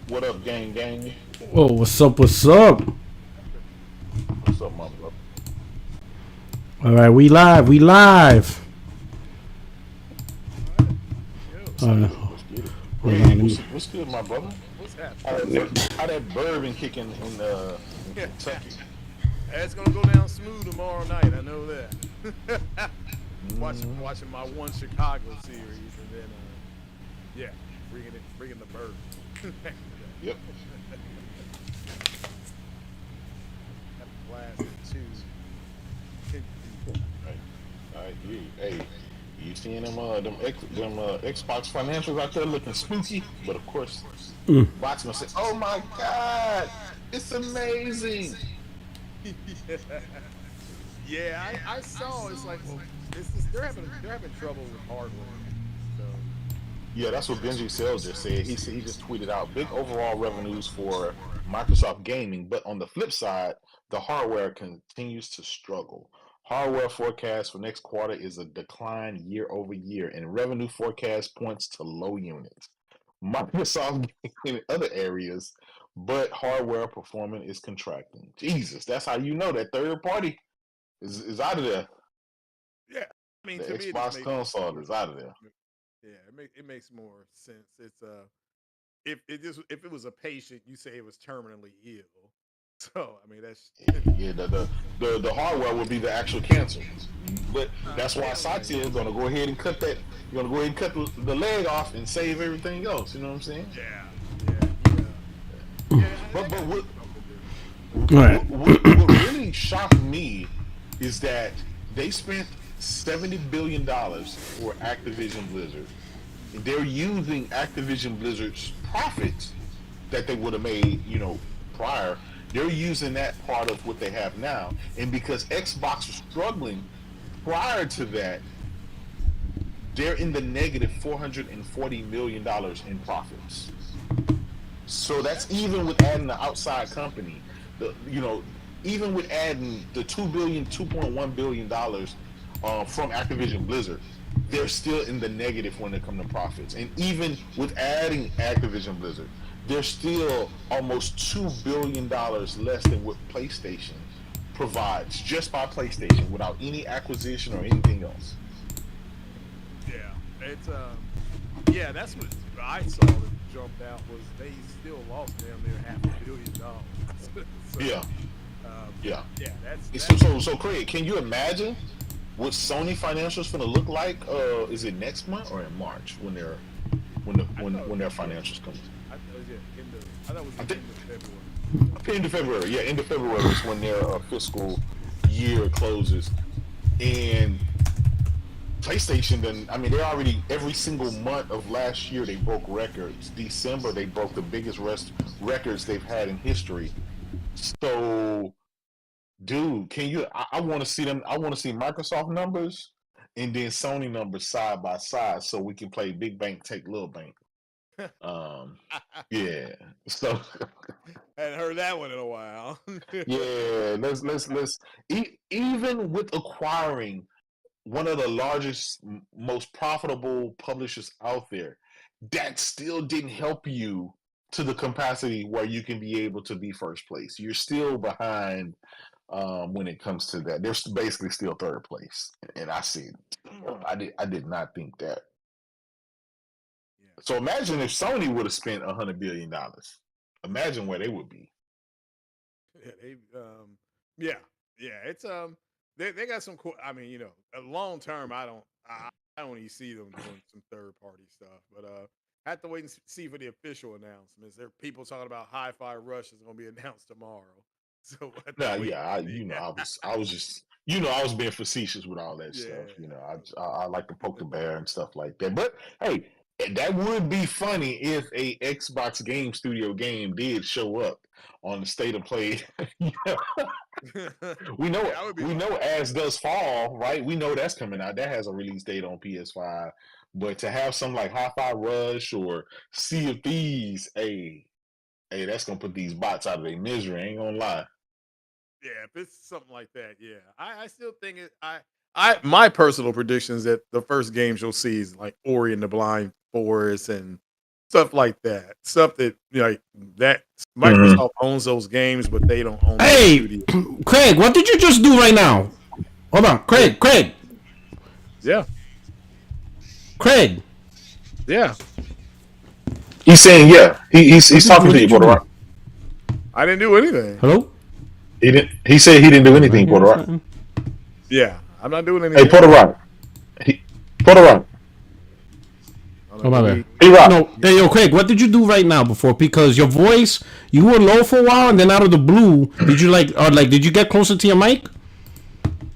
What up, gang? Oh, what's up? What's up? What's up, my brother? All right, we live. We live. All right. Yo, Let's get it. Let's get it. Hold on. Hey, what's good, my brother? what's happening? How that bourbon kicking in Yeah, Kentucky? it's gonna go down smooth tomorrow night. I know that. Mm-hmm. Watching my one Chicago series, and then yeah, bringing the bird. Yep. Have a blast at 2. I hear you. Hey, you seeing them Xbox financials out there looking spooky? But of course, bots gonna say, "Oh my God, it's amazing." Yeah, I saw. It's like, well, they're having trouble with hardware. So Yeah, that's what Benji Sales just said. He just tweeted out big overall revenues for Microsoft Gaming, but on the flip side, the hardware continues to struggle. Hardware forecast for next quarter is a decline year over year, and revenue forecast points to low units. Microsoft in other areas, but hardware performance is contracting. Jesus, that's how you know that third party is out of there. yeah, I mean, The to me, it just Xbox makes console more is out of there. Yeah, it makes more sense. It's if it was a patient, you say it was terminally ill. So I mean that's Yeah, the hardware would be the actual cancer, but that's why anyway. Satya is gonna go ahead and cut that. You're gonna go ahead and cut the leg off and save everything else. You know what I'm saying? Yeah. I But got what something to do. All right. what really shocked me is that they spent $70 billion for Activision Blizzard. They're using Activision Blizzard's profits that they would have made, prior. They're using that part of what they have now, and because Xbox was struggling prior to that, they're in the negative $440 million in profits. So that's That's even with adding the outside company. The even with adding the 2.1 billion dollars from Activision Blizzard, they're still in the negative when it comes to profits. And even with adding Activision Blizzard, they're still almost $2 billion less than what PlayStation provides just by PlayStation without any acquisition or anything else. yeah. It's yeah. That's what I saw that jumped out was they still lost damn near $500 million. So Yeah, yeah. yeah, that's So Craig, can you imagine what Sony financials gonna look like? Is it next month or in March when they're I thought it when was their financials come? I thought it was I thought it was I the think end of February. end of February. Yeah, end of February is when their fiscal year closes. And PlayStation, then I mean, they already every single month of last year they broke records. December they broke the biggest records they've had in history. So, dude, can you? I want to see them. I want to see Microsoft numbers and then Sony numbers side by side, so we can play big bank take little bank. Um, yeah. So Hadn't heard that one in a while. yeah, even with acquiring one of the largest, most profitable publishers out there, that still didn't help you to the capacity where you can be able to be first place. You're still behind when it comes to that. They're basically still third place, and I see. I did not think that. Yeah, So imagine if Sony would have spent $100 billion. Imagine where they would be. yeah, yeah, yeah. It's they got some cool. I mean, long term, I don't even see them doing some third party stuff, but have to wait and see for the official announcements. There are people talking about Hi-Fi Rush is going to be announced tomorrow, so we'll have to Nah, wait yeah, and see. I was just, I was being facetious with all that stuff. Yeah, I like to poke the bear and stuff like that. But hey, that would be funny if a Xbox Game Studio game did show up on the state of play. we know, that would be we fun. know, as does Fall, right? We know that's coming out. That has a release date on PS5. But to have something like Hi-Fi Rush or Sea of Thieves, hey, that's gonna put these bots out of their misery. I ain't gonna lie. Yeah, if it's something like that, yeah. I still think it. my personal prediction is that the first games you'll see is like Ori and the Blind Forest and stuff like that. Stuff that that Microsoft owns those games, but they don't own the studio. Craig, what did you just do right now? Hold on, Craig. Yeah. Craig. Yeah. He's saying yeah. He's talking to you, Puerto Rock. I didn't do anything. Hello? He didn't. He said he didn't do anything, Puerto Rock. Yeah, I'm not doing anything. Hey, Puerto Rock. Puerto Rock. Oh, my bad. Hey, Rock. No, hey, yo, Craig, what did you do right now before? Because your voice, you were low for a while, and then out of the blue, did you get closer to your mic?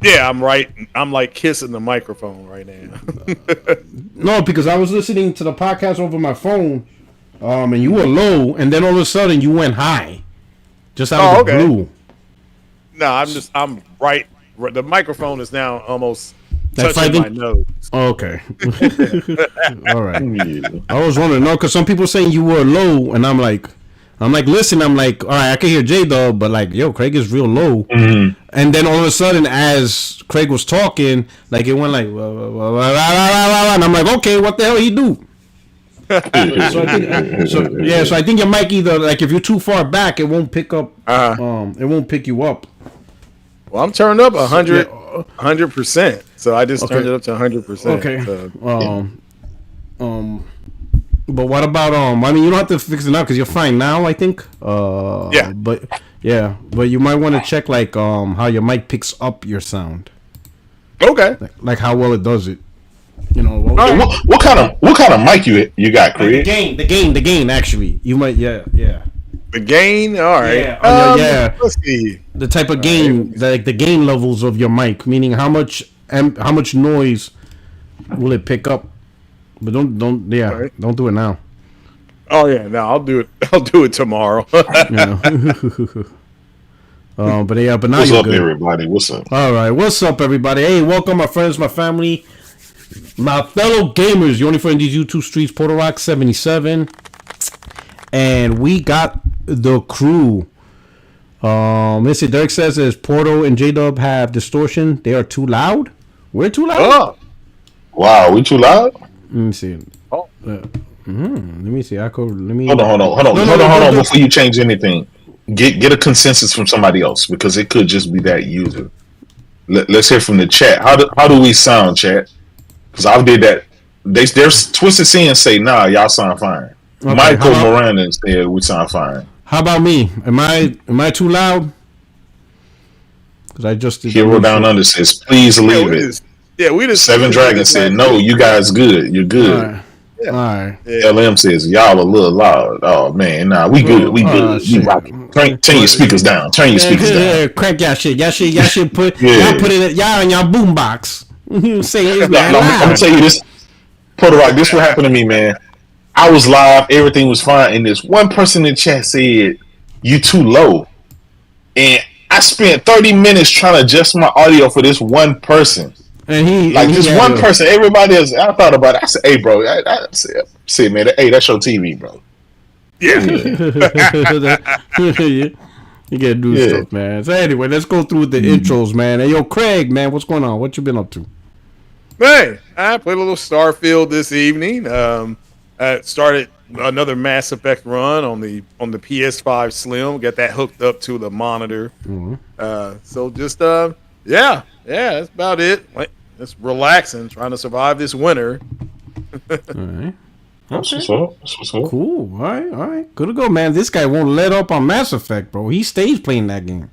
Yeah, I'm right. I'm like kissing the microphone right now. No, because I was listening to the podcast over my phone, and you were low, and then all of a sudden you went high, just out of the blue. No, I'm right. The microphone is now almost touching my nose. Okay. All right. I was wondering, no, because some people saying you were low, and I'm like, listen, all right, I can hear J-Dub, but like, yo, Craig is real low. Mm-hmm. And then all of a sudden, as Craig was talking, like it went like, and I'm like, okay, what the hell he do? So I think your mic either, like, if you're too far back, it won't pick up. It won't pick you up. Well, I'm turned up 100%. So I just turned it up to 100%. Okay. So. But what about I mean, you don't have to fix it now because you're fine now, I think. Yeah. But you might want to check like how your mic picks up your sound. Okay. Like how well it does it. You know. What kind of mic you got, Craig? The gain. Actually, you might. Yeah. The gain. All right. Yeah. Let's see. The type of gain, like the gain levels of your mic, meaning how much noise will it pick up? But don't do it now. Oh yeah, no, I'll do it tomorrow. But now What's up, everybody? What's up? All right, what's up, everybody? Hey, welcome, my friends, my family, my fellow gamers. You're only friend these YouTube streets, PortoRock77, and we got the crew. Let's see. Derek says as Porto and J-Dub have distortion, they are too loud. We're too loud. Oh. Wow, we too loud? Let me see. Let me see. Hold on. Before you change anything, get a consensus from somebody else because it could just be that user. Let's hear from the chat. How do we sound, chat? Because I did that. There's Twisted Sin say, nah, y'all sound fine. Okay, Michael Miranda said we sound fine. How about me? Am I too loud? Because I just did. Hero Down Under says, please leave it. We just Seven Dragons said, no, you guys good. You're good. All right. LM says, y'all a little loud. Oh, man, nah, we good. We good. We rocking. Turn your speakers down. Turn your speakers down. Crack y'all shit. Y'all should put, y'all put it, y'all in y'all boombox. You say it's I'm going to tell you this. Puerto Rock, this what happened to me, man. I was live. Everything was fine. And this one person in the chat said, you too low. And I spent 30 minutes trying to adjust my audio for this one person. And one person, everybody else. I thought about it. I said, "Hey, bro, I said, man, hey, that's your TV, bro." Yeah, you gotta do stuff, man. So anyway, let's go through the intros, man. Hey, yo, Craig, man, what's going on? What you been up to? Hey, I played a little Starfield this evening. I started another Mass Effect run on the PS5 Slim. Got that hooked up to the monitor. Mm-hmm. So just that's about it. Like, just relaxing, trying to survive this winter. All right. That's what's up. Cool. All right. Good to go, man. This guy won't let up on Mass Effect, bro. He stays playing that game.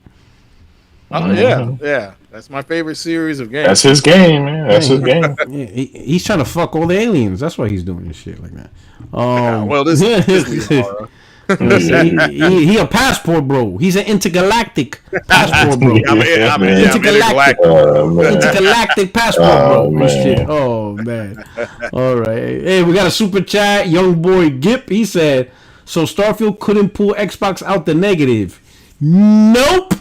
Oh yeah. That's my favorite series of games. That's his game, man. That's his game. Yeah, he's trying to fuck all the aliens. That's why he's doing this shit like that. Well, this is he a passport bro. He's an intergalactic passport bro. Intergalactic passport bro. Shit. Oh man. All right. Hey, we got a super chat. Young boy Gip. He said, so Starfield couldn't pull Xbox out the negative. Nope.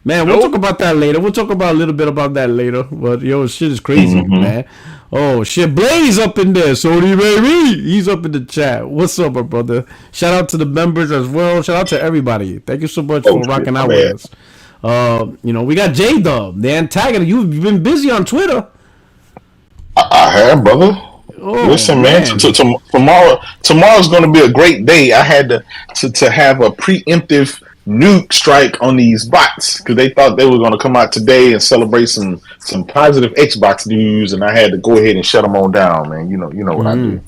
Man, we'll talk about that later. We'll talk about a little bit about that later. But yo, shit is crazy, man. Oh shit, Blaze up in there, Sony baby. He's up in the chat. What's up, my brother? Shout out to the members as well. Shout out to everybody. Thank you so much for rocking out with us. We got J Dub, the antagonist. You've been busy on Twitter. I have, brother. Listen, man. Tomorrow's going to be a great day. I had to have a preemptive nuke strike on these bots because they thought they were going to come out today and celebrate some positive Xbox news, and I had to go ahead and shut them on down, man. You know what I do.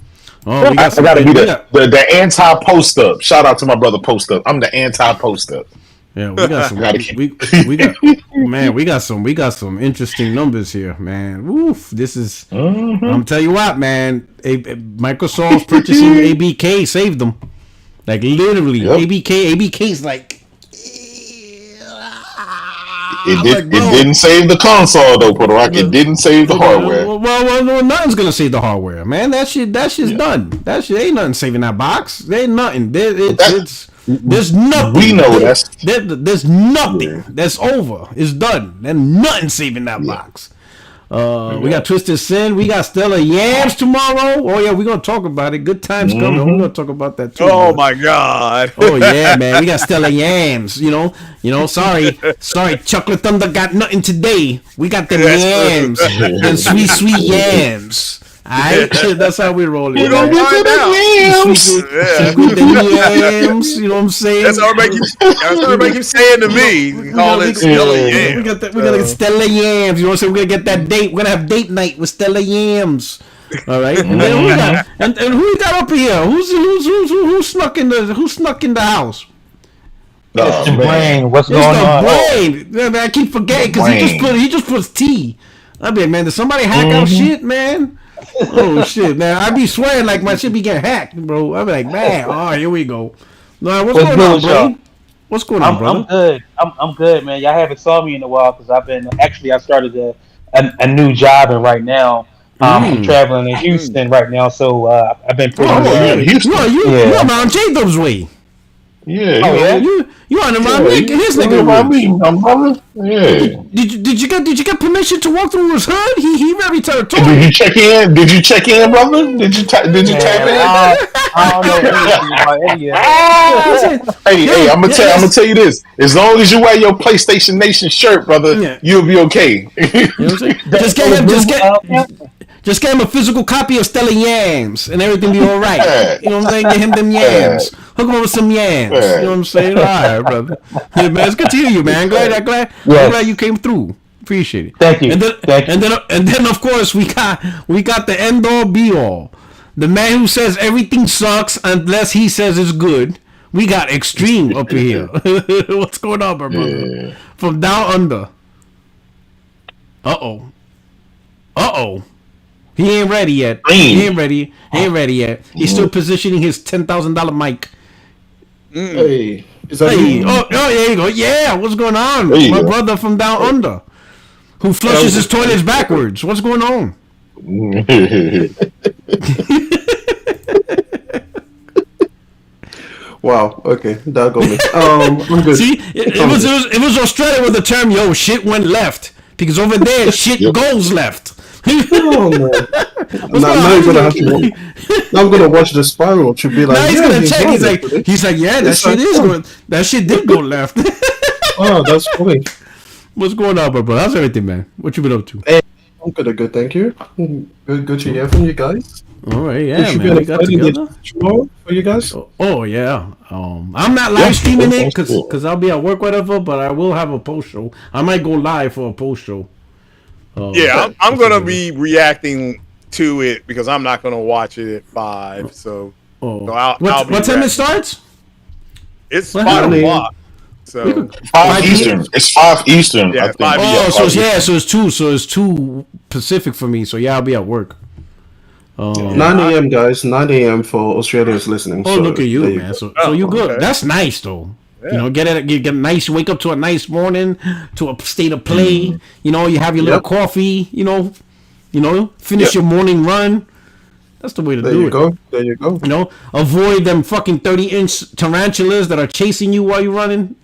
Oh, I got to be the anti-post up. Shout out to my brother Post Up. I'm the anti-post up. Yeah, we got some. we got some interesting numbers here, man. Woof, this is. I'm tell you what, man. Microsoft purchasing ABK saved them. Like literally, ABK's like. It didn't save the console though, Puerto Rico. It didn't save the hardware. Well, nothing's gonna save the hardware, man. That shit's done. That shit ain't nothing saving that box. There ain't nothing. There's nothing. We know there's nothing. That's over. It's done. There's nothing saving that box. We got Twisted Sin. We got Stella Yams tomorrow. Oh yeah, we're gonna talk about it. Good times coming. We're gonna talk about that too. Oh my god. Oh yeah, man. We got Stella Yams. Sorry, Chocolate Thunder got nothing today. We got the yams and sweet yams. Alright, that's how we roll it. We're gonna find out. Yams. You know what I'm saying? That's what everybody keeps saying to me. Call it Stella Yams. We got Stella Yams. You know what I'm saying? We're gonna get that date. We're gonna have date night with Stella Yams. All right. And then who we got up here? Who snuck in the house? Mr. Brain, what's going on? Brain. Man, I keep forgetting because he just puts T. I mean, man, did somebody hack our shit, man? Oh shit, man! I be swearing like my shit be getting hacked, bro. I be like, man, here we go. No, what's going on, bro? What's going on, brother? I'm good. I'm good, man. Y'all haven't saw me in a while because I started a new job, and right now I'm traveling in Houston right now. So I've been pretty. Houston. You're on J Dub's way. Yeah. You on his nigga. Yeah. Did you get permission to walk through his hood? He very territorial. Did you check in? Brother? Did you tap in? I don't know Hey, I'm gonna tell you this. As long as you wear your PlayStation Nation shirt, brother, you'll be okay. You know what I'm saying? Just get him a physical copy of Stella Yams and everything be all right. You know what I'm saying? Get him them yams. Hook him up with some yams. You know what I'm saying? All right, brother. Hey, man, it's good to hear you, man. I'm glad you came through. Appreciate it. Thank you. And then of course we got the end all be all. The man who says everything sucks unless he says it's good. We got Extreme up here. What's going on, my brother? From down under. Uh oh. He ain't ready yet. He ain't ready yet. He's still positioning his $10,000 mic. Hey, is that there you go. Yeah, what's going on? My brother from down under, who flushes his toilets backwards. What's going on? Wow. Okay, that got me. I'm good. See, it was Australia with the term "yo shit went left" because over there shit goes left. Oh man! Now you're gonna have to. Now I'm gonna watch the spiral to be like. Now he's gonna check. He's like, yeah, that shit is going. That shit did go left. Oh, that's funny. What's going on, bro? How's everything, man? What you been up to? Hey, I'm good. Thank you. Good to hear from you guys. All right, yeah, man. We got together tomorrow for you guys. Oh yeah. I'm not live streaming it because I'll be at work, whatever. But I will have a post show. I might go live for a post show. I'm gonna be reacting to it because I'm not gonna watch it at 5. So, what time it starts? It's 5 o'clock. So 5 Eastern. It's 5 Eastern. Yeah, 5 Eastern. So it's 2 Pacific for me. So I'll be at work. 9 a.m. guys. 9 a.m. for Australians listening. Oh, look at you, man. So you good? Okay. That's nice though. Yeah. You know, get a nice, wake up to a nice morning, to a state of play. You know, you have your little coffee. You know, finish your morning run. That's the way to do it. There you go. You know, avoid them fucking 30-inch tarantulas that are chasing you while you're running.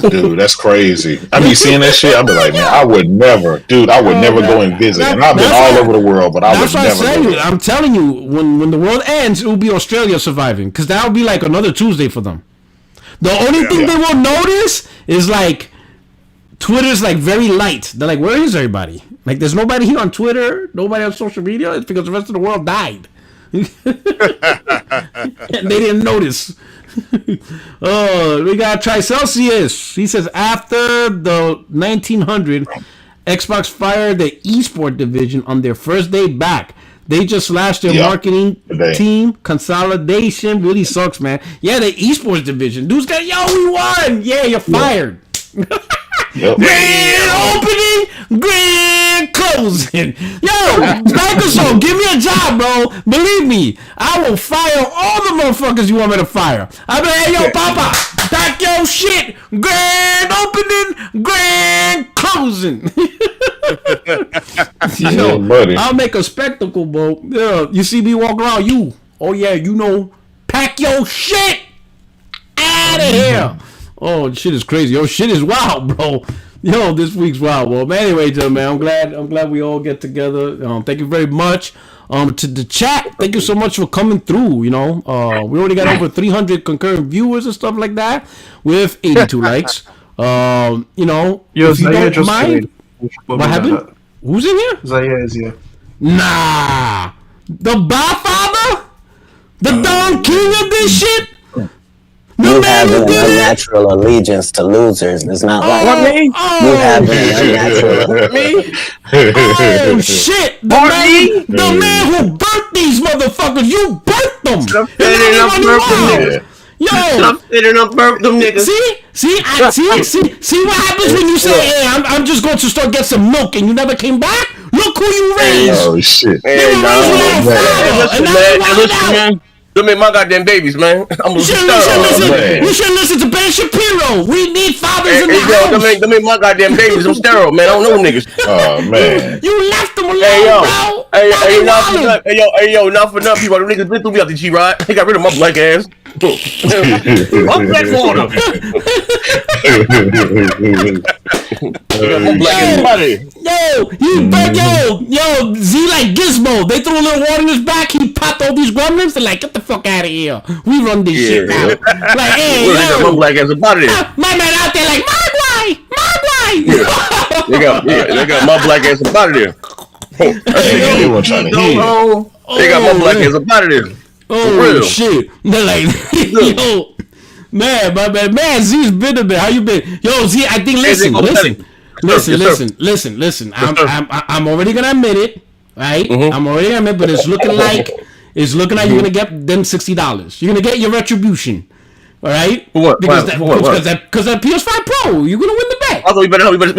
Dude, that's crazy. I be seeing that shit. I be like, man, I would never go and visit. And I've been all over the world, but I would never. I'm telling you, when the world ends, it will be Australia surviving because that'll be like another Tuesday for them. The only thing they will notice is like Twitter's like very light. They're like, where is everybody? Like, there's nobody here on Twitter, nobody on social media. It's because the rest of the world died. And they didn't notice. Oh, we got Tricelsius. He says, after the 1900, Xbox fired the esports division on their first day back. They just slashed their marketing team. Consolidation really sucks, man. Yeah, the esports division. Dude's got, we won. Yeah, you're fired. Grand opening, grand closing. Microsoft, give me a job, bro. Believe me, I will fire all the motherfuckers you want me to fire. I'll be like, hey, Papa, pack your shit. Grand opening, grand closing. I'll make a spectacle, bro. Yeah, you see me walk around, pack your shit out of here. Oh, shit is crazy. Oh, shit is wild, bro. This week's wild, bro. But anyway, man, I'm glad we all get together. Thank you very much. To the chat, thank you so much for coming through. We already got over 300 concurrent viewers and stuff like that with 82 likes. If you don't mind, what happened? Who's in here? Zaire is here. Nah, the Godfather, the Don King of this shit. You have an unnatural allegiance to losers. It's not like you have an unnatural. Oh shit! The man who burnt these motherfuckers. You burnt them. Stop sitting up, burp them niggas. See what happens when you say, "Hey, I'm just going to start get some milk," and you never came back. Look who you raised. Oh shit! Hey, listen, man. Don't make my goddamn babies, man. You should listen to Ben Shapiro. We need fathers in the house. Don't make my goddamn babies. I'm sterile, man. I don't know niggas. Oh man. You left them alone, bro. Not for nothing, people. The niggas been through me out the G-Ride. They got rid of my black ass. I'm black water. Z like Gizmo. They threw a little water in his back. He popped all these gremlins. They're like, get the fuck out of here. We run this shit now. Like, hey, my black ass about it. My man out there like, my boy. They got my black ass about it. They got my black ass about it. Oh shit! They're like, man, Z's been a bit. How you been? Yo, Z, I think listen. I'm already gonna admit it, right? I'm already gonna admit, but it's looking like you're gonna get them $60. You're gonna get your retribution. All right? For what? Because that PS5 Pro, you're gonna win the bet. I thought we better 100.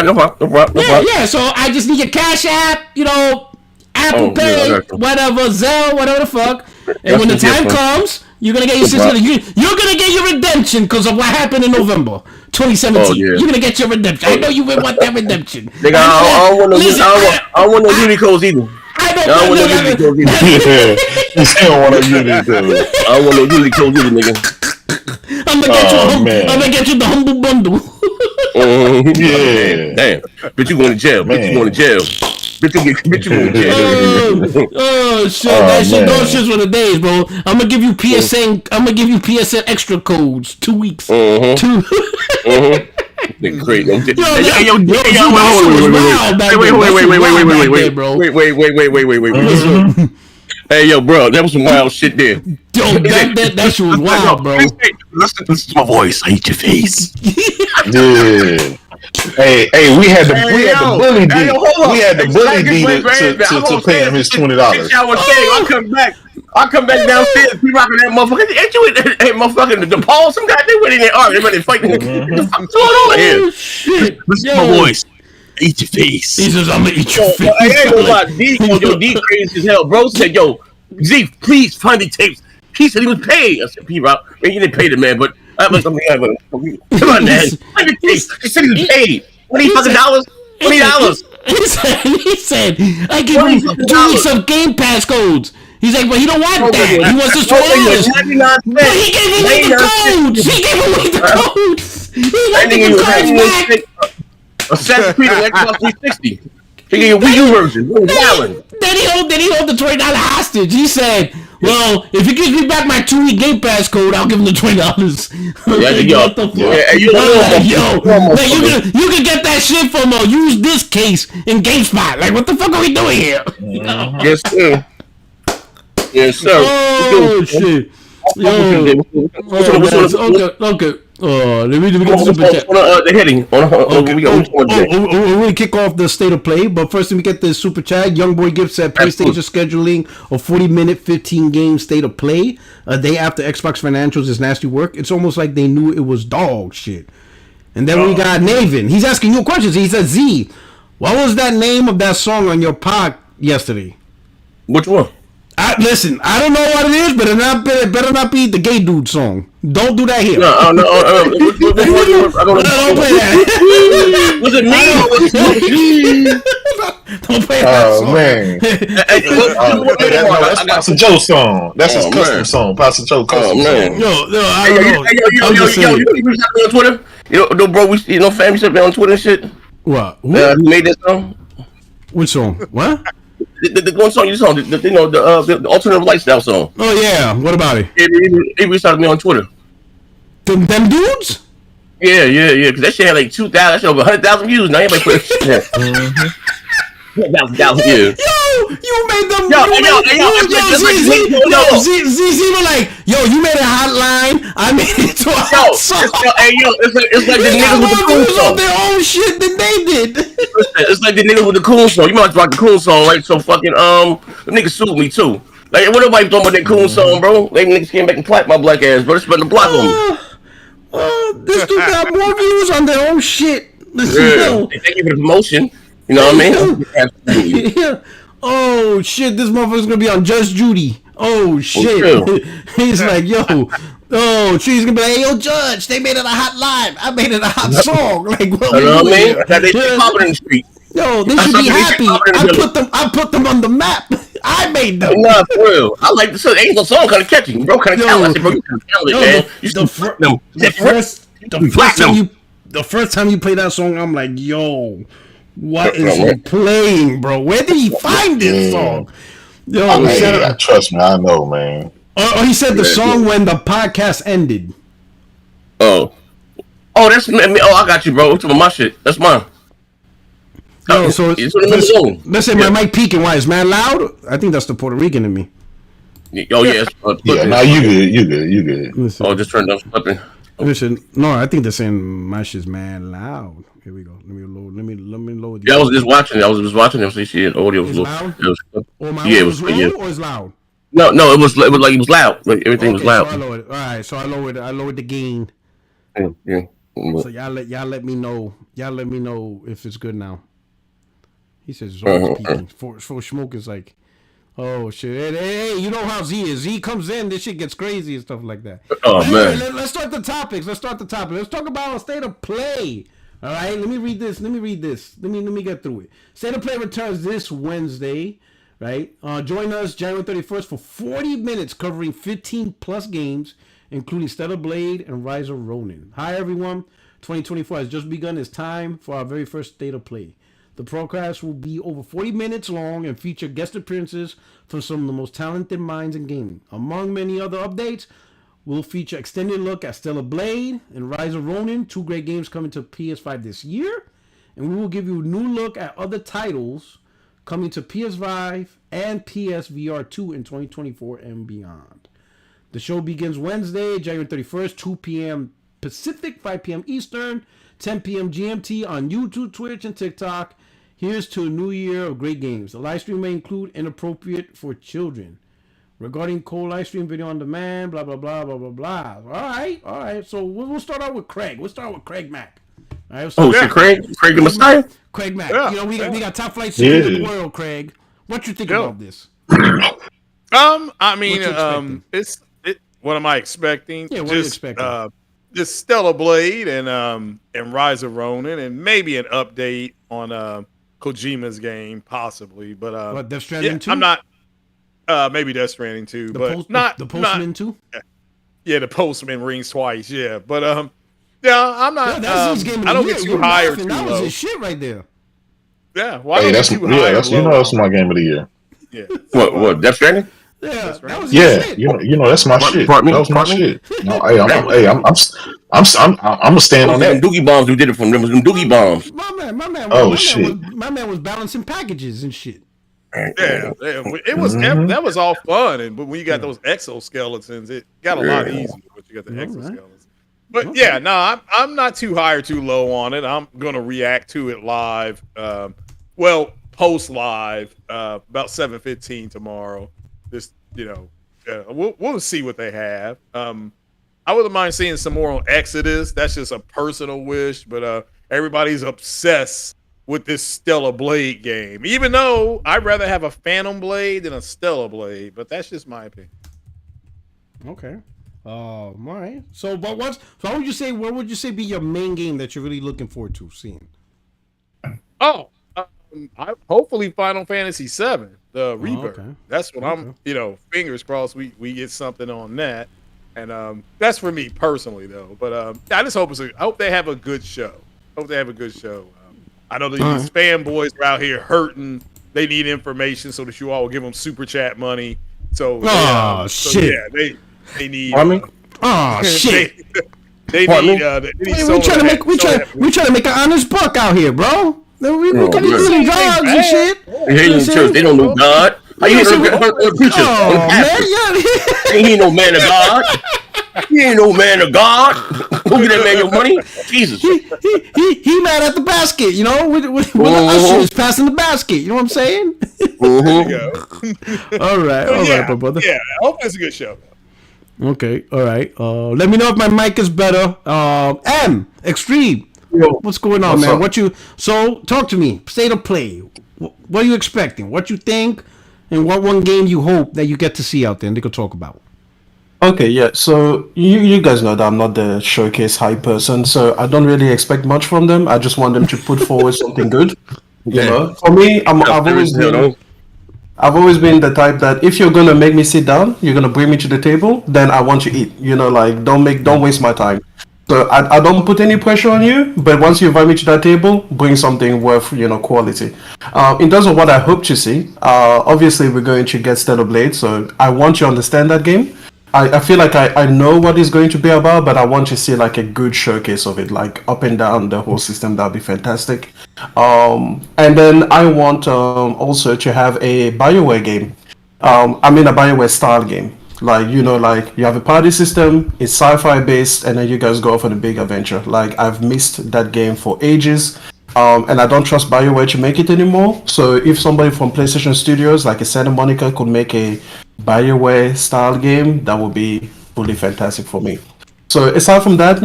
No problem. Yeah. So I just need your Cash App, Apple Pay, whatever, Zelle, whatever the fuck. And when the time comes, you're gonna get your $60. You're gonna get your redemption because of what happened in November 2017. You're gonna get your redemption. I know you would want that redemption. Nigga, I don't want no Unicodes either. I don't want no Unicodes either. Nigga. I'm gonna get you the humble bundle. Yeah. Damn. Bitch, you going to jail. Bitch, you going to jail. Oh shit! Those shits were the days, bro. I'm gonna give you PSN. I'm gonna give you PSN extra codes. 2 weeks. Nigga, great. Wait, Hey, yo, bro, that was some wild shit there. Yo, that shit was wild, bro. Listen to my voice. I hate your face. Yeah. Hey, we had the bully D. We had the bully D to pay him his $20. I come back downstairs, be rocking that motherfucker. Ain't you hey motherfucking the Paul? Some guy they went in there arguing, they fighting. What the fuck's going on here? Shit. Listen to my voice. Eat your face. He says, I'm gonna eat your face. I ain't gonna lie, D crazy as hell. Bro said, yo, Z, please find the tapes. He said he was paid. I said, P-Rock, he didn't pay the man, but I'm like, come on, man. Find the tapes. He said he was paid. $20 fucking dollars? $20. He said, I give him 2 weeks of Game Pass codes. He's like, but he don't want that. He wants his $20. But he gave away the codes. He gave away the codes. He got the codes back. Assassin's Creed on Xbox 360. He gave a Wii U version. Then he hold the $20 hostage. He said, Well, if he gives me back my 2-week Game Pass code, I'll give him the $20. What the fuck? You can get that shit from use this case in GameSpot. Like, what the fuck are we doing here? Yes, sir. Yes, sir. Oh shit. Okay. Let me get the super chat. The heading. We're going to kick off the state of play, but first let me get the super chat. Youngboy Gift said PlayStation scheduling a 40-minute, 15-game state of play a day after Xbox financials is nasty work. It's almost like they knew it was dog shit. And then we got Navin. He's asking you questions. He said, Z, what was that name of that song on your pod yesterday? Which one? Listen, I don't know what it is, but it better not be the gay dude song. Don't do that here. No. Don't play that. Was it me? Don't play that song. Man. That's Pastor Joe's song. That's his custom song. Pastor Joe custom song. Yo, I don't know. You reached out to me on Twitter? Bro, fam, you said me on Twitter and shit? What? Who made that song? Which song? What? The one song you saw, the alternative lifestyle song. Oh yeah, what about it? He reached out to me on Twitter. Them dudes? Yeah. Because that shit had like 2,000, that shit over 100,000 views. Now anybody put that shit. 1,000 views. Yo, you made them. Yo, like, yo, you made a hotline. I made it to a hot song. It's like the niggas with the cool song. Their own shit than they did. It's like the niggas with the cool song. You might rock the cool song, right? So fucking the niggas sued me too. Like, what nobody talking about that cool song, bro? They niggas came back and clapped my black ass, bro. They spent the block on me. This dude got more views on their own shit. Thank you for the promotion. You know what I mean? Yeah. Oh shit, this motherfucker's gonna be on Just Judy. Oh shit. He's like, yo. Oh, she's gonna be like, hey, yo, Judge, they made it a hot live. I made it a hot song. Like, what you know what I mean? They popping in the street. Yo, they should be happy. I put them on the map. I made them. Nah, for real. I like the song. Ain't song kind of catchy, bro. Kind of talented, bro. You kind of talented, man. The first time you play that song, I'm like, yo, what is he playing, bro? Where did he find this song? Yo, trust me, I know, man. Oh, he said the song when the podcast ended. That's me. Oh, I got you, bro. It's my shit. That's mine. Yo, so let's say my mic peaking. Why is man loud? I think that's the Puerto Rican in me. Oh yes. Now you good. Listen, just turn down flipping. Listen, no, I think they're saying my shit's man loud. Here we go. Let me load. Yeah, I was just watching. Them. See, shit. Audio was loud. It was low or is loud? No, it was like it was loud. Like everything was loud. So I lowered it. I lowered the gain. Yeah. So y'all let me know. Y'all let me know if it's good now. He says it's always peaking. For smoke is like, oh shit. Hey, you know how Z is. Z comes in, this shit gets crazy and stuff like that. Oh man. Let's start the topics. Let's talk about a state of play. All right, let me read this. Let me get through it. State of Play returns this Wednesday, right? Join us January 31st for 40 minutes covering 15 plus games, including Stellar Blade and Rise of Ronin. Hi everyone, 2024 has just begun. It's time for our very first State of Play. The broadcast will be over 40 minutes long and feature guest appearances from some of the most talented minds in gaming. Among many other updates, we'll feature extended look at Stellar Blade and Rise of Ronin, 2 great games coming to PS5 this year. And we will give you a new look at other titles coming to PS5 and PSVR 2 in 2024 and beyond. The show begins Wednesday, January 31st, 2 p.m. Pacific, 5 p.m. Eastern, 10 p.m. GMT on YouTube, Twitch, and TikTok. Here's to a new year of great games. The live stream may include inappropriate for children. Regarding live stream video on demand, blah, blah, blah, blah, blah, blah. All right. So we'll start out with Craig. We'll start with Craig Mack. All right, Craig the Messiah? Craig Mack. Yeah. You know, we got top flight series in the world, Craig. What you think about this? I mean, what am I expecting? Yeah, what are you expecting? Just Stellar Blade and Rise of Ronin and maybe an update on Kojima's game, possibly. But Death Stranding 2? I'm not. Maybe Death Stranding 2, not the Postman 2. Yeah, the Postman rings twice. Yeah, but I'm not. That's game I don't get too high or too low. That was his shit right there. Yeah, why don't get too high? That's my game of the year. Yeah. What? Death Stranding? Yeah, that was Yeah, shit. you know that's my shit. Pardon me? That was my Pardon me? shit. No, I'm gonna stand on Them that. doogie bombs we did it from. Them was them doogie bombs. Oh shit. My man was balancing packages and shit. Yeah, it was that was all fun, and but when you got those exoskeletons, it got a lot easier. But you got the exoskeletons. But yeah, no, I'm not too high or too low on it. I'm gonna react to it live. Post live about 7:15 tomorrow. Just we'll see what they have. I wouldn't mind seeing some more on Exodus. That's just a personal wish, but everybody's obsessed with this Stellar Blade game. Even though I'd rather have a Phantom Blade than a Stellar Blade, but that's just my opinion. Okay. All right. So, what would you say? What would you say be your main game that you're really looking forward to seeing? Oh, hopefully Final Fantasy VII, the Rebirth. Okay. That's what I'm. Fingers crossed we get something on that, and that's for me personally though. But I just hope I hope they have a good show. I know these fanboys are out here hurting. They need information so that you all will give them super chat money. So, shit. Yeah, they need. Shit. They need. We trying to make an honest buck out here, bro. We got these little dogs and shit. They don't know God. How you a preacher? He ain't no man of God. He ain't no man of God. Who get that man your money? Jesus. He mad at the basket, with the ushers passing the basket. You know what I'm saying? There you go. All right, my brother. Yeah, I hope it's a good show. Okay, all right. Let me know if my mic is better. Extreme. What's going on, man? So talk to me. State of play. What are you expecting? What you think? And what one game you hope that you get to see out there and they could talk about? Okay, yeah. So you guys know that I'm not the showcase hype person, so I don't really expect much from them. I just want them to put forward something good. You know, for me, I've always been the type that if you're gonna make me sit down, you're gonna bring me to the table, then I want to eat. Don't waste my time. So I don't put any pressure on you, but once you invite me to that table, bring something worth quality. In terms of what I hope to see, obviously we're going to get Stellar Blade, so I want to understand that game. I feel like I know what it's going to be about, but I want to see like a good showcase of it, like up and down the whole system. That'd be fantastic. And then I want also to have a BioWare game. A BioWare style game. Like you have a party system, it's sci-fi based, and then you guys go off on a big adventure. Like I've missed that game for ages. And I don't trust BioWare to make it anymore. So if somebody from PlayStation Studios, like a Santa Monica, could make a BioWare style game, that would be fully fantastic for me. So aside from that,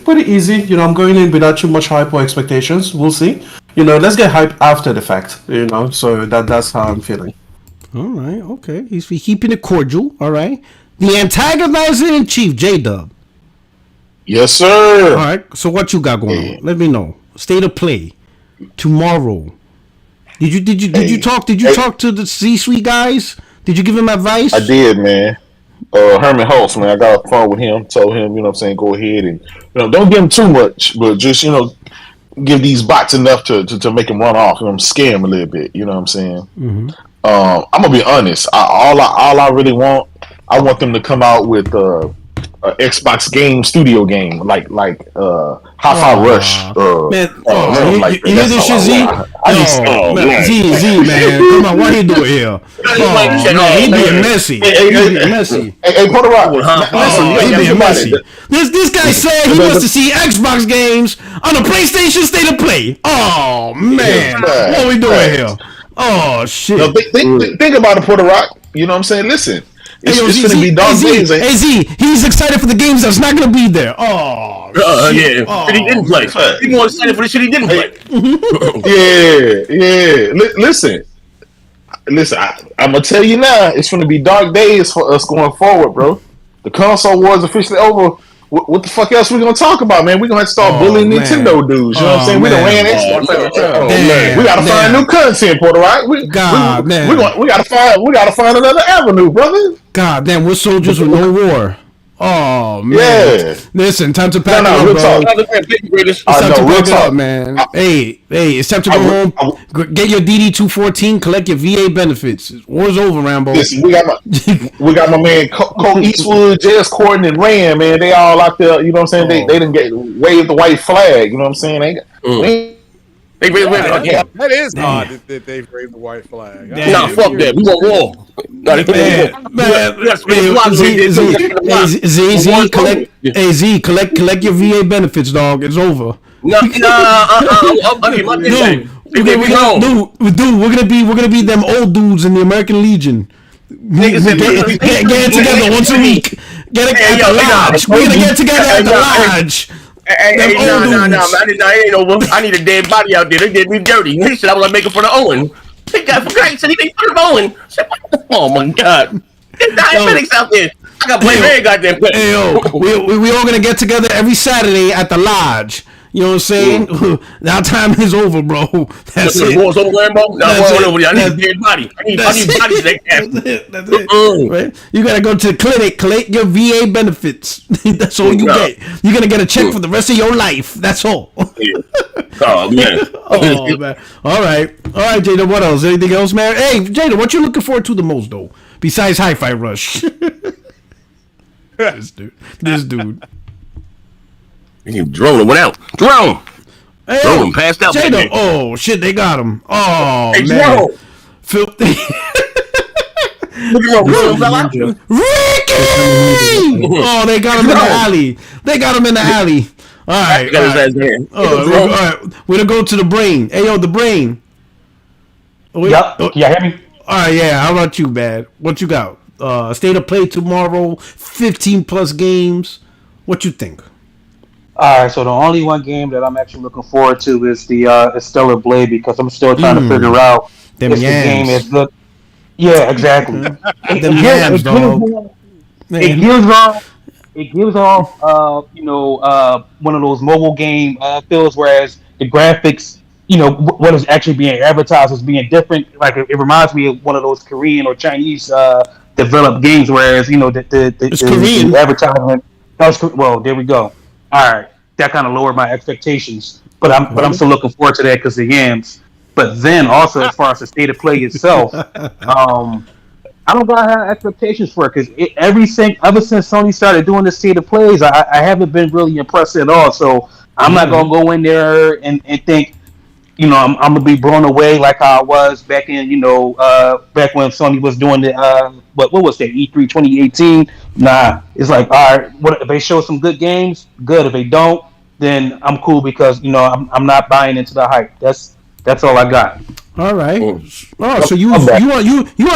pretty easy. I'm going in without too much hype or expectations. We'll see. Let's get hype after the fact. So that's how I'm feeling. All right, okay. He's keeping it cordial. All right. The antagonizer in chief, J-Dub. Yes, sir. All right. So what you got going on? Let me know. State of play tomorrow. Did you talk to the C-suite guys? Did you give him advice? I did, man. Herman Hulse, man. I got a phone with him. Told him, go ahead and don't give him too much, but just give these bots enough to make him run off. Scare him a little bit. You know what I'm saying? Mm-hmm. I'm gonna be honest. All I really want, I want them to come out with a Xbox game studio game like Hi-Fi Rush. You hear this shit, Z? Z, man, come on, what he doing here? He being messy. Hey, Puerto Rock, listen, he being messy. This guy said he wants to see Xbox games on the PlayStation State of Play. Oh man, what are we doing here? Oh shit! No, think about it, Puerto Rock. You know what I'm saying? Listen, it's going to be dark days. Hey Z, he's excited for the games that's not going to be there. Oh, yeah. Oh, he didn't play. He's more excited for the shit he didn't play. Yeah. Listen. I'm gonna tell you now. It's going to be dark days for us going forward, bro. The console war is officially over. What the fuck else we gonna talk about, man? We gonna have to start bullying Nintendo dudes. You know what I'm saying? We done ran Xbox. We gotta find new content, Puerto, right? We gotta find another avenue, brother. God damn, we're soldiers with no war. Oh man! Yeah. Listen, time to pack it up, real bro. talk. It's time to pack it up, man. Hey, it's time to go home. Get your DD-214. Collect your VA benefits. War's over, Rambo. Listen, we got my man Cole Eastwood, J.S. Corden, and Rand. Man, they all out there. You know what I'm saying? They didn't get wave the white flag. You know what I'm saying? They really that is odd that they've raised the white flag. Nah, fuck that. We want war. Z, collect your VA benefits, dog. It's over. We're gonna be them old dudes in the American Legion. Get together once a week. We're gonna get together at the lodge. Hey, no, man. I ain't over. I need a dead body out there. They did me dirty. They said I was like making fun of Owen. They got for Christ said he made fun of Owen. Oh my God. There's diabetics out there. I got to play very goddamn play. Hey, yo, we all gonna get together every Saturday at the lodge. You know what I'm saying? Now time is over, bro. That's it. The war's over, Rambo. I need a dead body. I need bodies like that. That's it. Right? You gotta go to the clinic, collect your VA benefits. That's all you get. You're gonna get a check for the rest of your life. That's all. Oh man. Oh man. All right, Jada. What else? Anything else, man? Hey, Jada, what you looking forward to the most, though? Besides Hi-Fi Rush. This dude. Drone went out. Drone. Hey, Drone passed out. Jada. Oh shit, they got him. Oh hey, man. Drone. Filthy. Ricky! Oh, they got him in the alley. All right. All right. We're gonna go to the brain. Hey, yo, the brain. Yep. Can you hear me? All right, yeah. How about you, man? What you got? State of play tomorrow. 15 plus games. What you think? All right, so the only one game that I'm actually looking forward to is the Stellar Blade, because I'm still trying to figure out if the game is good. Yeah, exactly. It gives off one of those mobile game feels, whereas the graphics, what is actually being advertised as being different. Like it reminds me of one of those Korean or Chinese developed games, whereas the advertisement. Well, there we go. All right, that kind of lowered my expectations, but I'm still looking forward to that because the yams. But then also, as far as the state of play itself, I don't got high expectations for it because ever since Sony started doing the state of plays, I haven't been really impressed at all. So I'm not gonna go in there and think, I'm gonna be blown away like how I was back in, back when Sony was doing the what was that, E3 2018? Nah, it's like, all right, what if they show some good games? Good. If they don't, then I'm cool because I'm not buying into the hype. That's all I got. All right. Oh, so you on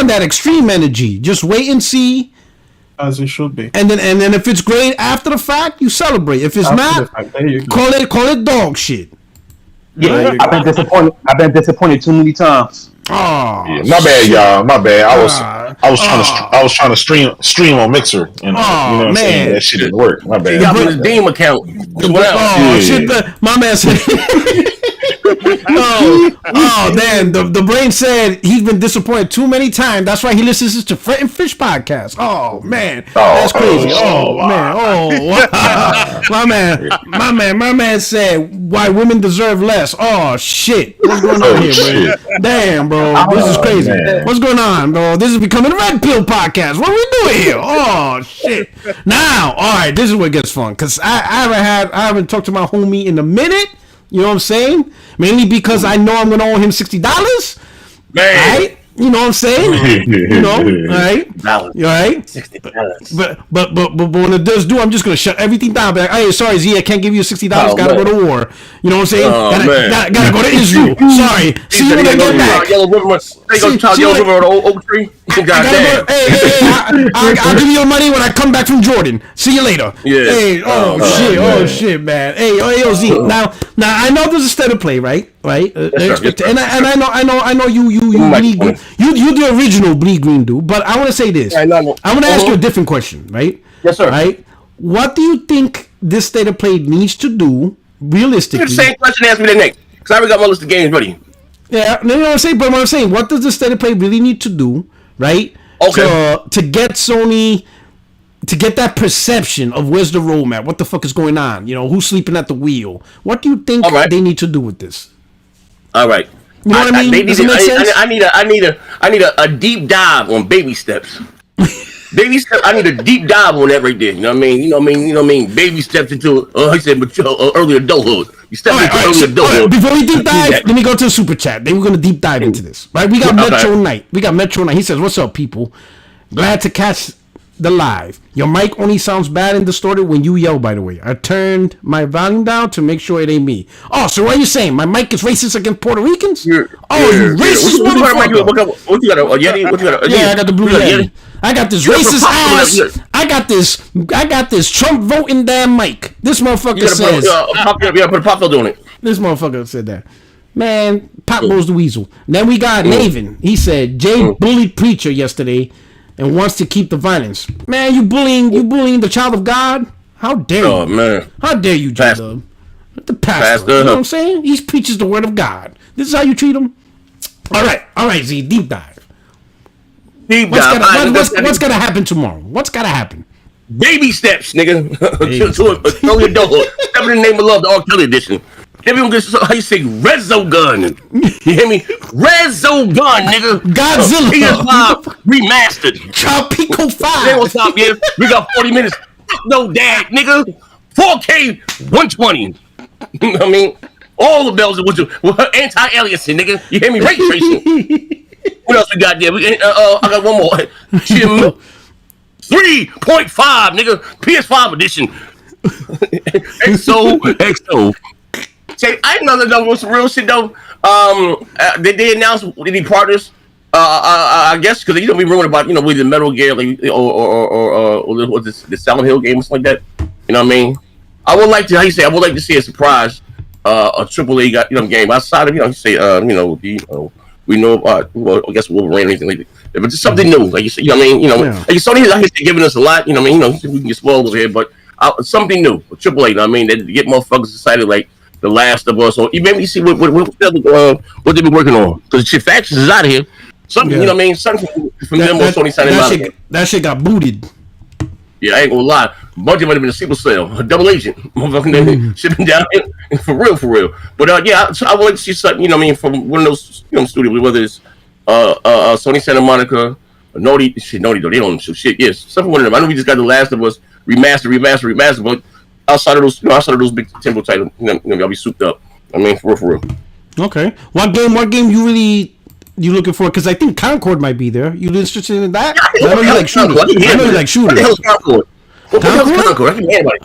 that extreme energy? Just wait and see. As it should be. And then if it's great after the fact, you celebrate. If it's not, call it dog shit. Yeah, I've been disappointed too many times. Oh, yeah, my bad, y'all. My bad. I was trying to stream on Mixer, and you know what I'm saying? That shit didn't work. My bad. You got his Steam account. Shit! My man said. Damn! The brain said he's been disappointed too many times. That's why he listens to Fret and Fish podcast. Oh man, that's crazy. My man said why women deserve less. Oh shit! What's going on here, bro? Damn, bro, this is crazy. Man. What's going on, bro? This is becoming a Red Pill podcast. What are we doing here? Oh shit! Now, all right, this is where it gets fun because I haven't talked to my homie in a minute. You know what I'm saying? Mainly because I know I'm gonna owe him $60. Right? You know what I'm saying? Right? All right? $60. But when it does do, I'm just gonna shut everything down. Be like, hey, sorry, Z, I can't give you $60. Gotta go to war. You know what I'm saying? Gotta go to Israel. Sorry. See you when I get back. Yellow River or the Oak Tree. I'll give you your money when I come back from Jordan. See you later. Yeah. Hey, oh shit, man. Hey, Z. Now I know there's a state of play, right? Right. And I know you bleed green. You the original bleed green dude. But I want to say this. I want to ask you a different question, right? Yes, sir. Right. What do you think this state of play needs to do realistically? The same question. Ask me that next, because I already got my list of games ready. Yeah, you know what I'm saying. But what I'm saying, what does the state of play really need to do? Right? Okay. To get Sony to get that perception of where's the roadmap, what the fuck is going on, who's sleeping at the wheel. What do you think they need to do with this? All right. You know what I mean? Does it make sense? I need a deep dive on baby steps. Baby steps. I need a deep dive on that right there. You know what I mean? Baby steps into I said early adulthood. You step into early adulthood. Before we deep dive, let me go to the super chat. Then we're gonna deep dive into this. Right? We got Metro Knight. He says, "What's up, people? Glad to catch the live. Your mic only sounds bad and distorted when you yell, by the way. I turned my volume down to make sure it ain't me." Oh, so what are you saying? My mic is racist against Puerto Ricans? You racist motherfucker. What you got, a Yeti? What you got? I got the blue Yeti. I got this racist ass. I got this Trump voting damn mic. This motherfucker says. Put a pop filter on it. This motherfucker said that. Man, Pop goes the weasel. Then we got Naven. He said, Jay bullied Preacher yesterday and wants to keep the violence. Man, you bullying the child of God? How dare you? Oh, man. How dare you, J-Dub? The pastor. You know what I'm saying? He preaches the word of God. This is how you treat him? All right, Z, deep dive. What's gonna happen tomorrow? What's gonna happen? Baby steps, nigga. to early adulthood. Step in the name of love, the R. Kelly edition. Everyone gets how you say Rezo gun. You hear me? Rezo gun, nigga. Godzilla. PS5 remastered. Tropico 5. Stay on top, yeah. We got 40 minutes. No dad, nigga. 4K 120. You know what I mean? All the bells and whistles. Anti-aliasing, nigga. You hear me? Ray tracing. What else we got there? I got one more. 3.5, nigga. PS5 edition. XO. Say, I didn't know what's some real shit though. They announced any partners. I guess because we rumoured about with the Metal Gear or what's this, the Silent Hill game or something like that. You know what I mean? I would like to see a surprise a AAA game outside of we know about I guess Wolverine or anything like that, but just something new. Like you said, like Sony is giving us a lot. We can get spoiled over here, but something new. AAA, that get motherfuckers excited like The Last of Us, or maybe you see what they've been working on. Because shit, Factions is out of here. Something, something from them or Sony signing that shit got booted. Yeah, I ain't gonna lie. Budget might have been a sequel sale, a double agent, motherfucking shipping down for real. But I would like to see something, from one of those studios, whether it's Sony Santa Monica, Naughty though they don't show shit. Yes, something one of them. I know we just got The Last of Us remaster, but outside of those big temple titles, y'all be souped up. For real. Okay, what game you looking for? Because I think Concord might be there. You interested in that? I know you like shooters. What the hell is Concord? What the hell is Concord? I can hear anybody.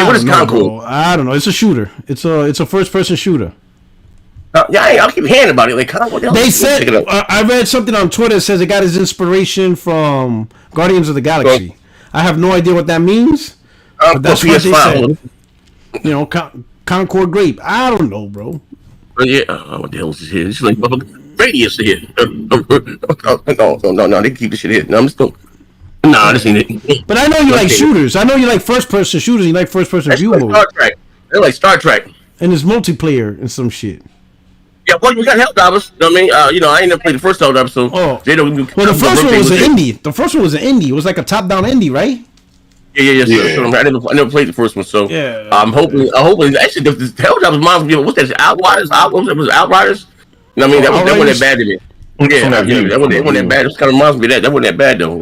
What is Concord? I don't know. It's a shooter. It's a first-person shooter. I'll keep hearing about it. Like, they said I read something on Twitter that says it got its inspiration from Guardians of the Galaxy. I have no idea what that means. But that's what they said. Concord Grape. I don't know, bro. What the hell is this here? It's like radius here. No, they keep this shit here. No, I'm just going. Nah, this ain't it. But I know you like shooters. I know you like first-person shooters. You like first-person view mode. Star Trek. They're like Star Trek. And there's multiplayer and some shit. Yeah, well, we got Helldivers. I ain't never played the first Helldivers, so the first one was an indie. The first one was an indie. It was like a top-down indie, right? Yeah. So I never played the first one, so I'm hoping. Actually, the Helldivers reminds me of what's that? Outriders. Outriders. That wasn't that bad to me. Yeah, that wasn't that bad. It kind of reminds me of that. That wasn't that bad though.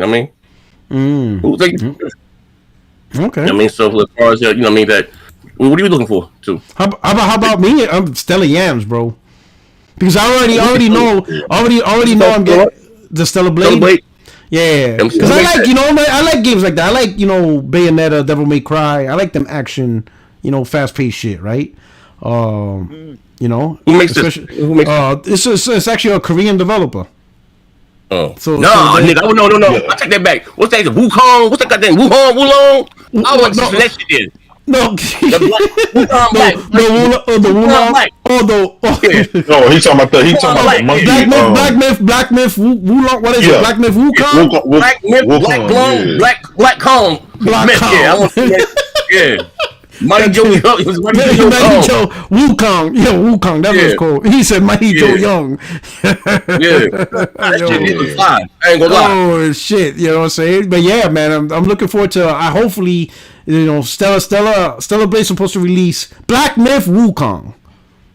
Okay. So as far as that, what are you looking for too? How about me? I'm Stella Yams, bro. Because I already know I'm getting the Stellar Blade. Yeah, because I like games like that. I like Bayonetta, Devil May Cry. I like them action, fast paced shit, right? Who makes this? It's actually a Korean developer. Oh, nigga, no. I take that back. What's that? Wukong? What's that goddamn Wulong? I want to see that shit in. No, the he's talking about the monkey. Black Myth, Wulong. What is it? Black Myth, Wukong. Black Myth, Black Kong. Yeah, I want to see that. Yeah. Mighty Joe Young. It was Mighty Joe Mighty Joe Wukong. Yeah, Wukong. That was cool. He said Mighty Joe Young. That shit was fine. I ain't gonna lie. Oh shit, you know what I'm saying? But yeah, man, I'm looking forward to. Hopefully, Stellar Blade's supposed to release Black Myth Wukong.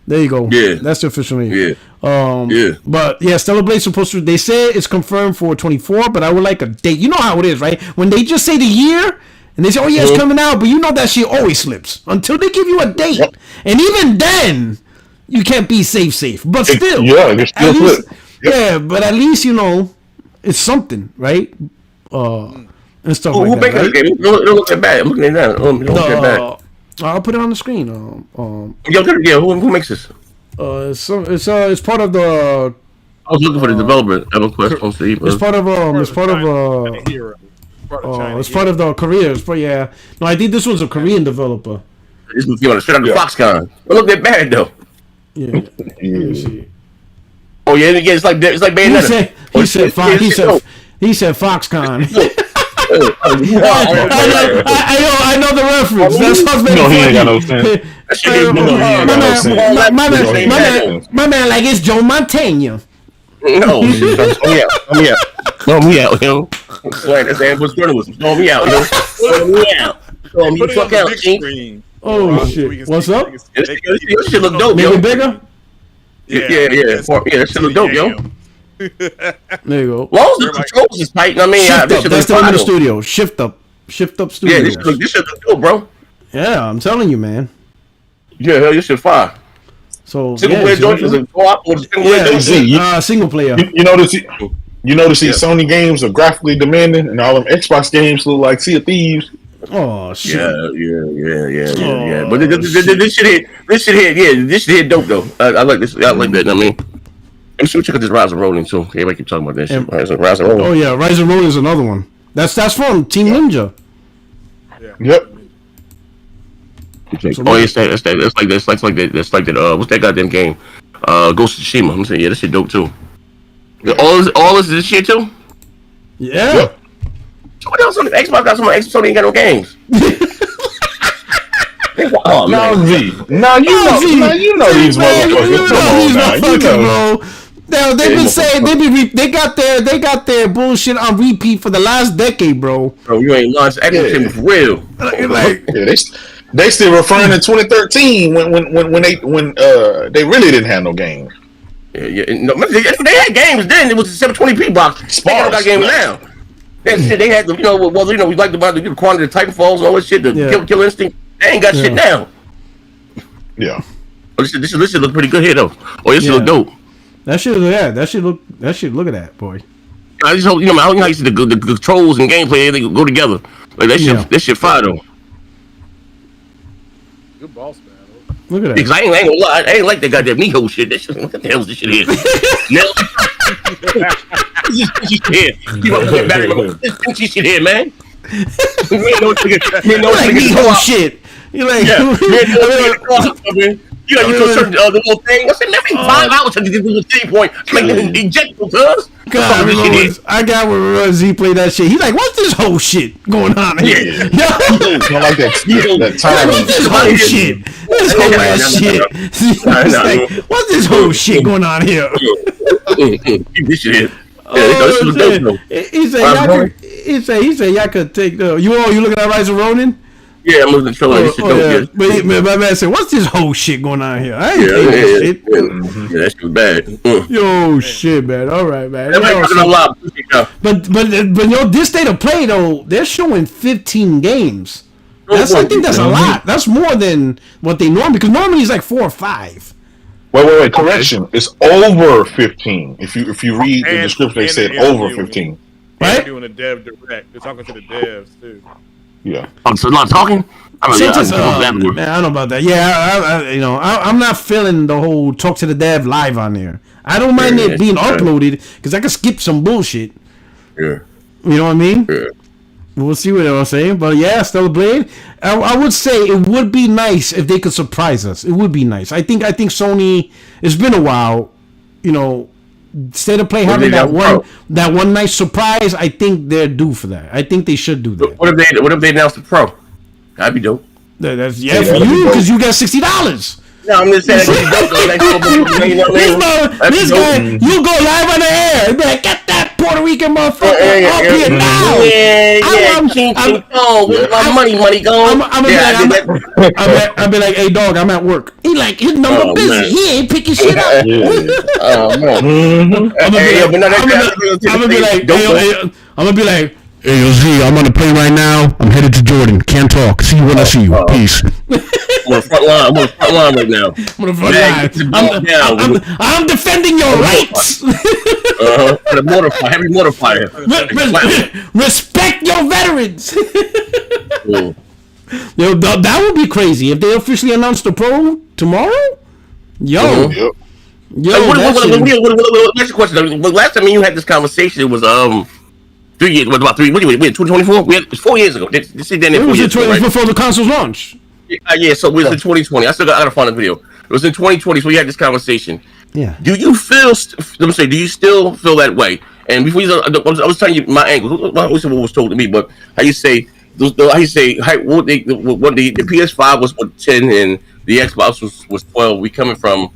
There you go. Yeah, that's the official name. But yeah, Stellar Blade's supposed to. They say it's confirmed for 24, but I would like a date. You know how it is, right? When they just say the year and they say, "Oh yeah, it's coming out," but you know that shit always slips until they give you a date, and even then, you can't be safe. But still, but at least it's something, right? And stuff like that. Who makes the game? Don't look that bad. I'm looking at that. Don't look that bad. I'll put it on the screen. Who makes this? It's part of the. I was looking for the developer. It's part of the Korea. No, I think this was a Korean developer. This was straight out of Foxconn. But look that bad though. Yeah. Oh yeah, it's like Bayonetta. He said Foxconn. I know the reference. That's what's making funny. He ain't got no sense. My man, like it's Joe Montana. No, throw me out, yo. That's Ambush journalism. Throw me out, yo. Throw me out. Throw me fuck out, Chief. Oh shit! What's up? This shit look dope, yo. Maybe bigger? Yeah. That shit look dope, yo. There you go. Long as the controls is tight, I mean, that's the name of the studio. Shift up Studios. Yeah, this shit look dope, bro. Yeah, I'm telling you, man. Yeah, hell, this shit fire. So single player joint is a co-op or single player. You notice these Sony games are graphically demanding, and all them Xbox games look like Sea of Thieves. Oh shit! Yeah. But this shit hit dope though. I like this. I like that. I mean. I'm sure check out this Rise of Ronin too. Everybody keep talking about that shit. Rise of Ronin. Oh yeah, Rise of Ronin is another one. That's from Team Ninja. Yeah. Yep. It's like that. What's that goddamn game? Ghost of Tsushima. I'm saying, yeah, this shit dope too. All this shit too. Yeah. Yep. So what else on the Xbox got? Sony ain't got no games. Oh, now Z. Now you know these motherfuckers. Come on now, bro. They've been saying they got their bullshit on repeat for the last decade, bro. Bro, you ain't launched Activision for real. They still referring to 2013 when they really didn't have no games. Yeah. No, they had games then. It was a 720p box. They got games now. That shit they had. We liked about the quantity of Titanfalls and all that shit. The Kill Instinct. They ain't got shit now. Yeah. Oh, this shit look pretty good here though. Oh, this shit look dope. That shit look at that, boy. I just hope I don't know how you see the controls and gameplay they go together. Like that shit. That shit fire though. Good boss battle. Look at that. Because I ain't gonna lie, I ain't like that goddamn Niho shit. That shit. What the hell is this shit here? This shit here, man. Niho shit. You like you certain the little thing. I said, man, 5 hours to get to the same point. Like injectable, cuz. I got when Z played that shit. He's like, what's this whole shit going on here? I like that time. What's this whole shit? This whole ass shit. He's like, what's this whole shit going on here? This shit. He said y'all could take the you looking at Rise of Ronin? Yeah, I'm looking at the trailer. But my man said, "What's this whole shit going on here?" I ain't shit. Yeah, that shit was bad. Yo, shit, man. All right, man. But this state of play though, they're showing 15 games. I think that's a lot. That's more than what they normally, because normally it's like 4 or 5. Wait. Correction. It's over 15. If you read the description, they said over 15. Right? They're doing a dev direct. They're talking to the devs too. Yeah. So a lot of talking. Man, I don't know about that. Yeah, I'm not feeling the whole talk to the dev live on there. I don't mind it being uploaded because I can skip some bullshit. Yeah. You know what I mean? Yeah. We'll see what I'm saying, but yeah, Stellar Blade. I would say it would be nice if they could surprise us. It would be nice. I think Sony. It's been a while. State of Play having that one nice surprise. I think they're due for that. I think they should do that. What if they announced the Pro? That'd be dope. That's for you because you got $60. No, I'm just saying. This guy, you go live on the air. Be like, get that Puerto Rican motherfucker up here now. Where's my money going? I'll be like, hey dog, I'm at work. He like his number busy. Man. He ain't picking shit up. I'm gonna be like, hey yo Z, I'm on the plane right now. I'm headed to Jordan. Can't talk. See you when I see you. Peace. I'm on the front line right now. I'm defending your rights. Heavy mortar fire. Respect your veterans. Yo, that would be crazy if they officially announced the Pro tomorrow. Yo. What's your question? Last time you had this conversation, it was 3 years. What about 3? What do you mean? 2024? It was 4 years ago. It was before the console's launch. Yeah, so it was in 2020. I gotta find a video. It was in 2020, so we had this conversation. Yeah. Do you do you still feel that way? And before I was telling you my angle. What was told to me, but how you say the PS5 was 10 and the Xbox was 12. We coming from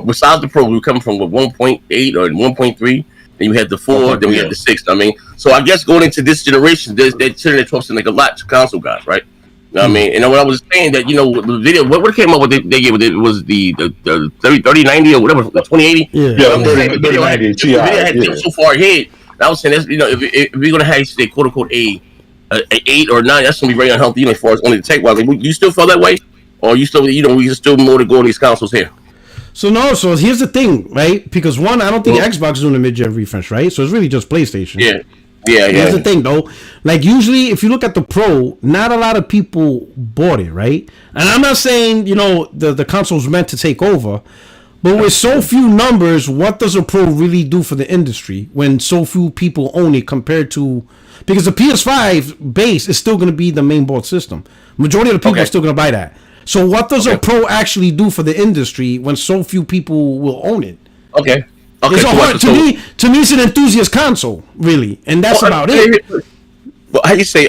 besides the Pro, we were coming from 1.8 or 1.3. Then you had the 4, then we had the 6. I mean, so I guess going into this generation, they're turning their trust in like a lot to console guys, right? You know what I mean? And when I was saying that, the video, what came up with they gave it was the 3090 or whatever, the 2080. Yeah, 3090 Ti. The video had so far ahead. I was saying that's if we're gonna have say quote unquote a 8 or 9, that's gonna be very unhealthy. As far as only the tech wise, you still feel that way, or you still we still more to go on these consoles here. So here's the thing, right? Because one, I don't think Xbox is doing a mid-gen refresh, right? So it's really just PlayStation. Yeah. Here's the thing, though. Like, usually, if you look at the Pro, not a lot of people bought it, right? And I'm not saying, the console's meant to take over, but with so few numbers, what does a Pro really do for the industry when so few people own it compared to... Because the PS5 base is still going to be the main board system. Majority of the people are still going to buy that. So what does a Pro actually do for the industry when so few people will own it? Okay. To me, it's an enthusiast console, really, and that's about it. Well, how you say?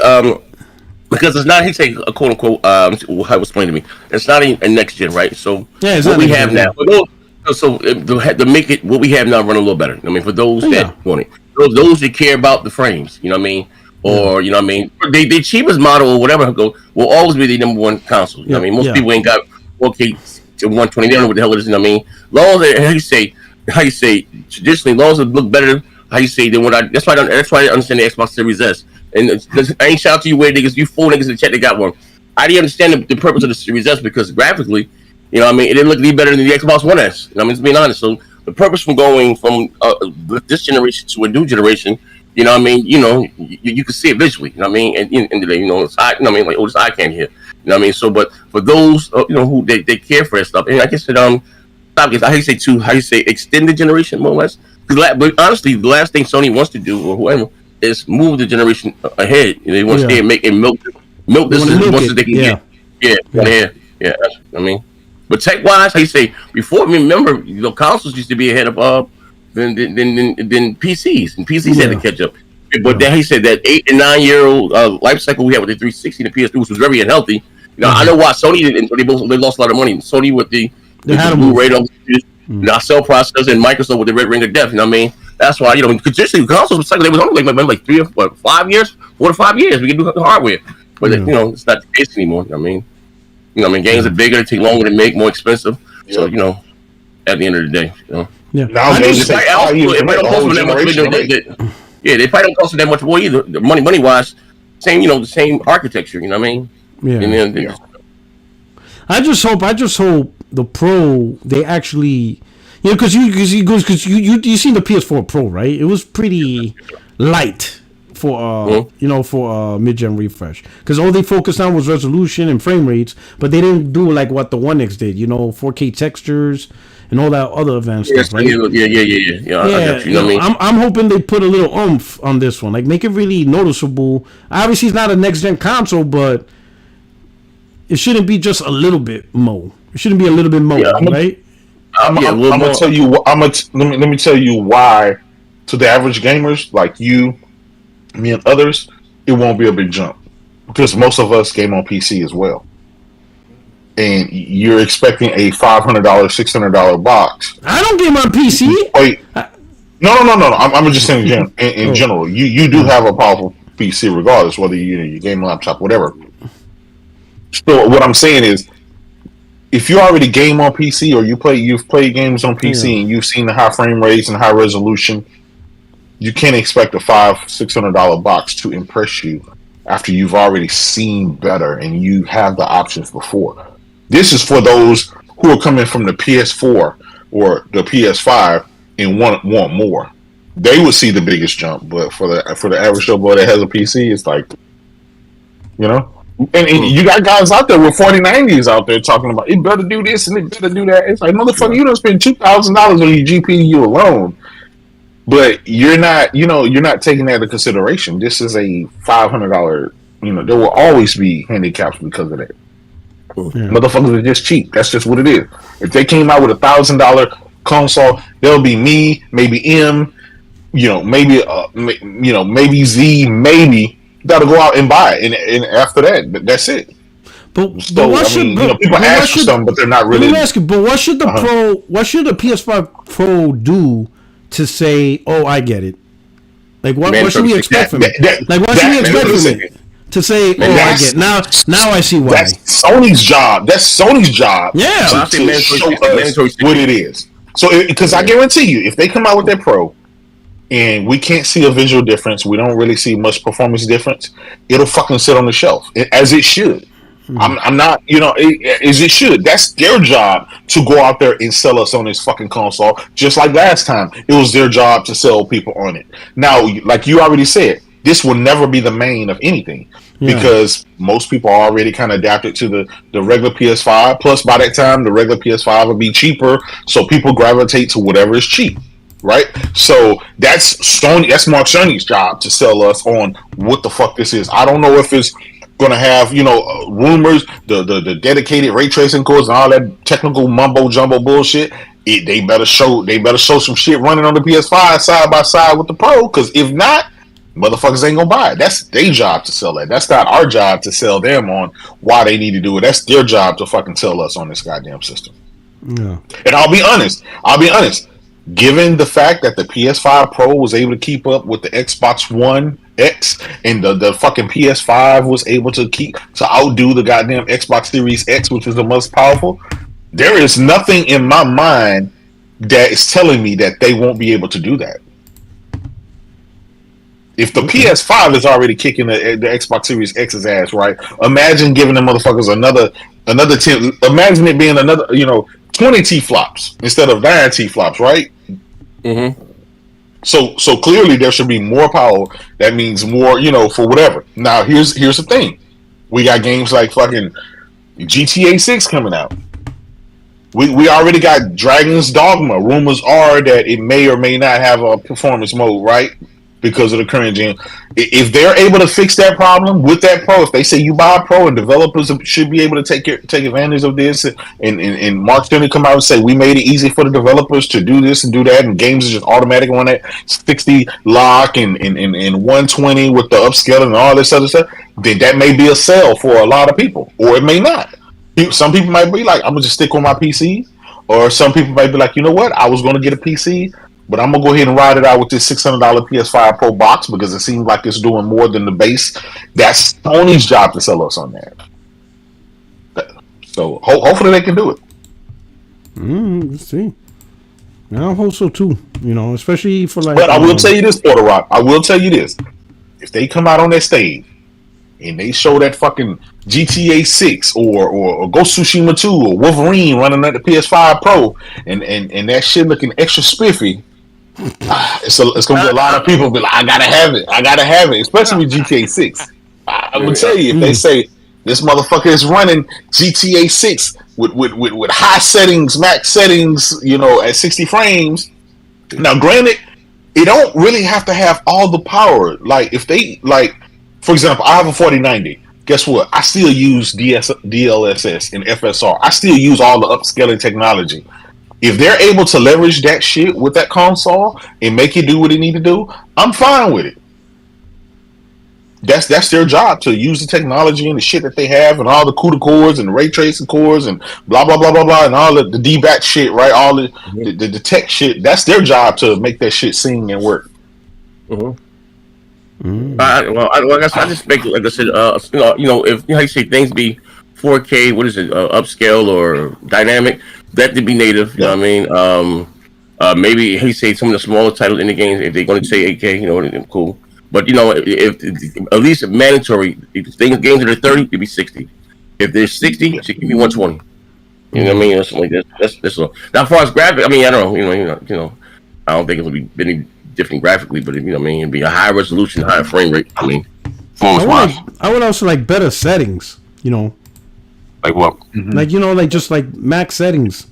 Because it's not. He say a quote unquote. How it was explained to me. It's not a next gen, right? So what we have now. So to make it what we have now run a little better. I mean, for those that want it, those that care about the frames, you know what I mean, or you know what I mean, the cheapest model or whatever will always be the number one console. You know what I mean, most people ain't got 4K to 120. They don't know what the hell it is. You know what I mean, long as how you say traditionally, laws would look better. How you say than what I? That's why I understand the Xbox Series S. And I ain't shout out to you weird niggas. You fool niggas in the chat that got one. I didn't understand the purpose of the Series S because graphically, you know what I mean, it didn't look any better than the Xbox One S. You know what I mean, to be honest. So the purpose from going from this generation to a new generation, you know what I mean, you can see it visually. You know what I mean, and it's eye, you know what I mean, like this eye can't hear. You know what I mean. So, but for those who they care for that stuff, and I guess that how you say extend the generation more or less. But honestly, the last thing Sony wants to do or whoever is move the generation ahead. They want to stay and make and milk this as much as they can get. Yeah. I mean, but tech wise, how you say before? Remember, consoles used to be ahead of than PCs, and PCs had to catch up. But then he said that 8 and 9 year old life cycle we had with the 360 and the PS3, which was very unhealthy. I know why Sony they lost a lot of money. Sony with the Blu-ray now cell processors and Microsoft with the Red Ring of Death. You know what I mean? That's why traditionally consoles cycle they was only like 3 or 5 years, 4 to 5 years. We can do the hardware, but it's not the case anymore. You know what I mean? Games are bigger, they take longer to make, more expensive. So at the end of the day, nowadays they probably don't cost that much more either. Money wise, the same architecture. You know what I mean? Yeah. I just hope the Pro they actually, because you seen the PS4 Pro, right? It was pretty light for for mid-gen refresh because all they focused on was resolution and frame rates, but they didn't do like what the One X did, 4K textures and all that other advanced stuff, right? I'm hoping they put a little oomph on this one, like make it really noticeable. Obviously, it's not a next-gen console, but it shouldn't be just a little bit more. It shouldn't be a little bit more, right? I'm gonna tell you. Let me tell you why. To the average gamers like you, me, and others, it won't be a big jump because most of us game on PC as well. and you're expecting a $500, $600 box. I don't game on PC. Wait, no. I'm just saying in general. You do have a powerful PC, regardless whether you game laptop, whatever. So what I'm saying is, if you already game on PC or you've played games on PC and you've seen the high frame rates and high resolution, you can't expect a $500-$600 box to impress you after you've already seen better and you have the options before. This is for those who are coming from the PS4 or the PS5 and want more. They would see the biggest jump, but for the average Joe boy that has a PC, it's like, And you got guys out there with 4090s out there talking about it better do this and it better do that. It's like, motherfucker, you don't spend $2,000 on your GPU alone, but you're not taking that into consideration. This is a $500. There will always be handicaps because of that. Yeah. Motherfuckers are just cheap. That's just what it is. If they came out with $1,000 console, there'll be me, maybe M, maybe Z, maybe. Gotta go out and buy it, and after that, that's it. But what should people ask for something, but they're not really. Let me ask you. But what should the What should the PS5 Pro do to say, "Oh, I get it"? Like what should we expect from it? What should we expect from it to say, "Oh, I get it"? Now I see why. That's Sony's job. Yeah, to show us what it is. So, because I guarantee you, if they come out with their Pro, and we can't see a visual difference, we don't really see much performance difference, it'll fucking sit on the shelf, as it should. I'm not, as it should. That's their job to go out there and sell us on this fucking console, just like last time. It was their job to sell people on it. Now, like you already said, this will never be the main of anything, because most people are already kind of adapted to the regular PS5, plus by that time, the regular PS5 will be cheaper, so people gravitate to whatever is cheap. Right, so that's Mark Cerny's job to sell us on what the fuck this is. I don't know if it's gonna have rumors, the dedicated ray tracing cores and all that technical mumbo jumbo bullshit. They better show some shit running on the PS5 side by side with the Pro, because if not, motherfuckers ain't gonna buy it. That's their job to sell that. That's not our job to sell them on why they need to do it. That's their job to fucking sell us on this goddamn system. Yeah, and I'll be honest. Given the fact that the PS5 Pro was able to keep up with the Xbox One X, and the fucking PS5 was able to outdo the goddamn Xbox Series X, which is the most powerful, there is nothing in my mind that is telling me that they won't be able to do that. If the PS5 is already kicking the Xbox Series X's ass, right? Imagine giving them motherfuckers another 10. Imagine it being another, 20 T-flops instead of 9 T-flops, right? Mm-hmm. So clearly there should be more power. That means more, for whatever. Now here's the thing: we got games like fucking GTA 6 coming out. We already got Dragon's Dogma. Rumors are that it may or may not have a performance mode, right? Because of the current gen. If they're able to fix that problem with that Pro, if they say you buy a Pro, and developers should be able to take advantage of this, and Mark's going to come out and say we made it easy for the developers to do this and do that, and games are just automatic on that 60 lock and 120 with the upscaling and all this other stuff, then that may be a sell for a lot of people, or it may not. Some people might be like, I'm going to just stick on my PC, or some people might be like, you know what, I was going to get a PC, but I'm going to go ahead and ride it out with this $600 PS5 Pro box because it seems like it's doing more than the base. That's Sony's job to sell us on that. So hopefully they can do it. Let's see. I hope so too. Especially for like. But I will tell you this, Porter Rock. I will tell you this. If they come out on that stage and they show that fucking GTA 6 or Ghost of Tsushima 2 or Wolverine running at the PS5 Pro and that shit looking extra spiffy, it's gonna be a lot of people be like, I gotta have it, especially with GTA 6. I would tell you, if they say this motherfucker is running GTA 6 with high settings, max settings, at 60 frames. Now, granted, it don't really have to have all the power. Like if they for example, I have a 4090. Guess what? I still use DLSS and FSR. I still use all the upscaling technology. If they're able to leverage that shit with that console and make it do what it need to do, I'm fine with it. that's their job, to use the technology and the shit that they have and all the CUDA cores and the ray tracing cores and blah blah blah blah blah and all the DBAT shit, right? All the tech shit. That's their job, to make that shit sing and work. I just make, like I said, if how you say things be 4K, what is it, upscale or dynamic, that to be native. You know what I mean? Maybe he say some of the smaller titles in the games, if they're going to say 8K, cool. But if at least mandatory, if games that are 30, it'd be 60. If there's 60, it should be 120. You know what I mean? Or something like that. That's all. Now, as far as graphics, I mean, I don't know. I don't think it'll be any different graphically, but it'd be a high resolution, high frame rate. I mean, I would also like better settings. Like what? Mm-hmm. Like like just like max settings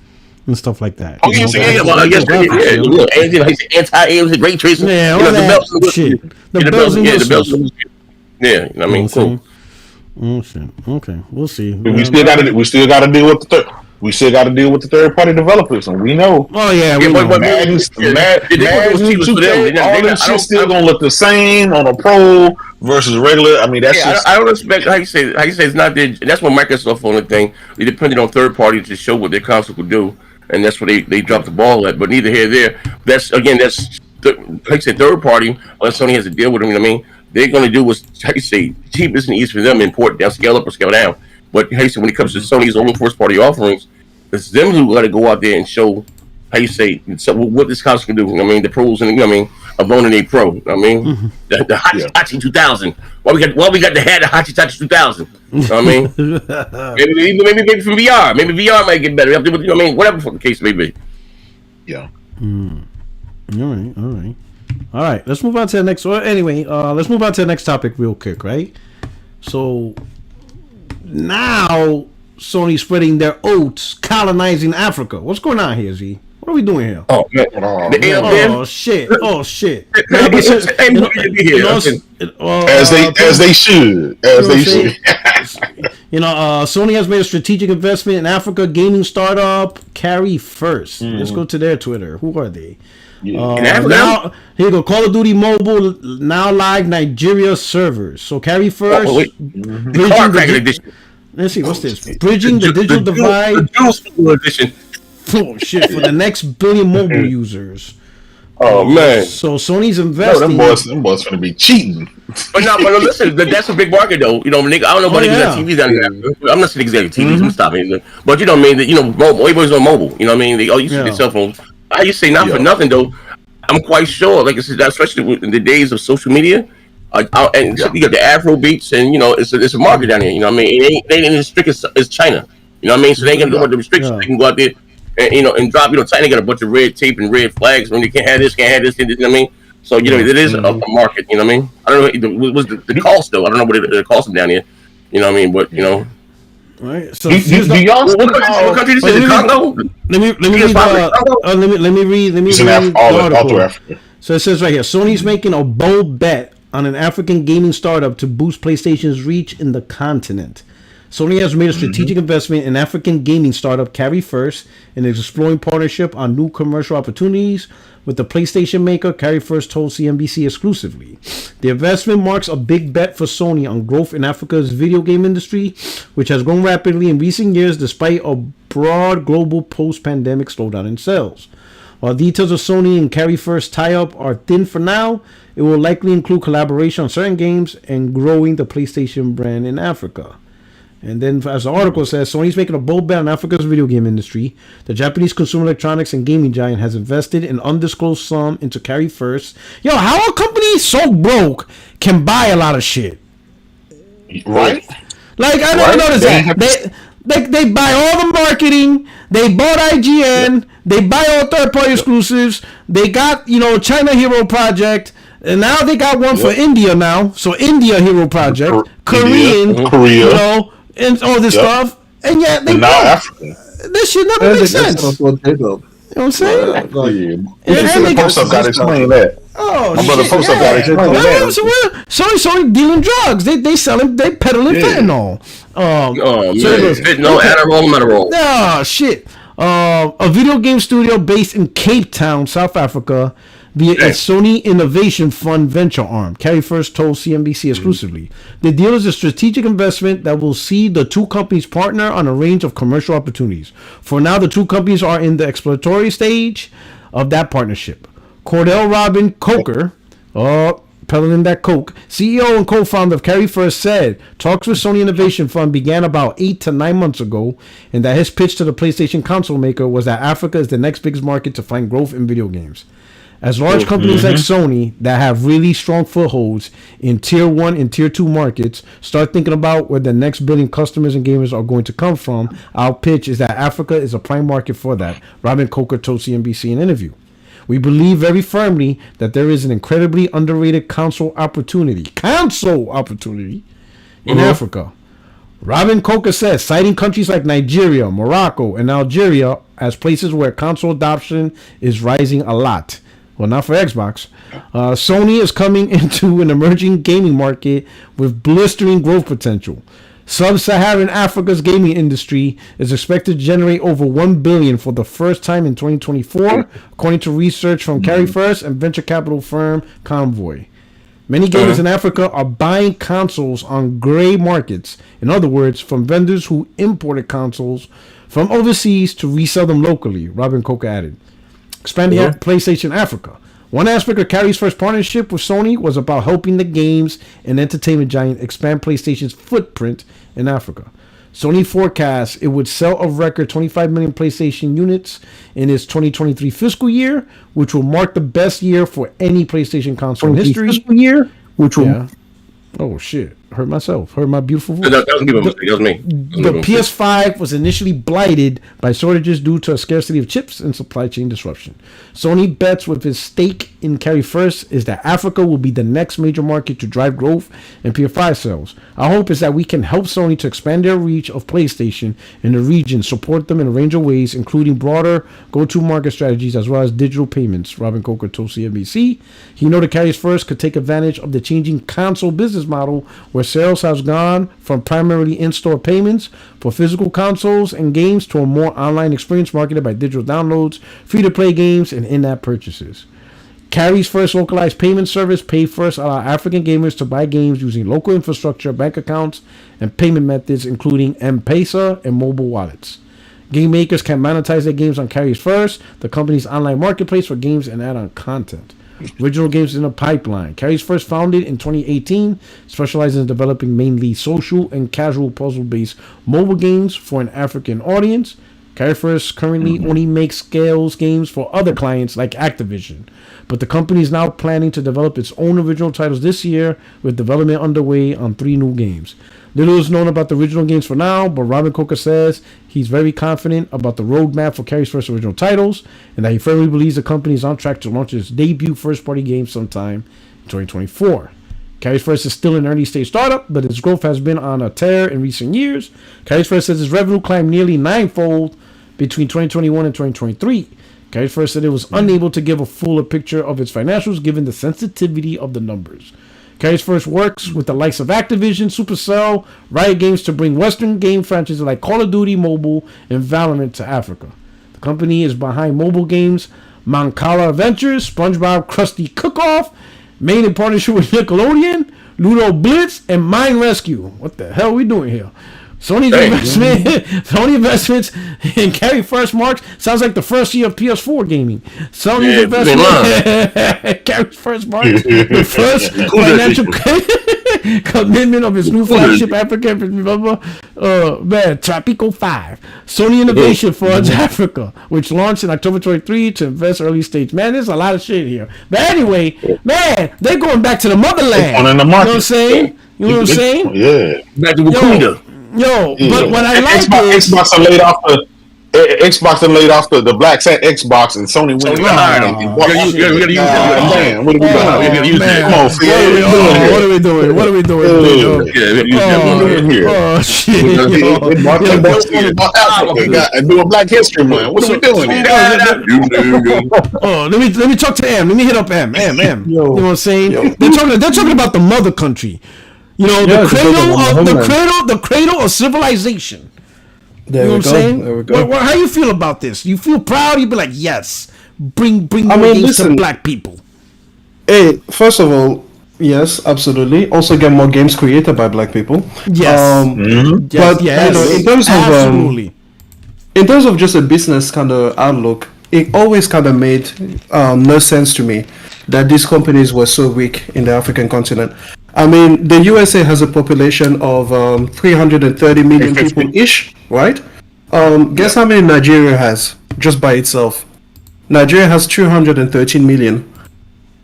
and stuff like that. Oh yeah. Well, I guess anti-aim, ray tracing. Yeah, all that shit. The bells and whistles. Yeah, I mean, cool. Oh shit. Okay, we'll see. We still got to deal with the third-party developers, and we know. Oh yeah, we know. Madden, 2K, all them shit still gonna look the same on a Pro versus regular. I mean, that's just. I don't expect how you say it's not their. That's what Microsoft on the thing. They depended on third parties to show what their console could do, and that's what they dropped the ball at. But neither here nor there. That's like I said, third party. Unless Sony has to deal with them, you know what I mean? They're gonna do what's cheapest and easiest for them. Import down, scale up or scale down. But when it comes to Sony's own first party offerings, it's them who got to go out there and show what this console can do. You know what I mean? The pros and of owning a Pro. You know what I mean? The Hachi 2000. Why we got the head of Hachi 2000? You know what I mean? maybe from VR. Maybe VR might get better. You know what I mean? Whatever the case may be. Yeah. All right. Let's move on to the next. Well, anyway, let's move on to the next topic real quick, right? So now Sony's spreading their oats, colonizing Africa. What's going on here, Z? What are we doing here? Oh man! Oh shit! As they should. Sony has made a strategic investment in Africa gaming startup Carry First. Let's go to their Twitter. Who are they? Now, here you go. Call of Duty Mobile now live Nigeria servers. So Carry First. Let's see. What's this? Bridging the digital divide. The edition. Oh shit! For the next billion mobile users. Oh man! So Sony's investing. Them boys gonna be cheating. But listen, that's a big market though. I don't know about TVs down there. I'm not saying exactly TVs. I'm stopping. But you know what I mean? Everybody's on mobile. You know what I mean? They all used to be cell phones. I used to say not for nothing though. I'm quite sure, like I said, especially in the days of social media, and you got the Afro beats, and it's a market down here. You know what I mean? It ain't as strict as China. You know what I mean? So they ain't gonna go with the restrictions. They can go out there and drop. China got a bunch of red tape and red flags when they can't have this. You know what I mean? So it is a market. You know what I mean? I don't know what was the cost though. I don't know what it cost them down here. You know what I mean? But Right. So what country is it? Congo? Let me read the article. So it says right here, Sony's making a bold bet on an African gaming startup to boost PlayStation's reach in the continent. Sony has made a strategic investment in African gaming startup Carry First and is exploring partnership on new commercial opportunities with the PlayStation maker. Carry First told CNBC exclusively. The investment marks a big bet for Sony on growth in Africa's video game industry, which has grown rapidly in recent years despite a broad global post-pandemic slowdown in sales. While details of Sony and Carry First tie-up are thin for now, it will likely include collaboration on certain games and growing the PlayStation brand in Africa. And then, as the article says, Sony's making a bold bet on Africa's video game industry. The Japanese consumer electronics and gaming giant has invested an undisclosed sum into Carry First. Yo, how a company so broke can buy a lot of shit? Right? Like, I never noticed that. They buy all the marketing. They bought IGN. They buy all third-party exclusives. They got, China Hero Project. And now they got one for India now. So India Hero Project. Korea. And all this stuff, and yet they Africa. This shit never makes sense. You know what I'm saying? The post-up got to explain that. Oh, my brother post-up got to explain that. Sony dealing drugs. They selling. They peddling fentanyl. Adderall. Oh shit. A video game studio based in Cape Town, South Africa, via its Sony Innovation Fund venture arm. Carry First told CNBC exclusively. The deal is a strategic investment that will see the two companies partner on a range of commercial opportunities. For now, the two companies are in the exploratory stage of that partnership. Cordell Robin Coker, peddling that coke, CEO and co-founder of Carry First, said talks with Sony Innovation Fund began about 8 to 9 months ago, and that his pitch to the PlayStation console maker was that Africa is the next biggest market to find growth in video games. As large companies like Sony that have really strong footholds in tier 1 and tier 2 markets start thinking about where the next billion customers and gamers are going to come from, our pitch is that Africa is a prime market for that, Robin Coker told CNBC in an interview. We believe very firmly that there is an incredibly underrated console opportunity in Africa. Robin Coker says, citing countries like Nigeria, Morocco, and Algeria as places where console adoption is rising a lot. Well, not for Xbox. Sony is coming into an emerging gaming market with blistering growth potential. Sub-Saharan Africa's gaming industry is expected to generate over $1 billion for the first time in 2024, according to research from Carry First and venture capital firm Convoy. Many gamers in Africa are buying consoles on gray markets. In other words, from vendors who imported consoles from overseas to resell them locally, Robin Coker added. Expanding PlayStation Africa. One aspect of Carry's first partnership with Sony was about helping the games and entertainment giant expand PlayStation's footprint in Africa. Sony forecasts it would sell a record 25 million PlayStation units in its 2023 fiscal year, which will mark the best year for any PlayStation console in history. Oh shit! Heard myself. Heard my beautiful voice. That was me. The PS5 was initially blighted by shortages due to a scarcity of chips and supply chain disruption. Sony bets with its stake in Carry First is that Africa will be the next major market to drive growth in PS5 sales. Our hope is that we can help Sony to expand their reach of PlayStation in the region, support them in a range of ways, including broader go-to-market strategies as well as digital payments, Robin Coker told CNBC. He noted Carry First could take advantage of the changing console business model where sales has gone from primarily in-store payments for physical consoles and games to a more online experience marketed by digital downloads, free-to-play games, and in-app purchases. Carry's first localized payment service, Pay First, allow African gamers to buy games using local infrastructure, bank accounts, and payment methods, including M-Pesa and mobile wallets. Game makers can monetize their games on Carry's First, the company's online marketplace for games and add-on content. Original games in the pipeline. Carry's First, founded in 2018, specializes in developing mainly social and casual puzzle-based mobile games for an African audience. Carry First currently only makes scales games for other clients like Activision, but the company is now planning to develop its own original titles this year, with development underway on 3 new games. Little is known about the original games for now, but Robin Coker says he's very confident about the roadmap for Carry's first original titles, and that he firmly believes the company is on track to launch its debut first-party game sometime in 2024. Carry's First is still an early-stage startup, but its growth has been on a tear in recent years. Carry's First says its revenue climbed nearly 9-fold between 2021 and 2023. Carry's First said it was unable to give a fuller picture of its financials given the sensitivity of the numbers. Carry's First works with the likes of Activision, Supercell, Riot Games to bring Western game franchises like Call of Duty Mobile and Valorant to Africa. The company is behind mobile games Mancala Adventures, SpongeBob Krusty Cook-Off, made in partnership with Nickelodeon, Ludo Blitz, and Mine Rescue. What the hell are we doing here? Sony investments in Carry First marks sounds like the first year of PS4 gaming. Sony's investment Carry First marks the first financial commitment of its new flagship African Tropico 5. Sony Innovation Funds Africa, which launched in October 23 to invest early stage. Man, there's a lot of shit here. But anyway, man, they're going back to the motherland. On in the market. You know what I'm saying? Yeah. Back to Wakanda. But what I like is Xbox laid off the Black Sat Xbox, and Sony went behind them. We gotta use that. What are we doing? We gotta use that. Come on, what are we doing? What are we doing? Oh shit! Doing Black History Month. What are we doing here? Let me talk to M. Let me hit up M. You know what I'm saying? They're talking about the mother country. You know, the cradle of civilization. You know what I'm saying? There we go. How you feel about this? You feel proud? You be like, yes, bring more games to black people. Hey, first of all, yes, absolutely. Also, get more games created by black people. Yes. But Yes. in terms of Absolutely. in terms of just a business kind of outlook, it always kind of made no sense to me that these companies were so weak in the African continent. I mean, the USA has a population of 330 million people ish, right? Guess how many Nigeria has just by itself? Nigeria has 213 million.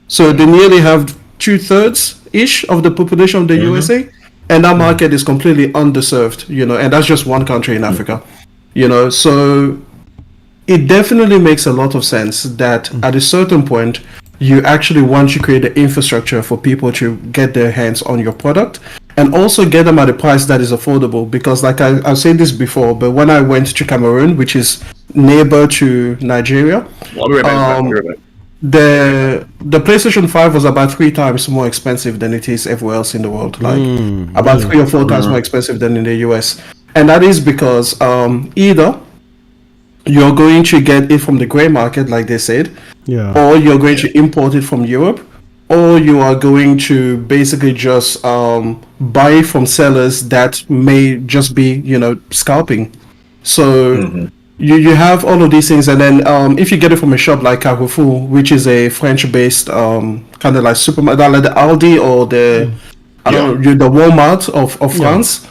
So they nearly have 2/3 ish of the population of the USA, and that market is completely underserved, and that's just one country in Africa, So it definitely makes a lot of sense that at a certain point, you actually want to create the infrastructure for people to get their hands on your product and also get them at a price that is affordable. Because, like I've said this before, but when I went to Cameroon, which is neighbor to Nigeria, the PlayStation 5 was about 3 times more expensive than it is everywhere else in the world. Like about 3 or 4 times more expensive than in the US. And that is because either you're going to get it from the grey market, like they said, or you're going to import it from Europe, or you are going to basically just buy it from sellers that may just be, scalping. So you have all of these things, and then if you get it from a shop like Carrefour, which is a French-based kind of like supermarket, like the Aldi or the the Walmart of France.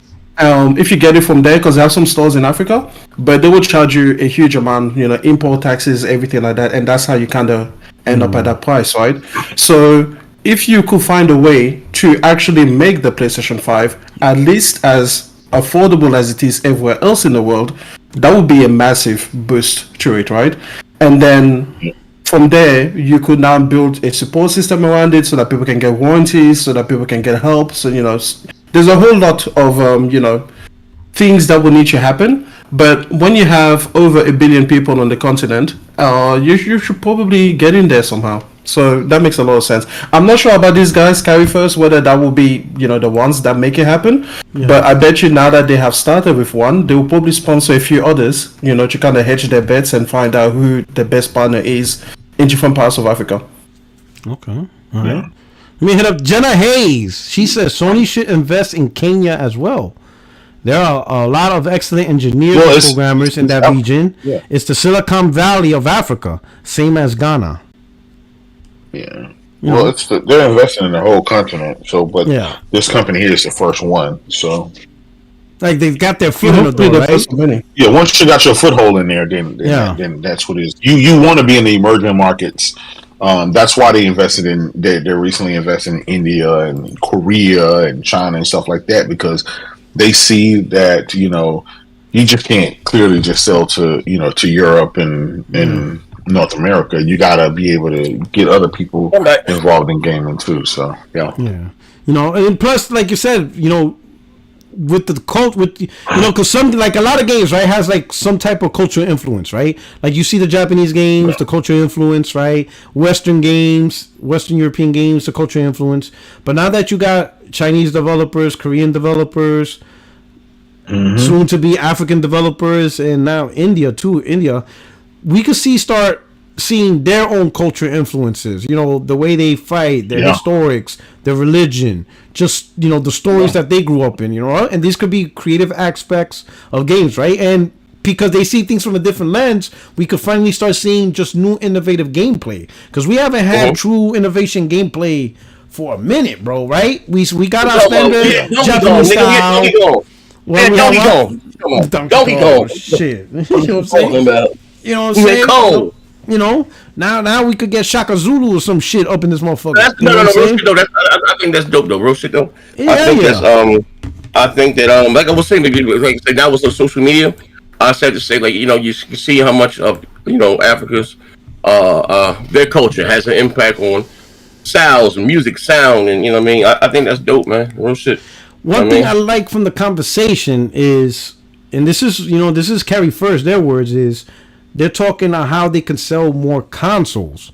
If you get it from there, because they have some stores in Africa, but they will charge you a huge amount, import taxes, everything like that, and that's how you kind of end up at that price, right? So if you could find a way to actually make the PlayStation 5 at least as affordable as it is everywhere else in the world, that would be a massive boost to it, right? And then from there, you could now build a support system around it so that people can get warranties, so that people can get help. So, there's a whole lot of, things that will need to happen. But when you have over 1 billion people on the continent, you should probably get in there somehow. So that makes a lot of sense. I'm not sure about these guys, Carry First, whether that will be, the ones that make it happen. Yeah. But I bet you now that they have started with one, they will probably sponsor a few others, to kind of hedge their bets and find out who the best partner is in different parts of Africa. Okay. All right. Let me hit up Jenna Hayes. She says Sony should invest in Kenya as well. There are a lot of excellent engineers and programmers in that region. Yeah. It's the Silicon Valley of Africa, same as Ghana. Yeah. Well, they're investing in the whole continent. So, but this company here is the first one. So, like they've got their foot in the door, right? Yeah. Once you got your foothold in there, then that's what it is. You want to be in the emerging markets. That's why they they're recently invested in India and Korea and China and stuff like that, because they see that, you just can't clearly just sell to Europe and North America. You gotta be able to get other people involved in gaming too. So yeah. And plus, like you said, with the cult, because something like a lot of games, right, has like some type of cultural influence, right? Like you see the Japanese games, the cultural influence, right? Western games, Western European games, the cultural influence. But now that you got Chinese developers, Korean developers, soon to be African developers, and now India, we could start seeing their own cultural influences, the way they fight, their historics, their religion, just, the stories that they grew up in, and these could be creative aspects of games, right? And because they see things from a different lens, we could finally start seeing just new innovative gameplay, because we haven't had true innovation gameplay for a minute, bro, right? We got our standard Japanese style. Donkey Kong. Shit. You know what I'm saying? You know what I'm saying? Now we could get Shaka Zulu or some shit up in this motherfucker. I think that's dope though, real shit though. I think that like I was saying, like that was on social media. I said to say, like, you can see how much of Africa's their culture has an impact on styles and music, sound, and what I mean. I think that's dope, man. Real shit. One thing I like from the conversation is, and this is Carry First, their words is, they're talking on how they can sell more consoles.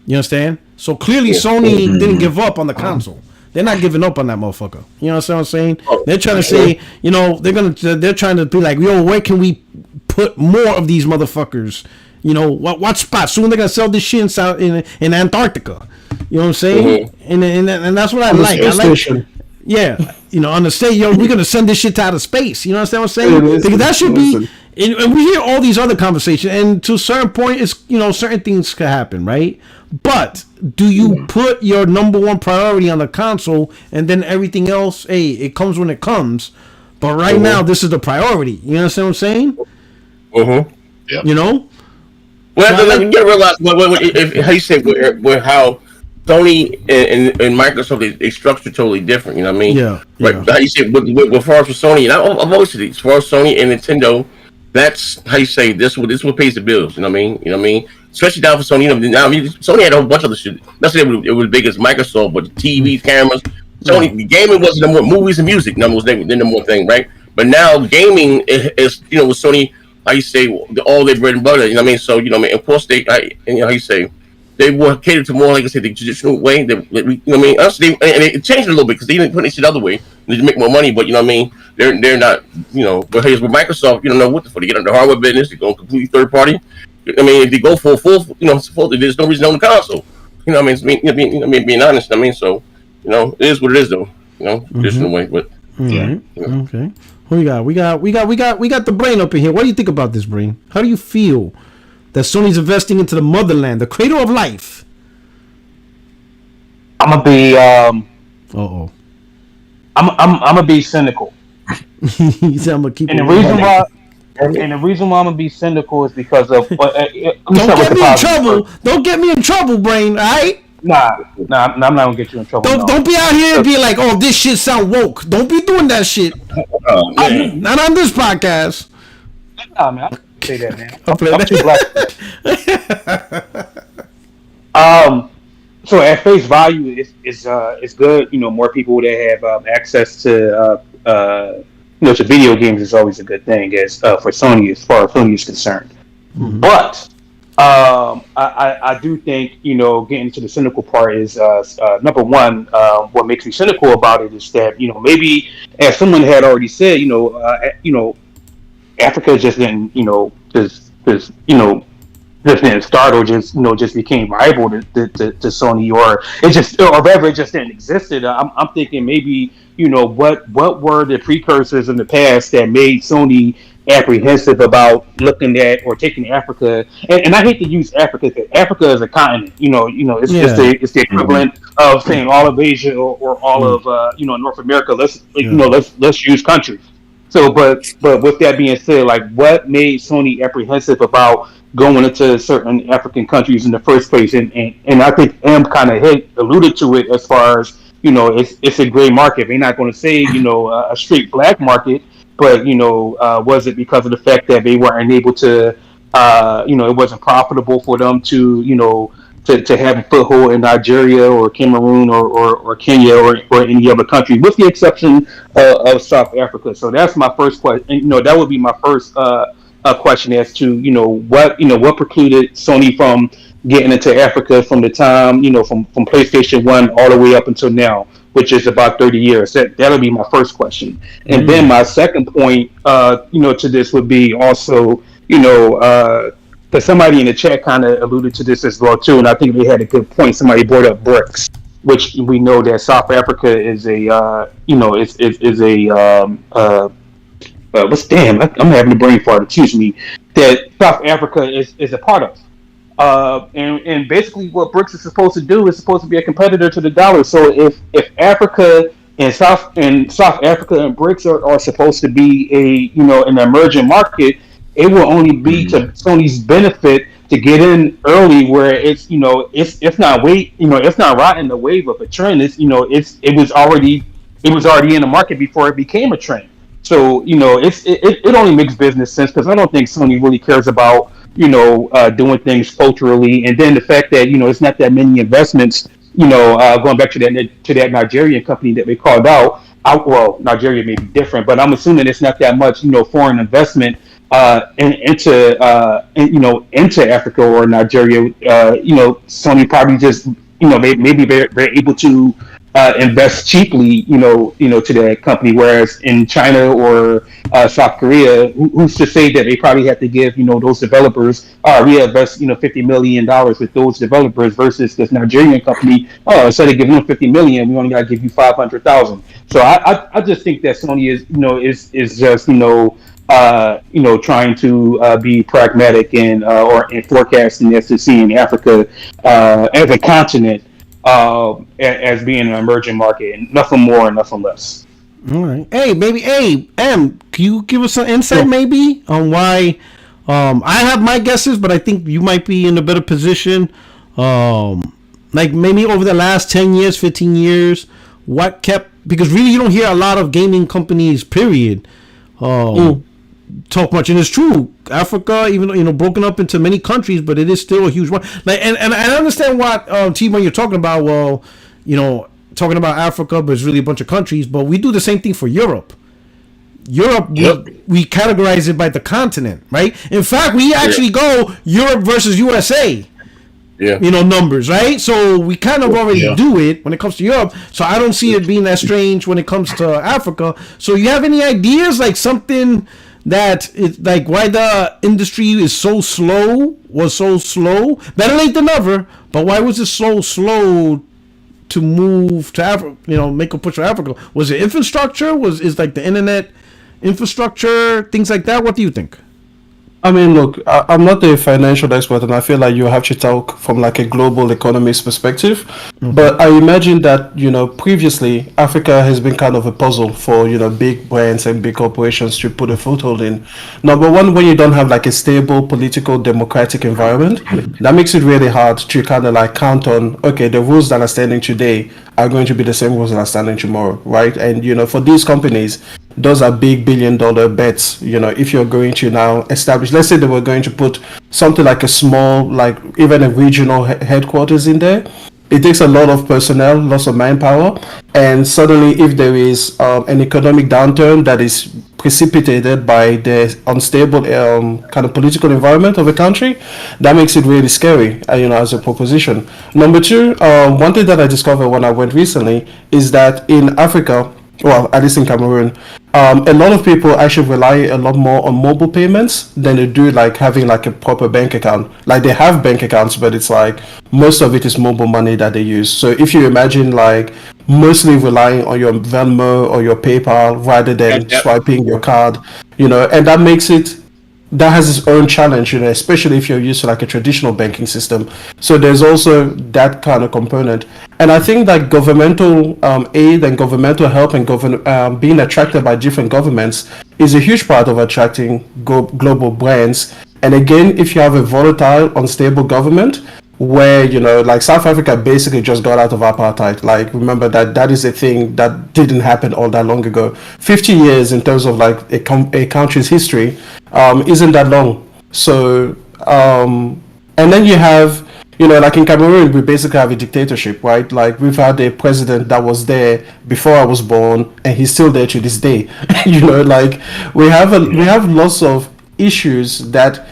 You understand? So clearly Sony didn't give up on the console. They're not giving up on that motherfucker. You know what I'm saying? They're trying to say, they're trying to be like, yo, where can we put more of these motherfuckers? What spot? Soon they're gonna sell this shit in Antarctica. You know what I'm saying? And that's what I On the like. space station. Yeah, on the stage, we're gonna send this shit to outer space. You know what I'm saying? Because that should be. And we hear all these other conversations, and to a certain point, it's certain things could happen, right? But do you put your number one priority on the console, and then everything else? Hey, it comes when it comes. But right now, this is the priority. You understand what I'm saying? Yeah. Well, you gotta realize how you say how Sony and Microsoft they structure totally different. You know what I mean? Yeah. Right. How you say with far as for Sony, and I've always said as far as Sony and Nintendo, that's how you say this what pays the bills. You know what I mean? Especially down for Sony. Now Sony had a whole bunch of other shit. Not saying it was big as Microsoft, but TVs, cameras. Sony, the gaming wasn't the more movies and music. Was the number one thing, right? But now gaming is with Sony. How you say all their bread and butter? You know what I mean? So of course how you say they were catered to more, like I said, the traditional way. Honestly, and it changed a little bit because they didn't put this shit other way. They make more money, but you know what I mean? They're not, But here's with Microsoft, you don't know what the fuck. They get on the hardware business. They go completely third party. I mean, if they go for full, there's no reason to own the console. You know what I mean? Being honest, I mean, so it is what it is, though. Traditional way, but yeah. Okay. Who we got? We got the Brain up in here. What do you think about this, Brain? How do you feel that Sony's investing into the motherland, the cradle of life? I'm gonna be I'm gonna be cynical. He said I'm gonna keep. And the reason why I'm gonna be cynical is because of. Don't get me in trouble, Brain. All right. Nah, I'm not gonna get you in trouble. Don't be out here and be like, oh, this shit sound woke. Don't be doing that shit. Not on this podcast. Nah, man, I don't say that, man. I'm too black. So at face value, it's good. More people that have access to to video games is always a good thing. As for Sony, as far as Sony is concerned, but. I do think getting to the cynical part is number one. What makes me cynical about it is that maybe as someone had already said Africa just didn't just didn't start or just became rival to Sony or whether it just didn't existed. I'm thinking maybe what were the precursors in the past that made Sony apprehensive about looking at or taking Africa, and I hate to use Africa because Africa is a continent. It's the equivalent of saying all of Asia or all of North America. Let's use countries. So, but with that being said, like what made Sony apprehensive about going into certain African countries in the first place, and I think M kind of alluded to it as far as it's a gray market. They're not going to say a straight black market. But was it because of the fact that they weren't able to, it wasn't profitable for them to have a foothold in Nigeria or Cameroon or Kenya or any other country, with the exception of South Africa. So that's my first question. That would be my first question as to what precluded Sony from getting into Africa from the time from PlayStation 1 all the way up until now, which is about 30 years. That'll be my first question. And then my second point, to this would be also, because somebody in the chat kind of alluded to this as well too, and I think they had a good point. Somebody brought up BRICS, which we know that South Africa is a, I'm having a brain fart. Excuse me. That South Africa is a part of. And basically what BRICS is supposed to do is supposed to be a competitor to the dollar. So if Africa and South Africa and BRICS are supposed to be an emerging market, it will only be to Sony's benefit to get in early, where it's not riding the wave of a trend. It was already in the market before it became a trend. So it only makes business sense, because I don't think Sony really cares about doing things culturally, and then the fact that it's not that many investments. Going back to that Nigerian company that we called out. Well, Nigeria may be different, but I'm assuming it's not that much foreign investment into Africa or Nigeria. Sony probably just maybe they're able to invest cheaply, to that company. Whereas in China or South Korea, who's to say that they probably have to give, those developers, we invest, $50 million with those developers versus this Nigerian company. Oh, instead of giving them $50 million, we only got to give you 500,000. So I just think that Sony is just trying to be pragmatic and forecasting SSC in Africa as a continent as being an emerging market, and nothing more and nothing less. All right. Hey, can you give us some insight maybe on why? I have my guesses, but I think you might be in a better position. Like maybe over the last 10 years, 15 years, what kept, because really you don't hear a lot of gaming companies, period, talk much. And it's true, Africa, even broken up into many countries, but it is still a huge one. Like, and I understand what T, when you're talking about, well, talking about Africa, but it's really a bunch of countries. But we do the same thing for Europe. We categorize it by the continent, right? In fact, we actually go Europe versus USA. Yeah. Numbers, right? So we kind of already do it when it comes to Europe. So I don't see it being that strange when it comes to Africa. So you have any ideas, like something that it's like why the industry is was so slow? Better late than never, but why was it so slow to move to Africa, make a push for Africa? Was it infrastructure? Is like the internet infrastructure, things like that? What do you think? I mean, look, I'm not a financial expert, and I feel like you have to talk from like a global economist perspective. Mm-hmm. But I imagine that, previously Africa has been kind of a puzzle for, big brands and big corporations to put a foothold in. Number one, when you don't have like a stable political democratic environment, that makes it really hard to kind of like count on, okay, the rules that are standing today are going to be the same rules that are standing tomorrow, right? And, for these companies, those are big billion-dollar bets. If you're going to now establish, let's say they were going to put something like a small, like even a regional headquarters in there, it takes a lot of personnel, lots of manpower, and suddenly if there is an economic downturn that is precipitated by the unstable kind of political environment of a country, that makes it really scary, as a proposition. Number two, one thing that I discovered when I went recently is that in Africa, well, at least in Cameroon, a lot of people actually rely a lot more on mobile payments than they do like having like a proper bank account. Like they have bank accounts, but it's like most of it is mobile money that they use. So if you imagine like mostly relying on your Venmo or your PayPal rather than swiping your card, and that has its own challenge, especially if you're used to like a traditional banking system. So there's also that kind of component. And I think that governmental aid and governmental help and being attracted by different governments is a huge part of attracting global brands. And again, if you have a volatile, unstable government, where like South Africa basically just got out of apartheid. Like remember that is a thing that didn't happen all that long ago. 50 years in terms of like a country's history isn't that long. So and then you have like in Cameroon we basically have a dictatorship, right? Like we've had a president that was there before I was born and he's still there to this day. Like we have lots of issues that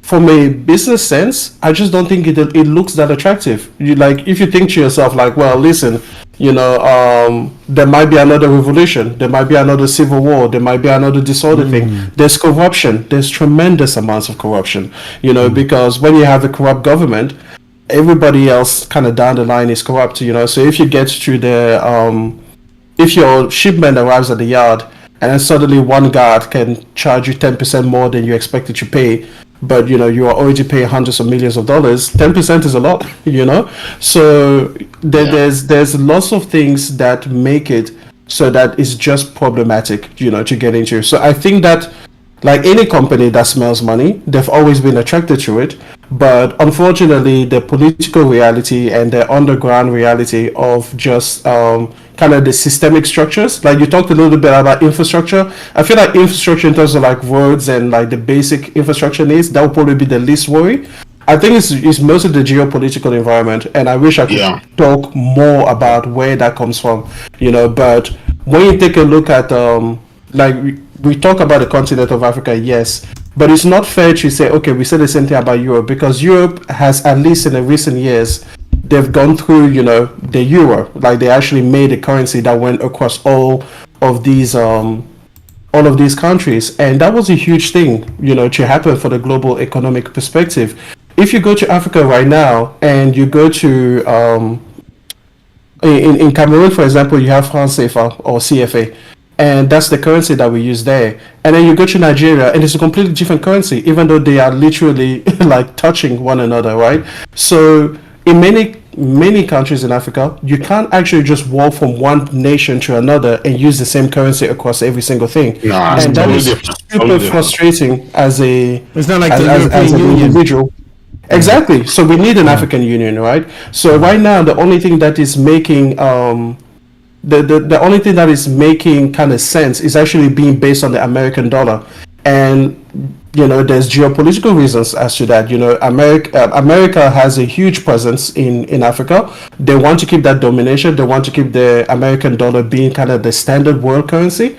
from a business sense, I just don't think it looks that attractive. If you think to yourself, like, well, listen, there might be another revolution, there might be another civil war, there might be another disorder thing. There's corruption. There's tremendous amounts of corruption, because when you have a corrupt government, everybody else kind of down the line is corrupt, So if you get to if your shipment arrives at the yard and then suddenly one guard can charge you 10% more than you expected to pay, but you are already paying hundreds of millions of dollars, 10% is a lot, So there's lots of things that make it so that it's just problematic, to get into. So I think that like any company that smells money, they've always been attracted to it. But unfortunately, the political reality and the underground reality of just kind of the systemic structures, like you talked a little bit about infrastructure. I feel like infrastructure in terms of like roads and like the basic infrastructure needs, that would probably be the least worry. I think it's mostly the geopolitical environment, and I wish I could talk more about where that comes from, But when you take a look at we talk about the continent of Africa, yes, but it's not fair to say, okay, we say the same thing about Europe, because Europe has, at least in the recent years, they've gone through, the euro. Like they actually made a currency that went across all of these countries, and that was a huge thing, to happen for the global economic perspective. If you go to Africa right now and you go to in Cameroon, for example, you have franc CFA or CFA, and that's the currency that we use there. And then you go to Nigeria, and it's a completely different currency, even though they are literally like touching one another, right? So in many countries in Africa, you can't actually just walk from one nation to another and use the same currency across every single thing. Nah, and that totally is different. super Totally frustrating as a It's not like the as European an Union. individual. Exactly. So we need an African Union, right? So right now, the only thing that is making the only thing that is making kind of sense is actually being based on the American dollar, and there's geopolitical reasons as to that. America has a huge presence in Africa. They want to keep that domination. They want to keep the American dollar being kind of the standard world currency.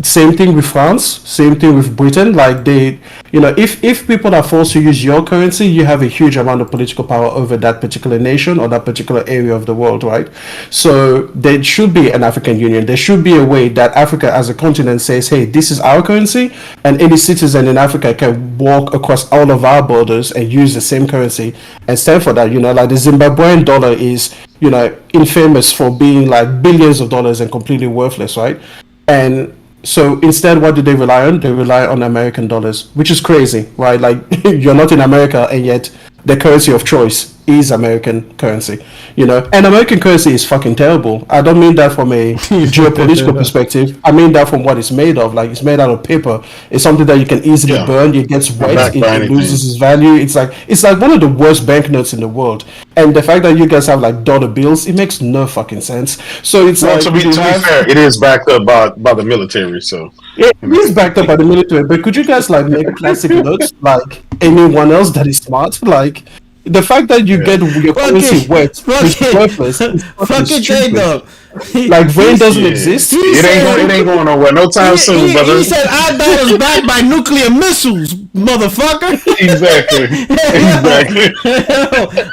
Same thing with France, same thing with Britain. Like if people are forced to use your currency, you have a huge amount of political power over that particular nation or that particular area of the world, right? So there should be an African Union. There should be a way that Africa as a continent says, hey, this is our currency, and any citizen in Africa can walk across all of our borders and use the same currency and stand for that. Like the Zimbabwean dollar is, infamous for being like billions of dollars and completely worthless, right? And so instead, what do they rely on? They rely on American dollars, which is crazy, right? Like you're not in America, and yet the currency of choice is American currency, And American currency is fucking terrible. I don't mean that from a geopolitical perspective. I mean that from what it's made of. Like it's made out of paper. It's something that you can easily burn. It gets wet. It loses its value. It's like one of the worst banknotes in the world. And the fact that you guys have like dollar bills, it makes no fucking sense. So it's to be fair, it is backed up by the military. So it is backed up by the military. But could you guys like make plastic notes like anyone else that is smart? Like the fact that you get your currency wet is worthless. Fucking J-Dub. Like rain doesn't exist. It ain't going nowhere no time soon, brother. He said Eidos backed by nuclear missiles, motherfucker. Exactly.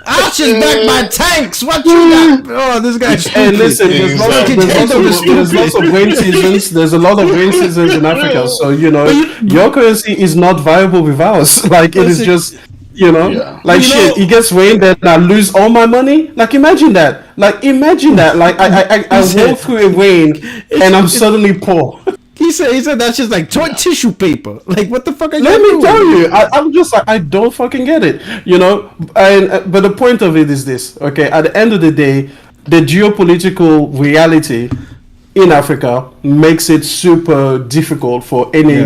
Arch is backed by tanks. What you got? Oh, this guy's stupid. Hey, listen, there's lots of rain seasons. There's a lot of rain seasons in Africa. So, your currency is not viable with ours. Like, it is just... it gets rain, then I lose all my money. Like imagine that. Like I walk through a rain and I'm suddenly poor. He said that's just like tissue paper. Like what the fuck are you Let me doing? tell you, I'm just like I don't fucking get it. But the point of it is this. Okay, at the end of the day, the geopolitical reality in Africa makes it super difficult for any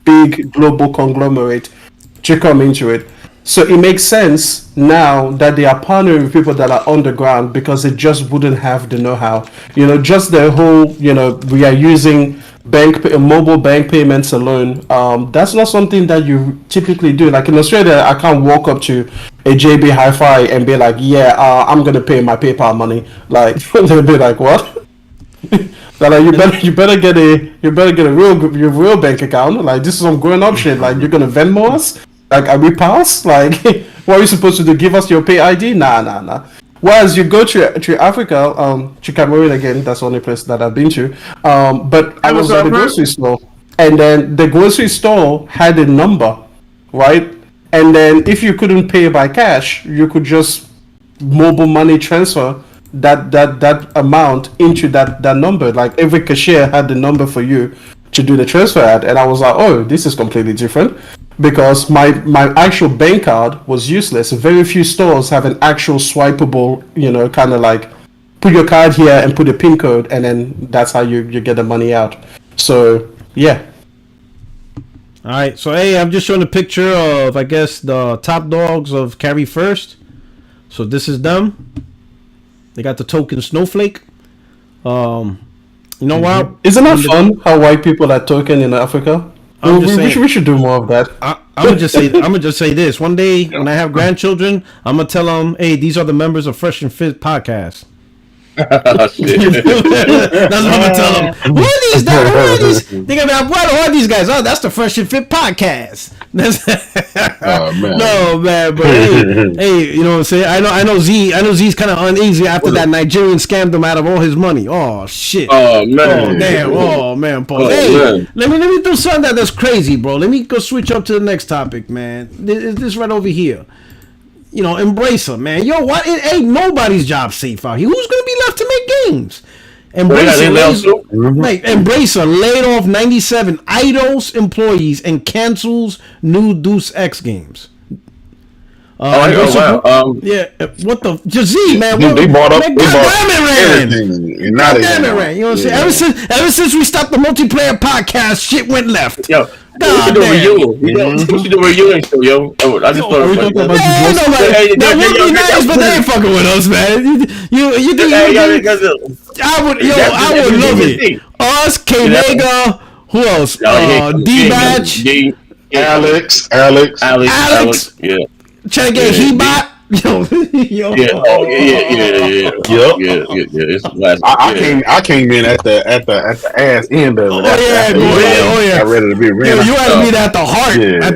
big global conglomerate to come into it. So it makes sense now that they are partnering with people that are on the ground because they just wouldn't have the know-how. Just the whole, we are using mobile bank payments alone. That's not something that you typically do. Like in Australia, I can't walk up to a JB Hi-Fi and be like, I'm going to pay my PayPal money. Like, they'll be like, what? Like, you better get a real bank account. Like, this is some grown up shit. Like, you're going to Venmo us? Like, are we pals? Like, what are you supposed to do? Give us your pay ID? Nah. Whereas you go to Africa, to Cameroon again, that's the only place that I've been to. But I was at the grocery store, and then the grocery store had a number, right? And then if you couldn't pay by cash, you could just mobile money transfer that amount into that number. Like every cashier had the number for you to do the transfer at, and I was like, oh, this is completely different. Because my actual bank card was useless. Very few stores have an actual swipeable, kind of like put your card here and put a PIN code, and then that's how you get the money out. So yeah. All right. So hey, I'm just showing a picture of I guess the top dogs of Carry First. So this is them. They got the token snowflake. What? Isn't that fun? How white people are token in Africa? We should do more of that. I'm gonna just say this. One day when I have grandchildren, I'm gonna tell them, "Hey, these are the members of Fresh and Fit podcast." Oh, shit. That's what I'm gonna tell them. Who are these guys? Who are these? They're gonna be like, what are these guys? Oh, that's the Fresh and Fit podcast. Oh man. No, man, but hey, you know what I'm saying? I know Z's kind of uneasy after that Nigerian scammed him out of all his money. Oh shit. Oh man. Oh damn. Oh man, Paul. Oh, hey, man. let me do something that's crazy, bro. Let me go switch up to the next topic, man. This right over here. You know, Embracer, man. Yo, what? It ain't nobody's job safe out here. Who's gonna be left to make games? Embracer laid off 97 Eidos employees and cancels new Deus Ex games. Wow. Yeah, what the Z, man? They bought up. Man, They bought everything. Goddamn it, Ran. You know what I'm saying? Ever since we stopped the multiplayer podcast, shit went left. Yo, we should do a reunion. We should do a reunion show, yo. I just thought about that. That would be nice, but they ain't fucking with us, man. You think I would love it. Us, K-Mega, who else? D-Batch. Alex. Yeah. Trying to get He-Bot. Yo. Yeah. Oh, yeah. It's last. I came in at the ass end of it. Oh yeah. I ready to be real. Yo, you had to be at the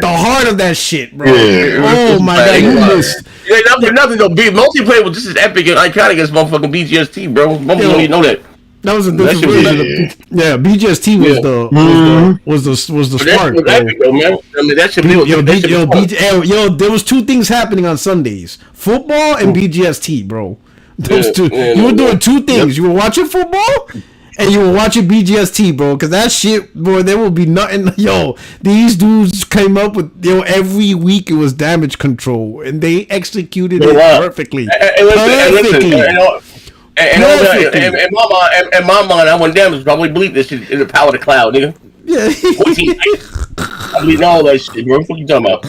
heart of that shit, bro. Yeah. Oh my god, you missed. Yeah, nothing though. Multiplayer was just as epic and iconic as motherfucking BGST, bro. Most people don't know that. That was a different version. Yeah, BGST was the spark. That was epic, though, man. I mean, that should be. There was two things happening on Sundays: football and BGST, bro. Those two. You were doing two things. You were watching football and you were watching BGST, bro. Because that shit, bro, there will be nothing. Yo, these dudes came up with every week it was damage control, and they executed it perfectly. In my mind, I went down. Probably believe this shit in the power of the cloud, nigga. Yeah. I believe in all that shit, bro. What you talking about?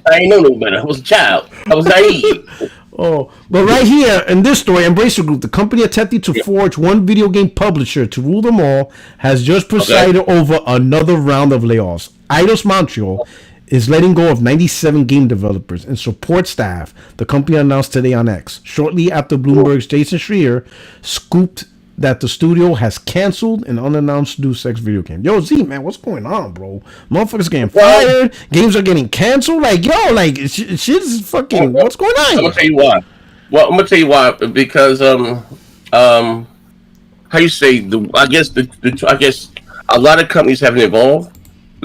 I ain't know no better. I was a child. I was naive. But right here in this story, Embracer Group, the company attempting to forge one video game publisher to rule them all, has just presided over another round of layoffs. Eidos Montreal is letting go of 97 game developers and support staff, the company announced today on X, shortly after Bloomberg's Jason Schreier scooped that the studio has canceled an unannounced Deus Ex video game. Yo, Z, man, what's going on, bro? Motherfuckers getting fired, games are getting canceled. Like, yo, like, shit's fucking, what's going on? I'm gonna tell you why. Well, I'm gonna tell you why. Because, how you say, I guess a lot of companies haven't evolved.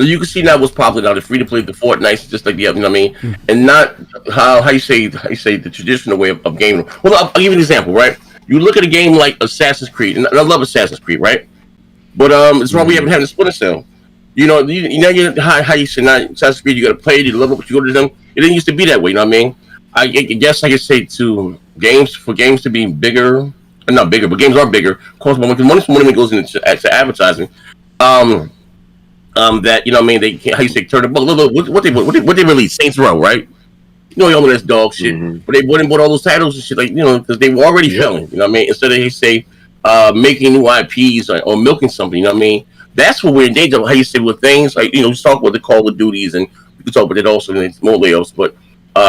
You can see now what's popular now. The free to play, the Fortnite, just like the other, you know what I mean? And not how you say the traditional way of gaming. Well, I'll give you an example, right? You look at a game like Assassin's Creed, and I love Assassin's Creed, right? But it's why we haven't had a Splinter Cell. You know how you say now Assassin's Creed, you got to play it, you love it, but you go to them. It didn't used to be that way, you know what I mean? I guess I could say for games to be bigger, not bigger, but games are bigger. Cost more because money goes into advertising. That you know what I mean, they can't, how you say, turn the book. Look, what they released, Saints Row, right? You know, y'all know that's dog shit, but they wouldn't bought all those titles and shit, like, you know, because they were already selling. You know what I mean? Instead of they say making new IPs or milking something, you know what I mean? That's what we're in danger of. How you say with things like, you know, we talk about the Call of Duties, and we can talk about it also in more layoffs, but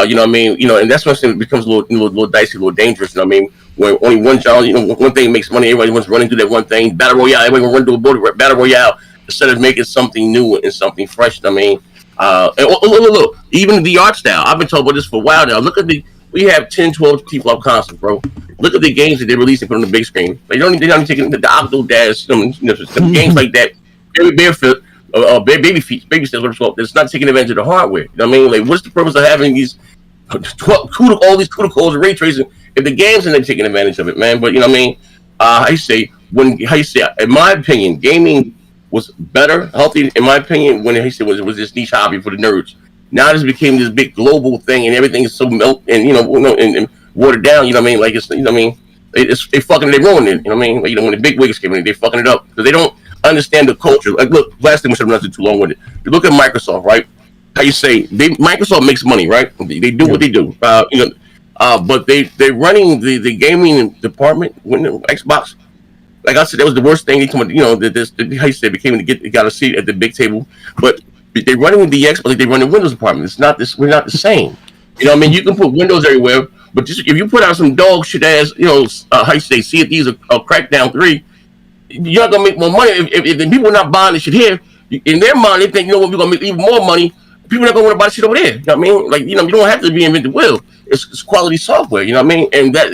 you know what I mean? You know, and that's when it becomes a little dicey, a little dangerous. You know what I mean? Where only one job, you know, one thing makes money, everybody wants running through that one thing. Battle Royale, everybody want to run through a border battle Royale. Instead of making something new and something fresh, I mean, look, even the art style. I've been talking about this for a while now. Look at we have 10, 12 people up constant, bro. Look at the games that they release and put on the big screen. They're not even taking the Octodash, some games like that. Barefoot, baby steps, whatever it's called. It's not taking advantage of the hardware. You know what I mean? Like, what's the purpose of having these all these CUDA cores and ray tracing if the games are not taking advantage of it, man? But you know what I mean? In my opinion, gaming was better, healthy, in my opinion, when he said was this niche hobby for the nerds. Now this became this big global thing, and everything is so milk and and watered down. You know what I mean? Like, it's, you know what I mean? They fucking, they ruined it. You know what I mean? Like, when the big wigs came in, they fucking it up because they don't understand the culture. Like, look, last thing we should have not too long with it. You look at Microsoft, right? How you say Microsoft makes money, right? They do what they do. But they're running the gaming department when Xbox. Like I said, that was the worst thing. They come, how you say, got a seat at the big table, but they're running with the Xbox like they run the Windows department. It's not this. We're not the same. You know what I mean? You can put Windows everywhere, But just, if you put out some dog shit ass, how you say, see if these are Crackdown 3, you're not gonna make more money if the people are not buying this shit here. In their mind, they think, we're gonna make even more money. People are not gonna want to buy shit over there. You know what I mean? Like, you don't have to reinvent the wheel. It's quality software. You know what I mean? And that,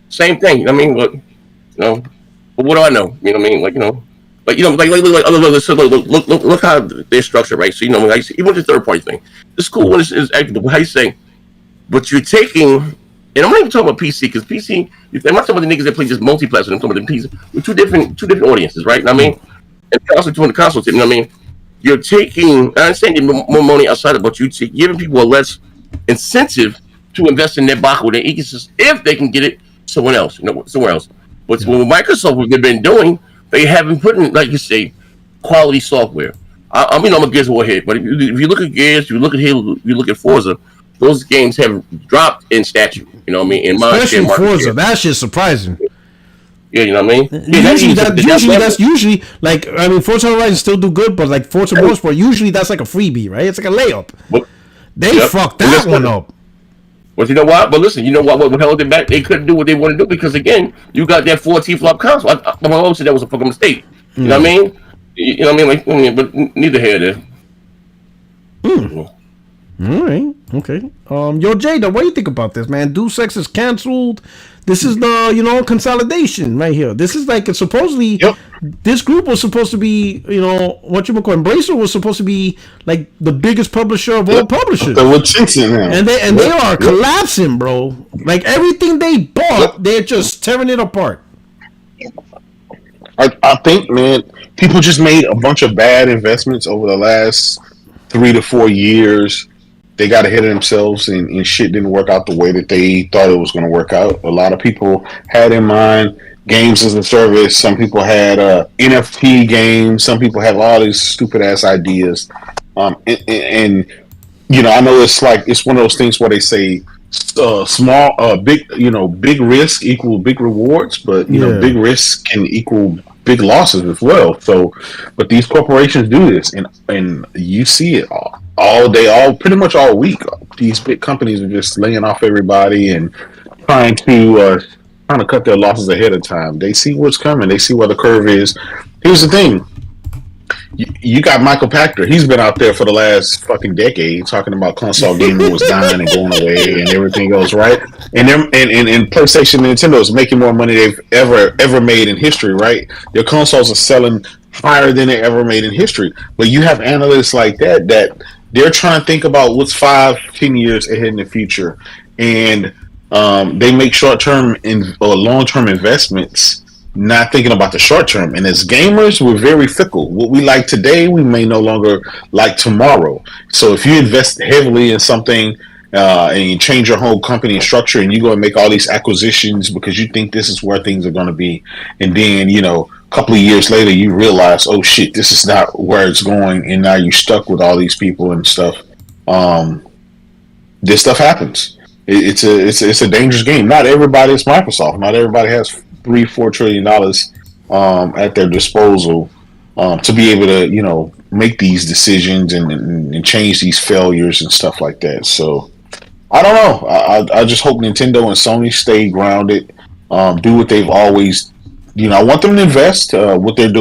same thing. You know what I mean? But what do I know? You know what I mean? Like, look how they're structured, right? So, like, even with the third party thing, the school one is actually, how you say, but you're taking, and I'm not even talking about PC, because PC, I'm not talking about the niggas that play just multi-platform. I'm talking about the PC with two different audiences, right? You know what I mean? And also doing the console tip, you know what I mean? You're taking, I understand you're more money outside of, but you're giving people a less incentive to invest in their Baco, their ecosystem, if they can get it somewhere else. But what Microsoft has been doing, they haven't put in, like you say, quality software. I'm a Gears of War head, but if you look at Gears, you look at Halo, you look at Forza, those games have dropped in stature. You know what I mean? In especially Forza, that shit's surprising. Yeah, you know what I mean? That's usually like, I mean, Forza Horizon still do good, but like Forza Motorsport, usually that's like a freebie, right? It's like a layup. They fucked that one up. But you know what? But listen, you know what held them back? They couldn't do what they want to do because, again, you got that 4 T-flop console. My mom said that was a fucking mistake. You know what I mean? You know what I mean? Like, but neither here nor there. All right. Okay. Yo, Jada, what do you think about this, man? Deus Ex is canceled. This is the, consolidation right here. This is like, it's supposedly, this group was supposed to be, Embracer was supposed to be like the biggest publisher of all publishers. And they are collapsing, bro. Like everything they bought, they're just tearing it apart. I think, man, people just made a bunch of bad investments over the last 3 to 4 years. They got ahead of themselves and shit didn't work out the way that they thought it was going to work out. A lot of people had in mind games as a service. Some people had NFT games. Some people have all these stupid ass ideas. And I know it's one of those things where they say big risk equal big rewards, but big risk can equal big losses as well. So, but these corporations do this, and you see it all day, pretty much all week. These big companies are just laying off everybody and trying to cut their losses ahead of time. They see what's coming. They see where the curve is. Here's the thing. You got Michael Pachter. He's been out there for the last fucking decade talking about console gaming was dying and going away and everything else, right? And PlayStation and Nintendo is making more money they've ever made in history, right? Their consoles are selling higher than they ever made in history. But you have analysts like that they're trying to think about what's 5-10 years ahead in the future, and they make short-term or long-term investments, not thinking about the short term. And as gamers, we're very fickle. What we like today, we may no longer like tomorrow. So if you invest heavily in something and you change your whole company structure and you go and make all these acquisitions because you think this is where things are going to be, and then a couple of years later you realize, oh shit, this is not where it's going, and now you're stuck with all these people and stuff. This stuff happens. It's a dangerous game. Not everybody is Microsoft. Not everybody has $3-4 trillion at their disposal to be able to make these decisions and change these failures and stuff like that. So I don't know. I just hope Nintendo and Sony stay grounded, do what they've always. I want them to invest what they're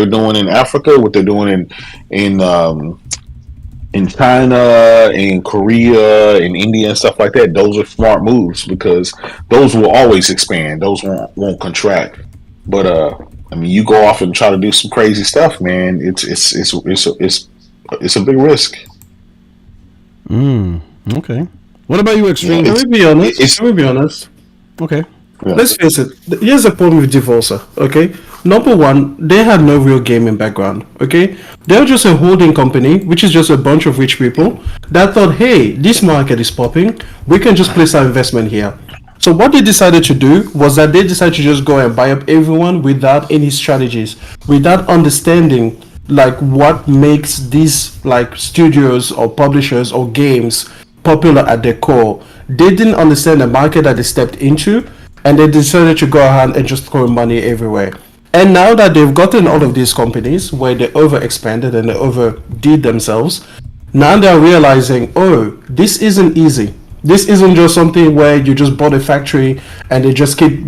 doing in Africa, what they're doing in China, in Korea, in India, and stuff like that. Those are smart moves because those will always expand. Those won't contract. But you go off and try to do some crazy stuff, man. It's a big risk. Okay. What about you, Extreme? Let me be honest. Okay. Yeah. Let's face it. Here's the problem with Divorcer. Okay, number one, they had no real gaming background. Okay, they're just a holding company, which is just a bunch of rich people that thought, hey, this market is popping. We can just place our investment here. So what they decided to do was that they decided to just go and buy up everyone without any strategies, without understanding like what makes these like studios or publishers or games popular at their core. They didn't understand the market that they stepped into. And they decided to go ahead and just throw money everywhere. And now that they've gotten all of these companies where they overexpanded and they overdid themselves, now they're realizing, oh, this isn't easy. This isn't just something where you just bought a factory and they just keep,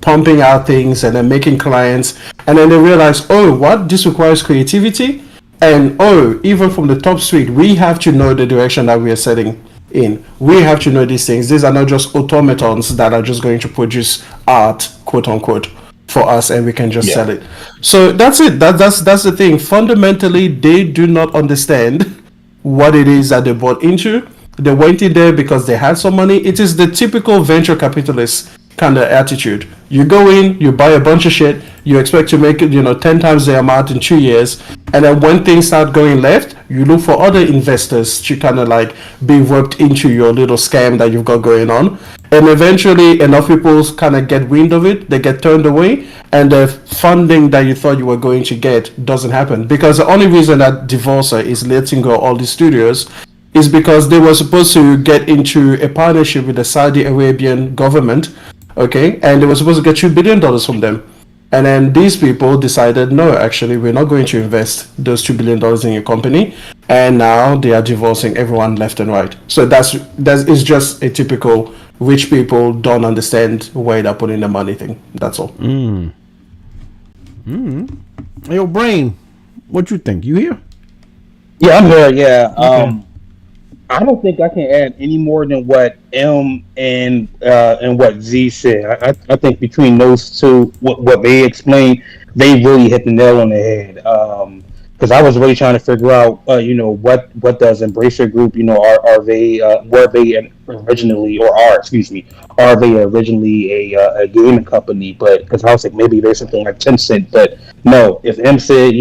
pumping out things and then making clients, and then they realize, oh, what? This requires creativity, and oh, even from the top suite, we have to know the direction that we are setting in. We have to know these things. These are not just automatons that are just going to produce art, quote unquote, for us, and we can just sell it. So that's it. That's the thing. Fundamentally, they do not understand what it is that they bought into. They went in there because they had some money. It is the typical venture capitalist kind of attitude. You go in, you buy a bunch of shit, you expect to make it, 10 times the amount in 2 years, and then when things start going left, you look for other investors to kind of like be roped into your little scam that you've got going on. And eventually enough people kind of get wind of it, they get turned away, and the funding that you thought you were going to get doesn't happen. Because the only reason that Divorcer is letting go all the studios is because they were supposed to get into a partnership with the Saudi Arabian government, okay, and they were supposed to get $2 billion from them. And then these people decided, no, actually, we're not going to invest those $2 billion in your company. And now they are divorcing everyone left and right. So that's it's just a typical rich people don't understand where they're putting the money thing. That's all. Yo, Brain, what you think? You here? Yeah, I'm here. Yeah. Okay. I don't think I can add any more than what M and what Z said. I think between those two, what they explained, they really hit the nail on the head. Because I was really trying to figure out, what does Embracer Group, are they were they originally, or are they originally a gaming company? But because I was like, maybe there's something like Tencent, but no. If M said,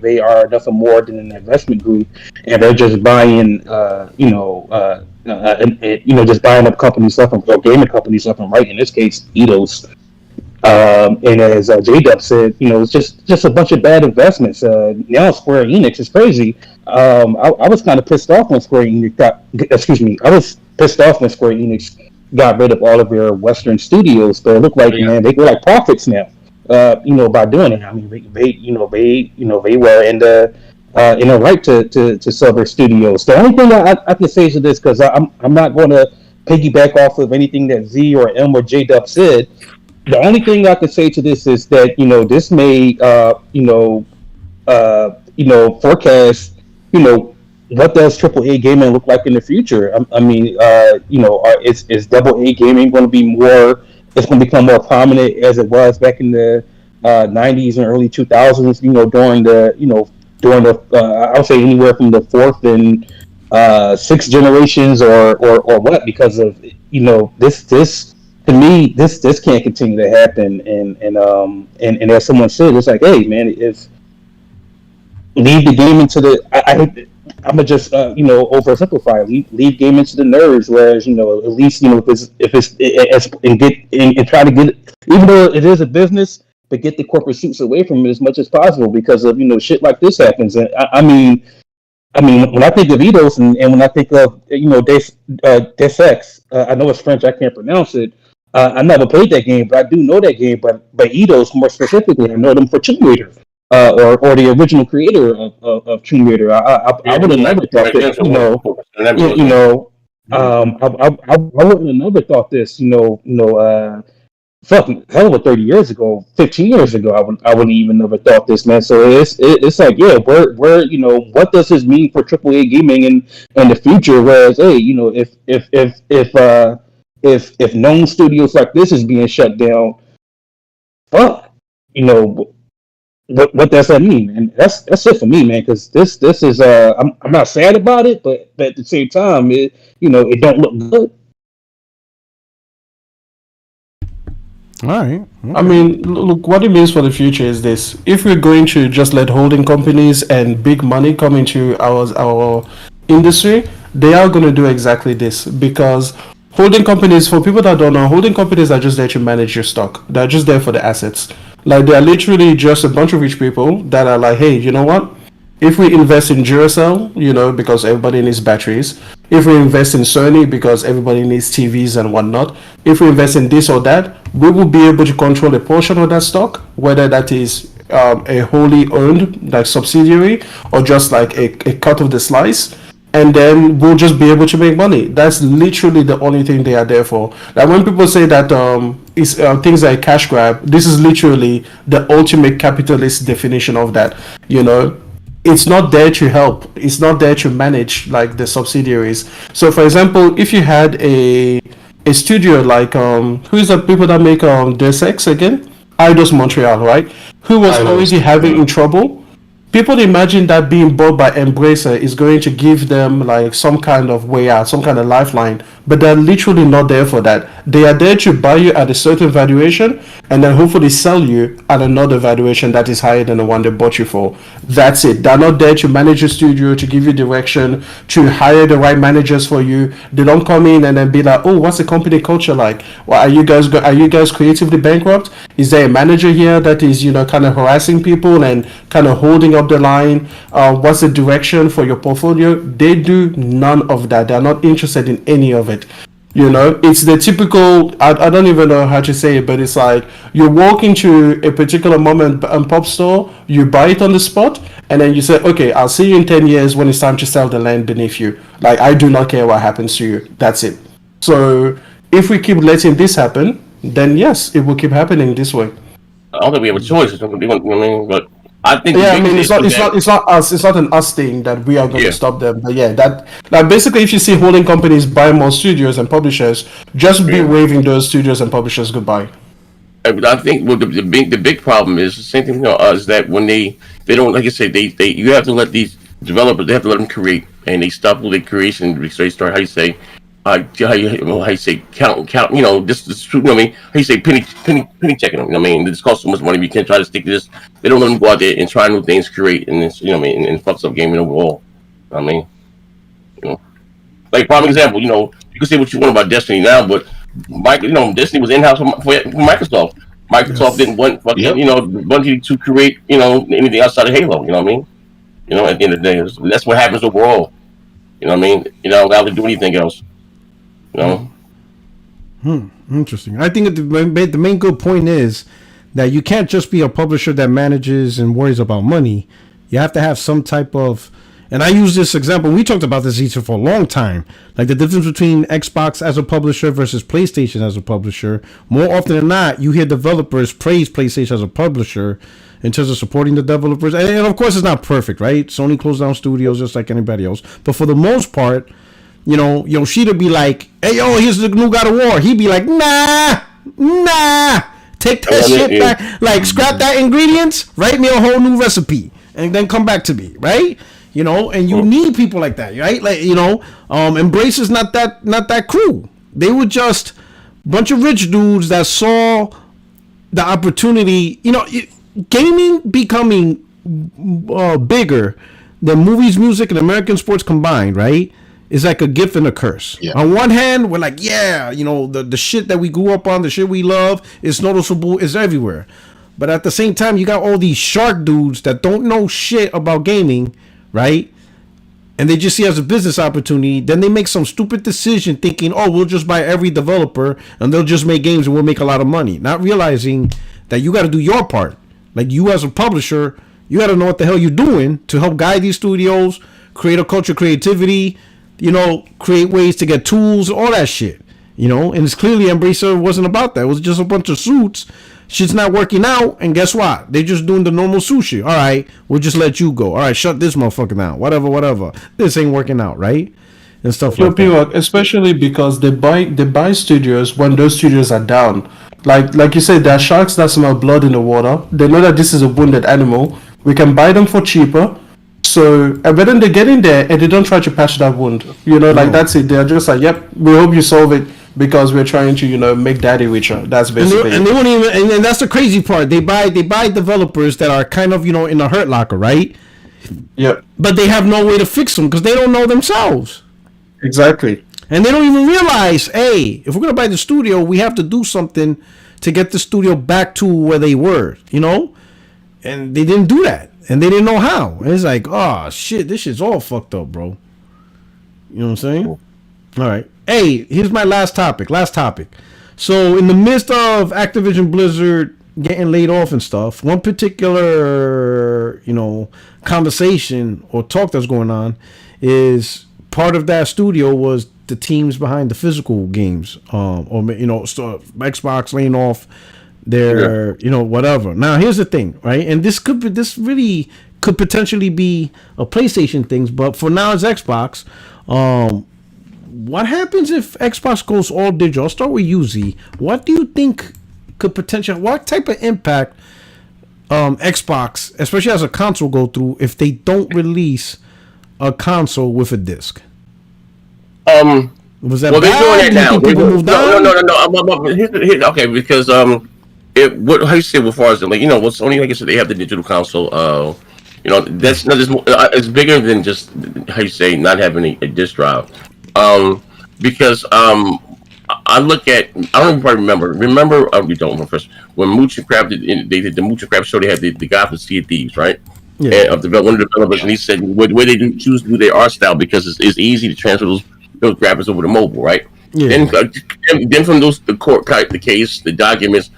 they are nothing more than an investment group, and they're just buying, just buying up companies left and or gaming companies left and right. In this case, Eidos. And as J-Dub said, it's just a bunch of bad investments. Now Square Enix is crazy. I was kind of pissed off when Square Enix got rid of all of their Western studios, but it looked like, man, they go like profits now. By doing it. I mean, they were in the right to sell their studios. The only thing I can say to this, because I'm not going to piggyback off of anything that Z or M or J-Dub said. The only thing I can say to this is that this may forecast what does AAA gaming look like in the future. I mean, is double A gaming going to be more? It's going to become more prominent as it was back in the 90s and early 2000s. During the I would say anywhere from the fourth and sixth generations or what, because of this. To me, this can't continue to happen, and as someone said, it's like, hey man, if leave the game into the I'm gonna just oversimplify. Leave gaming to the nerds, whereas at least if it's and try to get, even though it is a business, but get the corporate suits away from it as much as possible, because of shit like this happens. And I mean, when I think of Eidos and when I think of Deus Ex, I know it's French, I can't pronounce it. I never played that game, but I do know that game. But Eidos, more specifically, I know them for Tomb Raider, or the original creator of Tomb Raider. I would have never thought this. I wouldn't have never thought this. Fucking hell of a 30 years ago, 15 years ago, I wouldn't even never thought this, man. So it's like, yeah, where what does this mean for AAA gaming in the future? Whereas, hey, if known studios like this is being shut down, fuck, what does that mean? And that's it for me, man. Because this is I'm not sad about it, but at the same time, it don't look good. All right. I mean, look, what it means for the future is this: if we're going to just let holding companies and big money come into our industry, they are going to do exactly this. Because holding companies, for people that don't know, holding companies are just there to manage your stock. They're just there for the assets. Like, they are literally just a bunch of rich people that are like, hey, you know what? If we invest in Duracell, because everybody needs batteries. If we invest in Sony, because everybody needs TVs and whatnot. If we invest in this or that, we will be able to control a portion of that stock, whether that is a wholly owned like subsidiary or just like a cut of the slice. and then we'll just be able to make money. That's literally the only thing they are there for. Like when people say that it's things like cash grab, this is literally the ultimate capitalist definition of that. You know, it's not there to help. It's not there to manage like the subsidiaries. So, for example, if you had a studio like who is the people that make Deus Ex again? Eidos Montreal, right? Who was already having in trouble. People imagine that being bought by Embracer is going to give them like some kind of way out, some kind of lifeline, but they're literally not there for that. They are there to buy you at a certain valuation and then hopefully sell you at another valuation that is higher than the one they bought you for. That's it. They're not there to manage your studio, to give you direction, to hire the right managers for you. They don't come in and then be like, "Oh, what's the company culture like? Well, are you guys creatively bankrupt? Is there a manager here that is, kind of harassing people and kind of holding up the line? What's the direction for your portfolio?" They do none of that. They're not interested in any of it. It's the typical, I don't even know how to say it, but it's like you walk into a particular mom and pop store, you buy it on the spot, and then you say, "Okay, I'll see you in 10 years when it's time to sell the land beneath you. Like, I do not care what happens to you." That's it. So if we keep letting this happen, then yes, it will keep happening this way. I don't think we have a choice. It's something, but I think it's not us. It's not an us thing that we are going to stop them. But yeah, that like basically, if you see holding companies buy more studios and publishers, just be waving those studios and publishers goodbye. I think the big problem is the same thing is that when they don't, like I said, they you have to let these developers, they have to let them create, and they stop with the creation. So they start, how you say count, this, how you say penny checking them, this costs so much money, we can't try to stick to this. They don't let them go out there and try new things, create, and this, and fucks up gaming overall. Like prime example, you can say what you want about Destiny now, but Destiny was in-house for Microsoft. Microsoft didn't want Bungie to create, anything outside of Halo, at the end of the day, that's what happens overall. Without to do anything else. Interesting. I think the main good point is that you can't just be a publisher that manages and worries about money. You have to have some type of, and I use this example, we talked about this for a long time, like the difference between Xbox as a publisher versus PlayStation as a publisher. More often than not, you hear developers praise PlayStation as a publisher in terms of supporting the developers. And of course, it's not perfect, right? Sony closed down studios just like anybody else. But for the most part, Yoshida be like, "Hey, yo, here's the new God of War." He'd be like, nah, take that shit back. Like, scrap that ingredients, write me a whole new recipe, and then come back to me, right? And you need people like that, right? Like, Embrace is not that crew. They were just a bunch of rich dudes that saw the opportunity, gaming becoming bigger than movies, music, and American sports combined, right? Is like a gift and a curse. Yeah. On one hand, we're like, the shit that we grew up on, the shit we love, is noticeable, is everywhere. But at the same time, you got all these shark dudes that don't know shit about gaming, right? And they just see it as a business opportunity. Then they make some stupid decision thinking, "Oh, we'll just buy every developer and they'll just make games and we'll make a lot of money." Not realizing that you got to do your part. Like, you as a publisher, you got to know what the hell you're doing to help guide these studios, create a culture of creativity, create ways to get tools, all that shit, and it's clearly Embracer wasn't about that. It was just a bunch of suits. Shit's not working out, and guess what? They're just doing the normal sushi. All right, we'll just let you go. All right, shut this motherfucker down. Whatever. This ain't working out, right? And stuff like that. Especially because they buy studios when those studios are down. Like you said, there are sharks that smell blood in the water. They know that this is a wounded animal. We can buy them for cheaper. So, but then they get in there and they don't try to patch that wound. That's it. They're just like, "Yep, we hope you solve it because we're trying to, make daddy richer." That's basically and they won't even, and that's the crazy part. They buy developers that are kind of, in a hurt locker, right? Yep. But they have no way to fix them because they don't know themselves. Exactly. And they don't even realize, hey, if we're going to buy the studio, we have to do something to get the studio back to where they were, And they didn't do that. And they didn't know how. And it's like, oh, shit, this shit's all fucked up, bro. You know what I'm saying? Cool. All right. Hey, here's my last topic. So, in the midst of Activision Blizzard getting laid off and stuff, one particular, conversation or talk that's going on is part of that studio was the teams behind the physical games, or so Xbox laying off their, whatever. Now here's the thing, right? And this really could potentially be a PlayStation thing, but for now it's Xbox. What happens if Xbox goes all digital? I'll start with you, Z. What do you think could potentially, what type of impact Xbox, especially as a console, go through if they don't release a console with a disc? Was that well, bad? They're doing it now. No. Okay, because how you say as far as Sony, like I said, they have the digital console. That's not just it's bigger than just how you say not having a disc drive. Because I look at, I don't even remember. You don't first when Mooch and Crab they did the Mooch and Crab show. They had the guy from Sea of Thieves, right? Yeah. And one of the developers, and he said where they choose to do their art style because it's easy to transfer those graphics over to mobile, right? Yeah. Then from the case, the documents,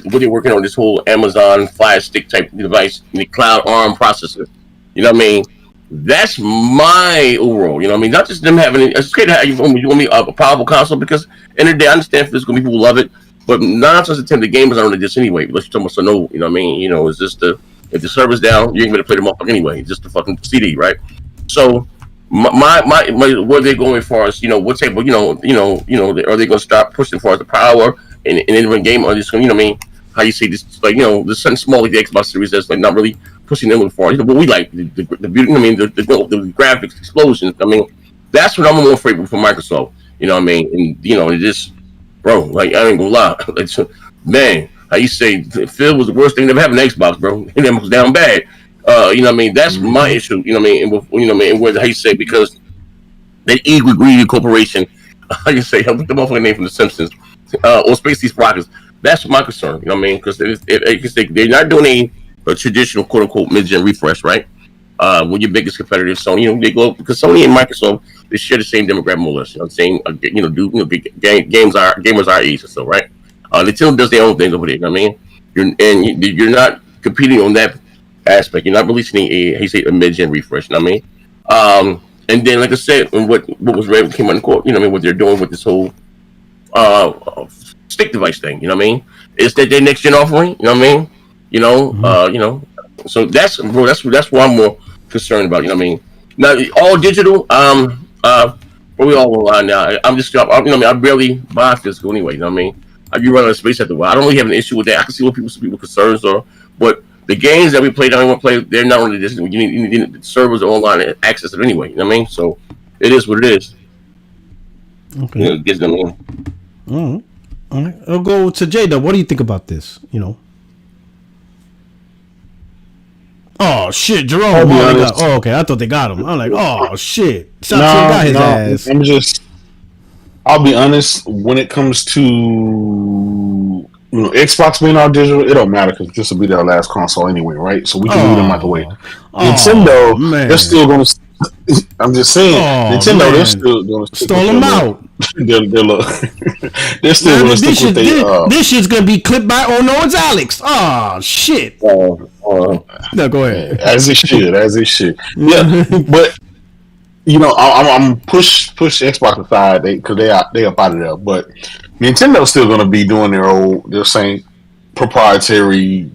what they're working on this whole Amazon Fire Stick type device, the cloud ARM processor. You know what I mean? That's my overall. You know what I mean? Not just them having it's great to have you want me a powerful console because in the day I understand physical people will love it, but 9 times out of 10 the gamers aren't on this anyway. Unless you're talking about you know what I mean? It's just if the server's down, you ain't gonna play them up anyway. It's just the fucking CD, right? So my what they're going for is what type of are they gonna start pushing for the power and in game or just what I mean? How you say this there's something small like the Xbox Series that's like not really pushing them for but we like the beauty. I mean the graphics explosions. I mean that's what I'm more afraid of for Microsoft. You know what I mean? And it just bro, like I ain't gonna lie, man. How you say Phil was the worst thing to ever happen to Xbox, bro? And it was down bad. You know what I mean? That's my issue. You know what I mean? And how you say because that evil greedy corporation. How you say? What's the motherfucking name from The Simpsons? Or Space These Rockets. That's my concern. You know what I mean? Because they're not doing a traditional quote unquote mid-gen refresh, right? When your biggest competitor is Sony, they go because Sony and Microsoft they share the same demographic more or less. Gamers our age or so, right? Nintendo does their own thing over there. You know what I mean? You're not competing on that aspect. You're not releasing a mid-gen refresh. You know what I mean? And then, like I said, what was came out in court. You know what I mean? What they're doing with this whole stick device thing. You know what I mean? Is that their next gen offering? You know what I mean? So that's what I'm more concerned about. You know what I mean? Now all digital. We all online now. I barely buy physical anyway. You know what I mean? I be running out of space after a while. I don't really have an issue with that. I can see what people's concerns are, but the games that we play, that I want to play, they're not only this. You need the servers are online access it anyway. You know what I mean? So it is what it is. Okay. It gives them in. All right. I'll go to Jada. What do you think about this? Oh shit, Jerome. Okay. I thought they got him. I'm like, oh shit. Got his ass. I'll be honest. When it comes to Xbox being all digital, it don't matter because this will be their last console anyway, right? So we can leave them out the way. Nintendo, they're still going to. I'm just saying, Nintendo, they're still going to stall them out. They're still going to stick with their. This shit's going to be clipped by Oh No, it's Alex. Oh shit. No, go ahead. As it should. Yeah, but. I'm push Xbox aside because they up out of there. But Nintendo's still going to be doing their same proprietary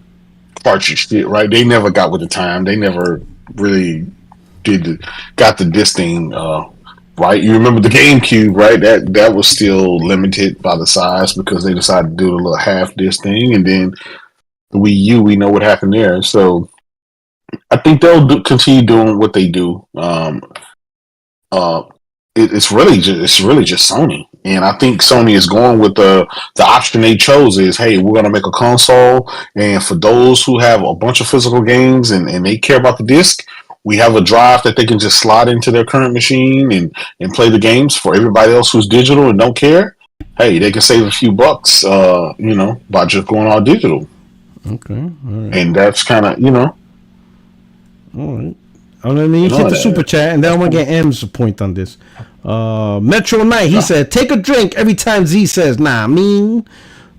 cartridge shit, right? They never got with the time. They never really got the disc thing right. You remember the GameCube, right? That was still limited by the size because they decided to do the little half disc thing, and then the Wii U. We know what happened there. So I think they'll continue doing what they do. It's really just Sony, and I think Sony is going with the option they chose is, hey, we're gonna make a console, and for those who have a bunch of physical games and they care about the disc, we have a drive that they can just slide into their current machine and play the games. For everybody else who's digital and don't care, hey, they can save a few bucks, by just going all digital. Okay, all right. And that's kind of all right. Let me hit the super chat, and then I'm gonna get M's point on this. Metro Knight, he said, "Take a drink every time Z says, nah, I mean."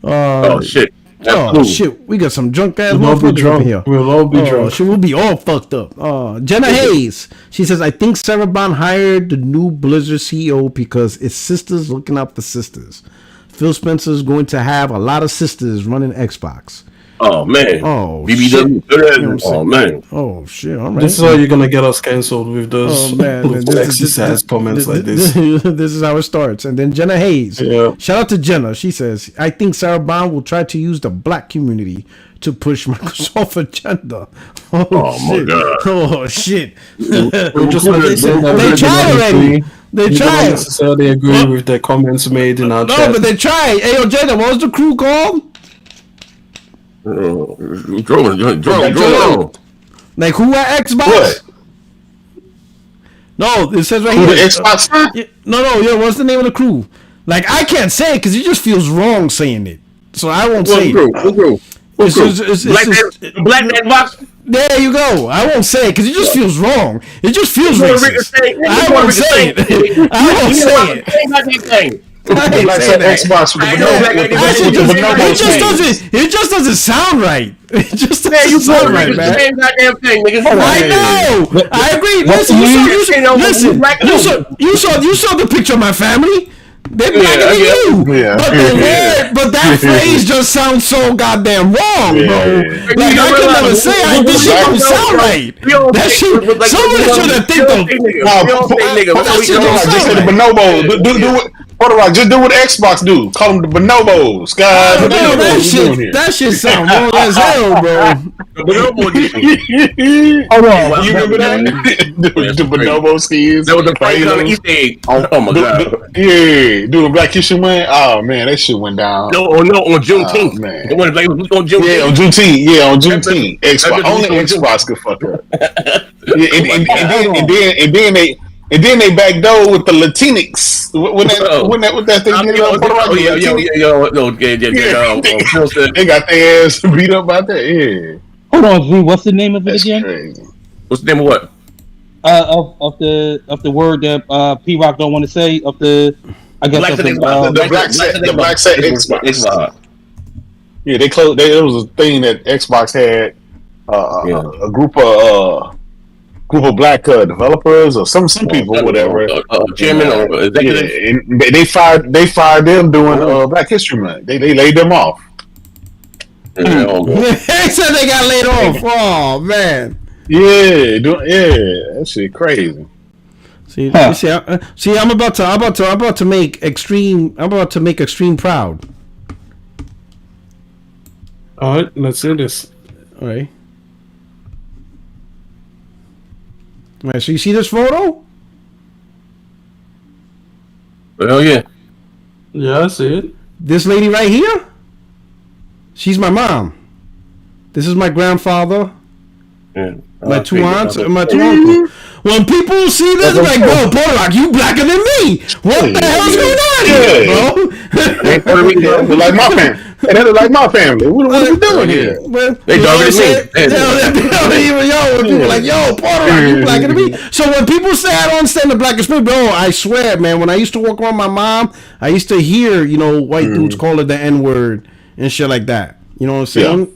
Oh shit! Oh shit, we got some drunk ass We'll all be motherfuckers drunk. up here. We'll all be drunk. Shit, we'll be all fucked up. Jenna Hayes, she says, I think Sarah Bond hired the new Blizzard CEO because it's sisters looking out for sisters. Phil Spencer's going to have a lot of sisters running Xbox. Oh man. Oh BBW. shit. You know Oh man. Oh shit. All right. This is how you're gonna get us cancelled with those exercise comments like this. This is how it starts. And then Jenna Hayes. Yeah. Shout out to Jenna. She says, I think Sarah Bond will try to use the black community to push Microsoft agenda. Oh shit. My God. Oh shit. We're just They tried already. They You don't tried. necessarily agree with the comments made in our No, chat. but they tried. Hey, yo, Jenna, what was the crew called? Drone. Like who at Xbox? What? No, it says right Who here. the Xbox? No, what's the name of the crew? Like I can't say it because it just feels wrong saying it, so I won't say it. Black Xbox. There you go. I won't say it because it just feels wrong. It just feels racist. I won't say it. I won't say it. Black Xbox with It just doesn't sound right. It just doesn't sound right, man. Same goddamn thing, nigga. I know. I agree. Listen, you saw the picture of my family. They're blacker than you. Yeah. But that phrase just sounds so goddamn wrong, bro. Like I could never say this shit don't sound right. That shit. Somebody should have think of. Just say the bonobos. Do what? Just do what Xbox do. Call them the bonobos, guys. That shit sound wrong as hell, bro. Hold on. You remember that? The bonobo skis. That was the first kind of Easter egg. Oh my god. Yeah, do the Black History Month. Oh man, that shit went down. No, on Juneteenth. Oh, man. The one like on Juneteenth. Yeah, on Juneteenth. Yeah, on Juneteenth. Xbox. Only Xbox could fuck up. And then they backdoor with the Latinx. When that thing they got their ass beat up out there. Yeah. Hold on, V. What's the name of it That's again? crazy. What's the name of what? Of the word that P Rock don't want to say. Of the I guess Black of the, the black set Xbox. Yeah, they closed. It was a thing that Xbox had a group of black developers or some people, whatever. Chairman or executive. Yeah, and they fired them doing Black History Month. They laid them off. They said they got laid off. Oh man. Yeah, that shit crazy. See, I'm about to make Extreme proud. All right, let's see this. All right. All right. So you see this photo? Hell yeah. Yeah, I see it. This lady right here. She's my mom. This is my grandfather. Yeah. My two aunts and my two uncles. When people see this, they're like, bro, Puerto Rock, you blacker than me. What the hell's going on here, bro? They look like my family. They look like my family. What are we doing here? They darker than me. People like, yo, Puerto Rock, you blacker than me. So when people say I don't understand the black experience, bro, I swear, man, when I used to walk around my mom, I used to hear, white dudes call her the N-word and shit like that. You know what I'm saying? Yeah.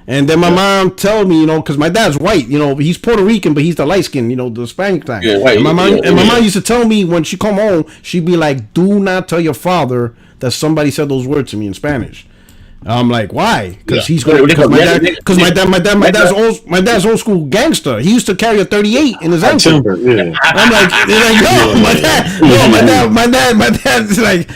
And then my mom told me, because my dad's white, he's Puerto Rican, but he's the light skin, the Hispanic type. Yeah, white, and my mom used to tell me when she come home, she'd be like, do not tell your father that somebody said those words to me in Spanish. I'm like, why? Because my dad's old school gangster. He used to carry a 38 in his ankle. Yeah. I'm like, my dad's like,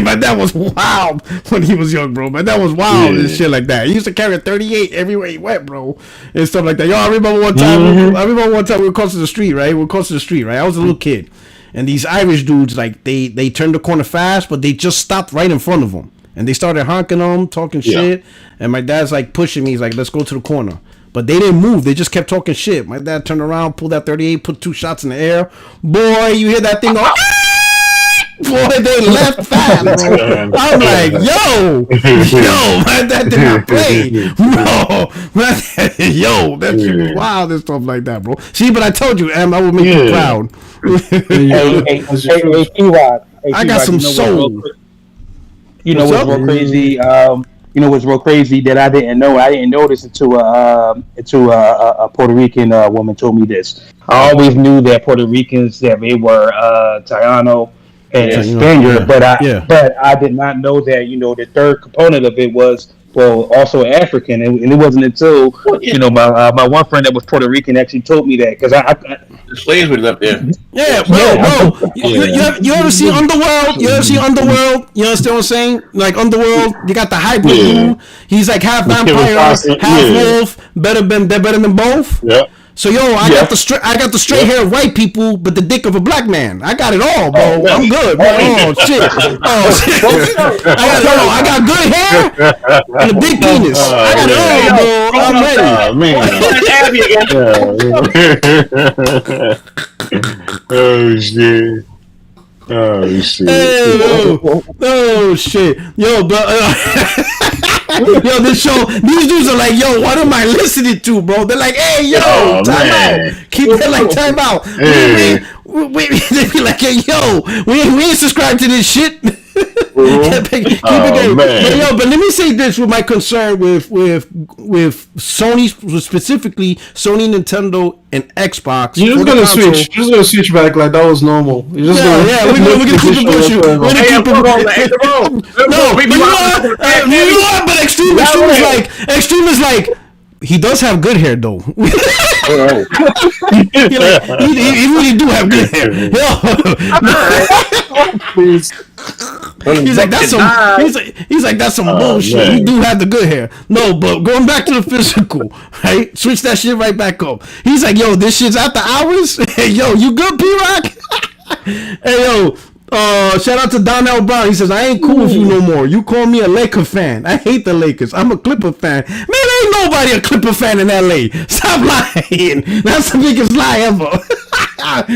my dad was wild when he was young, bro. My dad was wild and shit like that. He used to carry a 38 everywhere he went, bro, and stuff like that. I remember one time. We were close to the street, right? I was a little kid, and these Irish dudes, like, they turned the corner fast, but they just stopped right in front of them. And they started honking on him, talking shit. And my dad's like pushing me. He's like, let's go to the corner. But they didn't move. They just kept talking shit. My dad turned around, pulled that 38, put 2 shots in the air. Boy, you hear that thing go, boy, they left fast, bro. I'm like, yo, my dad did not play. Bro, that shit was wild and stuff like that, bro. See, but I told you, Em, I would make you proud. Hey, T-Rod. I got some soul. You know what's real crazy? what's real crazy that I didn't know. I didn't know this until a Puerto Rican woman told me this. I always knew that Puerto Ricans that they were Taino and Spaniard, but I did not know that the third component of it was also African, and it wasn't until my one friend that was Puerto Rican actually told me that because the slaves were up there. Yeah, bro. You ever see Underworld? You ever see Underworld? You understand what I'm saying? Like Underworld, you got the hybrid dude. He's like half vampire, half wolf. They're better than both. Yeah. So I got the straight hair white people, but the dick of a black man. I got it all, bro. I'm good, bro. Oh shit. I got it all. I got good hair and a big penis. I got it all, bro. I'm ready. Oh shit. Oh shit. Yo, but yo, this show, these dudes are like, yo, what am I listening to, bro? They're like, hey, yo, time out. Keep it like time out. Wait, they be like, hey, yo, we ain't subscribed to this shit. Keep it going. But let me say this with my concern with Sony, specifically Sony, Nintendo, and Xbox. You're just gonna switch. You're just gonna switch back like that was normal. You're just we're gonna keep it pushing. We're gonna keep it. No, but you know what? But Extreme is like. He does have good hair though. He really do have good hair. He's like that's some bullshit. Man. He do have the good hair. No, but going back to the physical, right? Switch that shit right back up. He's like, yo, this shit's after hours. Hey, yo, you good, P-Rock? Hey, yo. Shout out to Donnell Brown. He says, I ain't cool with you no more. You call me a Laker fan. I hate the Lakers. I'm a Clipper fan. Man, ain't nobody a Clipper fan in LA. Stop lying. That's the biggest lie ever.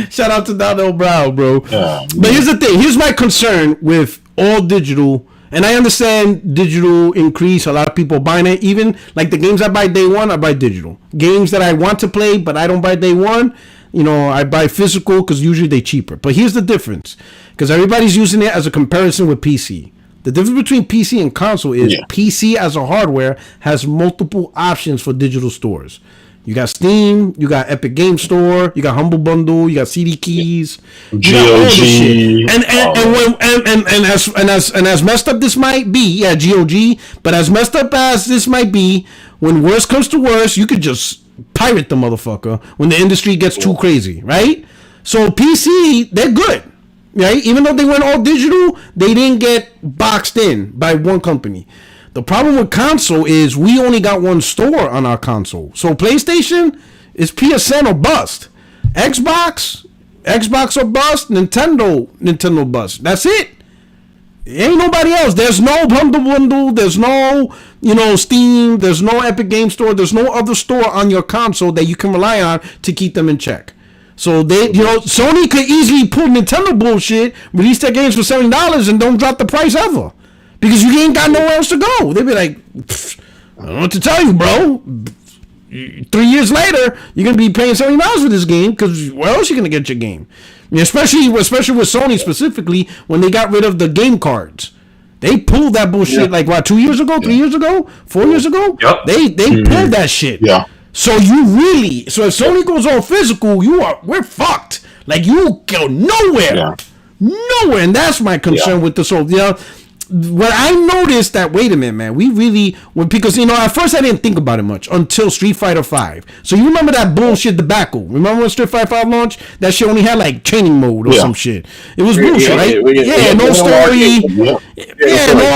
Shout out to Donnell Brown, bro. But here's the thing. Here's my concern with all digital. And I understand digital increase. A lot of people buying it. Even like the games I buy day one, I buy digital. Games that I want to play, but I don't buy day one. I buy physical because usually they're cheaper. But here's the difference. Because everybody's using it as a comparison with PC. The difference between PC and console is PC as a hardware has multiple options for digital stores. You got Steam, you got Epic Game Store, you got Humble Bundle, you got CD Keys, you got all this shit. And as messed up this might be, GOG, but as messed up as this might be, when worse comes to worse, you could just pirate the motherfucker when the industry gets too crazy, right? So PC, they're good. Right? Even though they went all digital, they didn't get boxed in by one company. The problem with console is we only got one store on our console. So PlayStation is PSN or bust. Xbox or bust. Nintendo bust. That's it. Ain't nobody else. There's no bundle. There's no, Steam. There's no Epic Game Store. There's no other store on your console that you can rely on to keep them in check. So Sony could easily pull Nintendo bullshit, release their games for $70 and don't drop the price ever. Because you ain't got nowhere else to go. They'd be like, I don't know what to tell you, bro. 3 years later, you're going to be paying $70 for this game because where else are you going to get your game? Especially with Sony specifically when they got rid of the game cards. They pulled that bullshit 2 years ago, 3 years ago, 4 years ago? Yep. They pulled that shit. Yeah. So if Sony goes all physical, we're fucked. Like you go nowhere, nowhere, and that's my concern with this whole. What I noticed that wait a minute, man, because at first I didn't think about it much until Street Fighter V. So you remember that bullshit debacle? Remember when Street Fighter V launched? That shit only had like training mode or some shit. It was bullshit, right? No story. No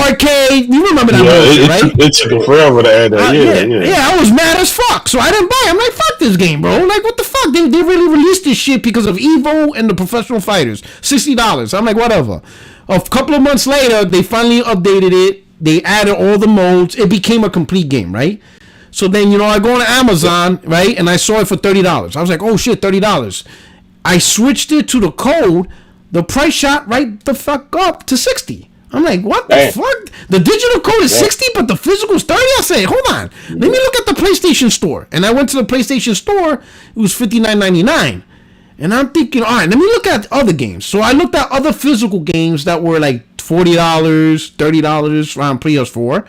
arcade. You remember that bullshit, right? It took forever to add that. Yeah, I was mad as fuck, so I didn't buy it. I'm like, fuck this game, bro. Like, what the fuck? They really released this shit because of Evo and the professional fighters. $60. I'm like, whatever. A couple of months later, they finally updated it. They added all the modes. It became a complete game, right? So then, I go on Amazon, right? And I saw it for $30. I was like, oh shit, $30. I switched it to the code. The price shot right the fuck up to $60. I'm like, what the fuck? The digital code is $60, but the physical is $30? I said, hold on. Let me look at the PlayStation Store. And I went to the PlayStation Store. It was $59.99. And I'm thinking, all right, let me look at other games. So I looked at other physical games that were like $40, $30 on PS4.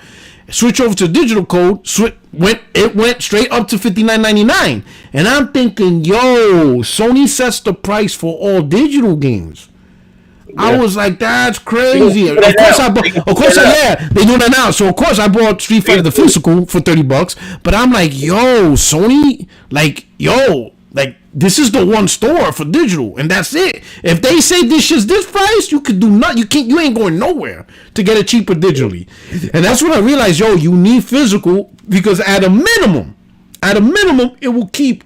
switch over to digital code, it went straight up to $59.99. And I'm thinking, yo, Sony sets the price for all digital games. Yeah. I was like, that's crazy. Of course, they do that now. So of course I bought Street Fighter the physical for $30. But I'm like, yo, Sony, like, this is the one store for digital, and that's it. If they say this is this price, you could do nothing. You ain't going nowhere to get it cheaper digitally. And that's when I realized, yo, you need physical, because at a minimum, it will keep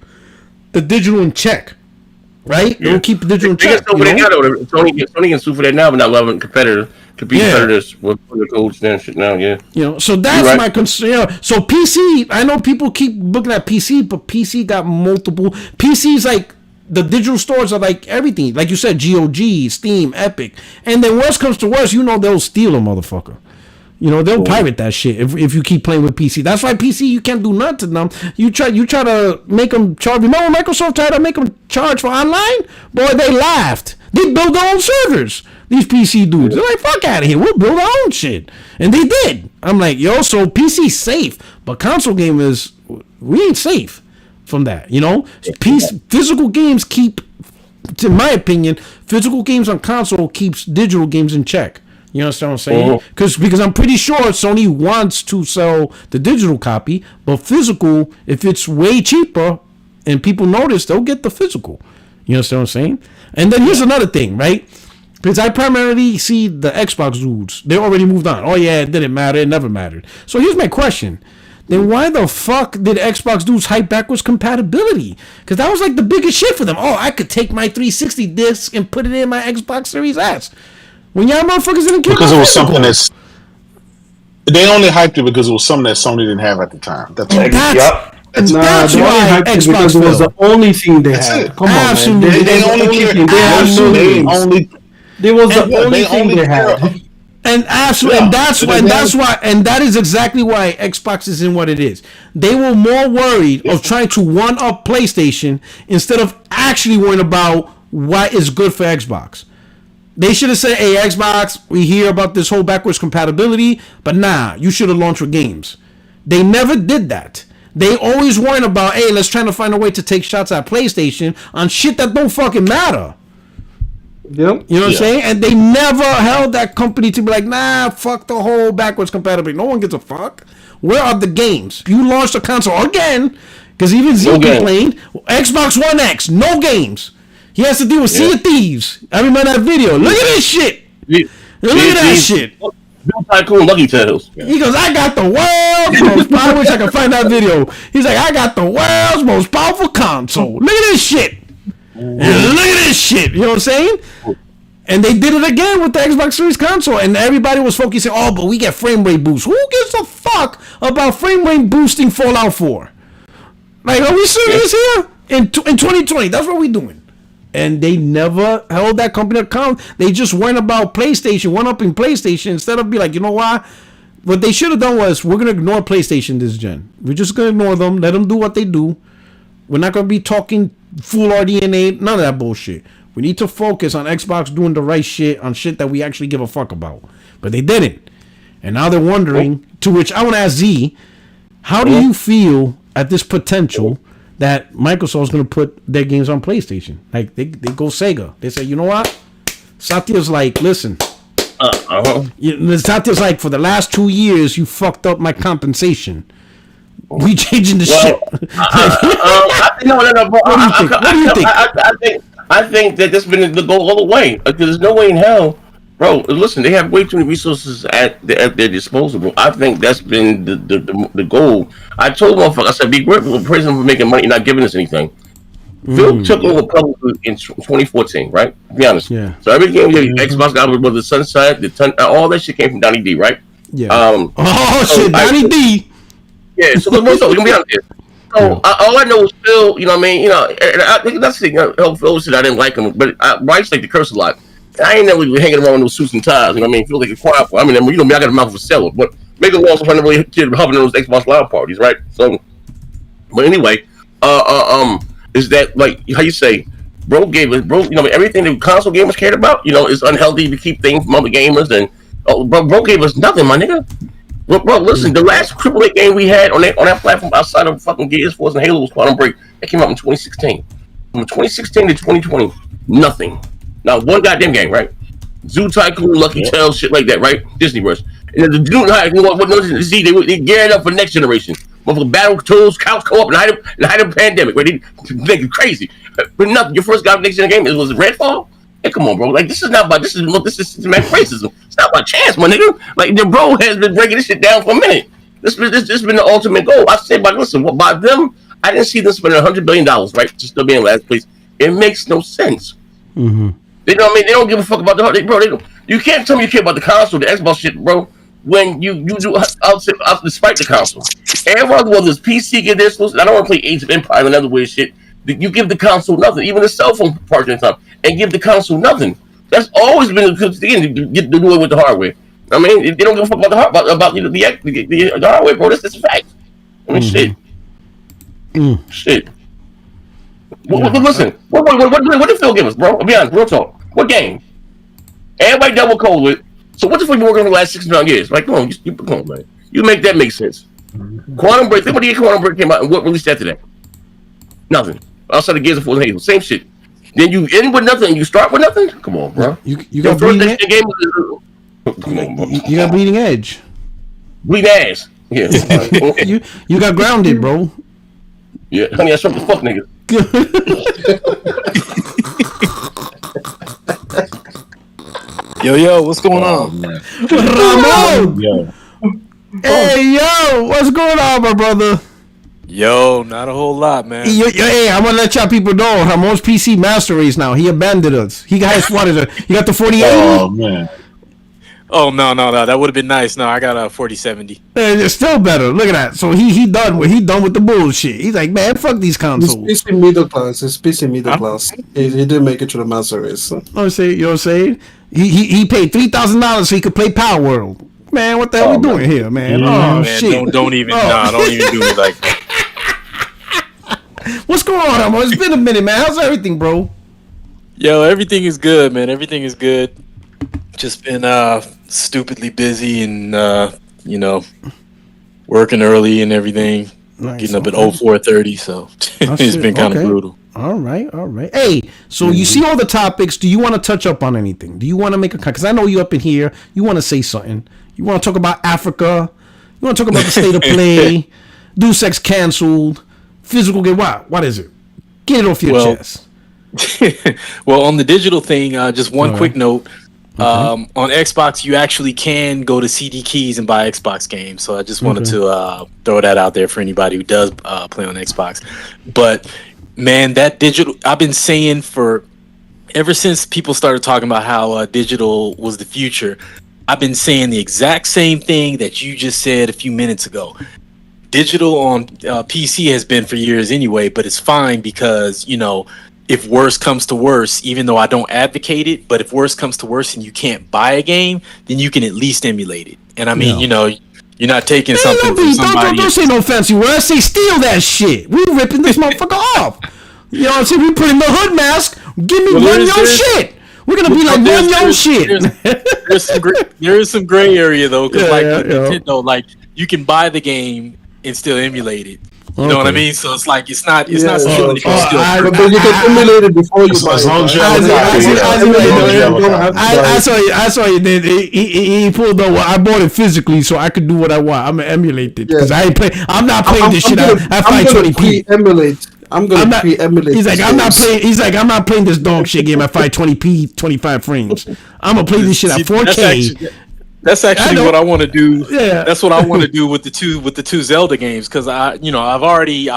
the digital in check. Right? It will keep the digital in check. Sony can sue for that now, but not allowing competitors with the codes and shit now, yeah. So that's my concern. So PC, I know people keep looking at PC, but PC got multiple. PC's like, the digital stores are like everything. Like you said, GOG, Steam, Epic. And then worst comes to worst, they'll steal a motherfucker. They'll pirate that shit if you keep playing with PC. That's why PC, you can't do nothing to them. You try to make them charge. Remember Microsoft tried to make them charge for online? Boy, they laughed. They build their own servers. These PC dudes, they're like, fuck out of here. We'll build our own shit. And they did. I'm like, yo, so PC's safe, but console gamers, we ain't safe from that. Physical games keep, in my opinion, physical games on console keeps digital games in check. You understand what I'm saying? Because I'm pretty sure Sony wants to sell the digital copy, but physical, if it's way cheaper and people notice, they'll get the physical. You understand what I'm saying? And then here's another thing, right? Because I primarily see the Xbox dudes. They already moved on. Oh, yeah, it didn't matter. It never mattered. So here's my question. Then why the fuck did Xbox dudes hype backwards compatibility? Because that was like the biggest shit for them. Oh, I could take my 360 disc and put it in my Xbox Series S. When y'all motherfuckers didn't care. Because it was something that's... They only hyped it because it was something that Sony didn't have at the time. That's why. That's why Xbox it was the only thing they had. Come on, man. They only cared. There was the only thing they had. And that is exactly why Xbox is in what it is. They were more worried of trying to one up PlayStation instead of actually worrying about what is good for Xbox. They should have said, hey, Xbox, we hear about this whole backwards compatibility, but nah, you should have launched with games. They never did that. They always worrying about, hey, let's try to find a way to take shots at PlayStation on shit that don't fucking matter. Yep. You know what I'm saying? And they never held that company to be like, nah, fuck the whole backwards compatibility. No one gives a fuck. Where are the games? You launched a console again, because even Z complained. Xbox One X, no games. He has to deal with Sea of Thieves. I remember that video. Look at this shit. Look at that shit. Tycoon Lucky Tales. He goes, I got the world's most powerful. I wish I could find that video. He's like, I got the world's most powerful console. Look at this shit. And look at this shit. You know what I'm saying? And they did it again with the Xbox Series console. And everybody was focusing, oh, but we get frame rate boost. Who gives a fuck about frame rate boosting Fallout 4? Like, are we serious here? In 2020, that's what we doing. And they never held that company account. They just went about PlayStation, went up in PlayStation, instead of be like, you know what? What they should have done was, we're going to ignore PlayStation this gen. We're just going to ignore them. Let them do what they do. We're not going to be talking full RDNA, none of that bullshit. We need to focus on Xbox doing the right shit, on shit that we actually give a fuck about. But they didn't. And now they're wondering, to which I want to ask Z, how do you feel at this potential that Microsoft's going to put their games on PlayStation? Like, they go Sega. They say, you know what? Satya's like, listen. Satya's like, for the last 2 years, you fucked up my compensation. We changing the shit. No. What do you think? I think that that's been the goal all the way. Because there's no way in hell, bro. Listen, they have way too many resources at their disposal. I think that's been the goal. I told motherfuckers, I said, we're praising them for making money, not giving us anything. Phil took over publicly in 2014, right? To be honest. Yeah. So every game Xbox got with the Sunset, all that shit came from Donnie D, right? Yeah. Donnie D. Yeah, so we're gonna be honest here. So all I know is Phil, you know what I mean? You know, and I think that's the thing. Phil said I didn't like him, but Bryce like to curse a lot. I ain't never really hanging around with those suits and ties. You know what I mean? Feel like a quiet. I mean, you know me, I got a mouth of a seller, but make a long story short, really kid hopping in those Xbox Live parties, right? So, but anyway, is that like how you say? Bro gave us, you know, everything the console gamers cared about, you know, is unhealthy to keep things from other gamers, and bro gave us nothing, my nigga. Bro, listen, the last AAA game we had on that platform outside of fucking Gears Force and Halo was Quantum Break. That came out in 2016. From 2016 to 2020, nothing. Not one goddamn game, right? Zoo Tycoon, Lucky Tales, shit like that, right? Disney Rush. And then the dude, they geared up for next generation. Battle tools, couch co-op, and hide of pandemic, right? They crazy. But nothing. Your first next gen game was Redfall. Hey, come on, bro. Like this is systematic racism. It's not by chance, my nigga. Like the bro has been breaking this shit down for a minute. This been the ultimate goal. I say, by listen, by them, I didn't see them spending $100 billion, right? Just to be in last place. It makes no sense. Mm-hmm. They know what I mean? They don't give a fuck about the bro. You can't tell me you care about the console, the Xbox shit, bro. When you do out despite the console, everyone whether it's PC get this, I don't want to play Age of Empire and other weird shit. You give the console nothing, even the cell phone part of the time, and give the console nothing. That's always been a good thing to get to do it with the hardware. I mean, they don't give a fuck about the hardware, bro. That's a fact. I mean, shit. Shit. Listen, what did Phil give us, bro? I'll be honest, real talk. What game? Everybody done with COVID. So what the fuck you working on the last 6 years? Like, come on, man. You make that make sense. Quantum Break. Think about the year Quantum Break came out and what released after that? Nothing. Outside of Gears of Force and Halo. Same shit. Then you end with nothing and you start with nothing? Come on, bro. You got Bleeding Edge? Come on, bro. You got Bleeding Edge. Bleeding ass. Yeah. you got Grounded, bro. Yeah, honey, I struck the fuck nigga. Yo, what's going on? Ramon! Yo. Hey, yo, what's going on, my brother? Yo, not a whole lot, man. Hey, I'm gonna let y'all people know Ramon's PC master race now. He abandoned us. He got his He got the 4080. Oh man. Oh no, that would have been nice. No, I got a 4070. It's still better. Look at that. So he done with the bullshit. He's like, man, fuck these consoles. It's PC middle class. It's PC middle class. He didn't make it to the master race. You know what I'm saying? He paid $3,000 so he could play Power World. Man, what the hell we doing here, man? Man, shit. Don't even do it like that. What's going on, Ramon? It's been a minute, man. How's everything, bro? Yo, everything is good, man. Everything is good. Just been stupidly busy and working early and everything. Nice, getting up at 04:30, so it's been kind of brutal. All right. Hey, so you see all the topics. Do you want to touch up on anything? Do you want to make a because I know you up in here. You want to say something. You want to talk about Africa. You want to talk about the state of play. Deus Ex canceled. Physical game. What is it? Get it off your chest. Well, on the digital thing, just one quick note. On Xbox, you actually can go to CD Keys and buy Xbox games. So I just wanted to throw that out there for anybody who does play on Xbox. But man, that digital, I've been saying ever since people started talking about how digital was the future, I've been saying the exact same thing that you just said a few minutes ago. Digital on PC has been for years anyway, but it's fine because, if worse comes to worse, even though I don't advocate it, but if worse comes to worse and you can't buy a game, then you can at least emulate it. And I mean, you're not taking something from somebody. Don't say no fancy words. Say steal that shit. We ripping this motherfucker off. You know what I'm saying? We put in the hood mask. Give me run your shit. We're gonna be like run your shit. There is some gray area though, because Nintendo, like you can buy the game and still emulate it. You know what I mean? So it's like it's not something that you can still. But you can emulate it before you buy it. I saw you did. He pulled up. I bought it physically, so I could do what I want. I'm gonna emulate it because I'm not playing this shit at 520p. I'm gonna pre-emulate. He's like, I'm not playing this dog shit game at 520p, 25 frames. I'm gonna play this shit at 4K. That's actually what I want to do. Yeah, that's what I want to do with the two Zelda games because I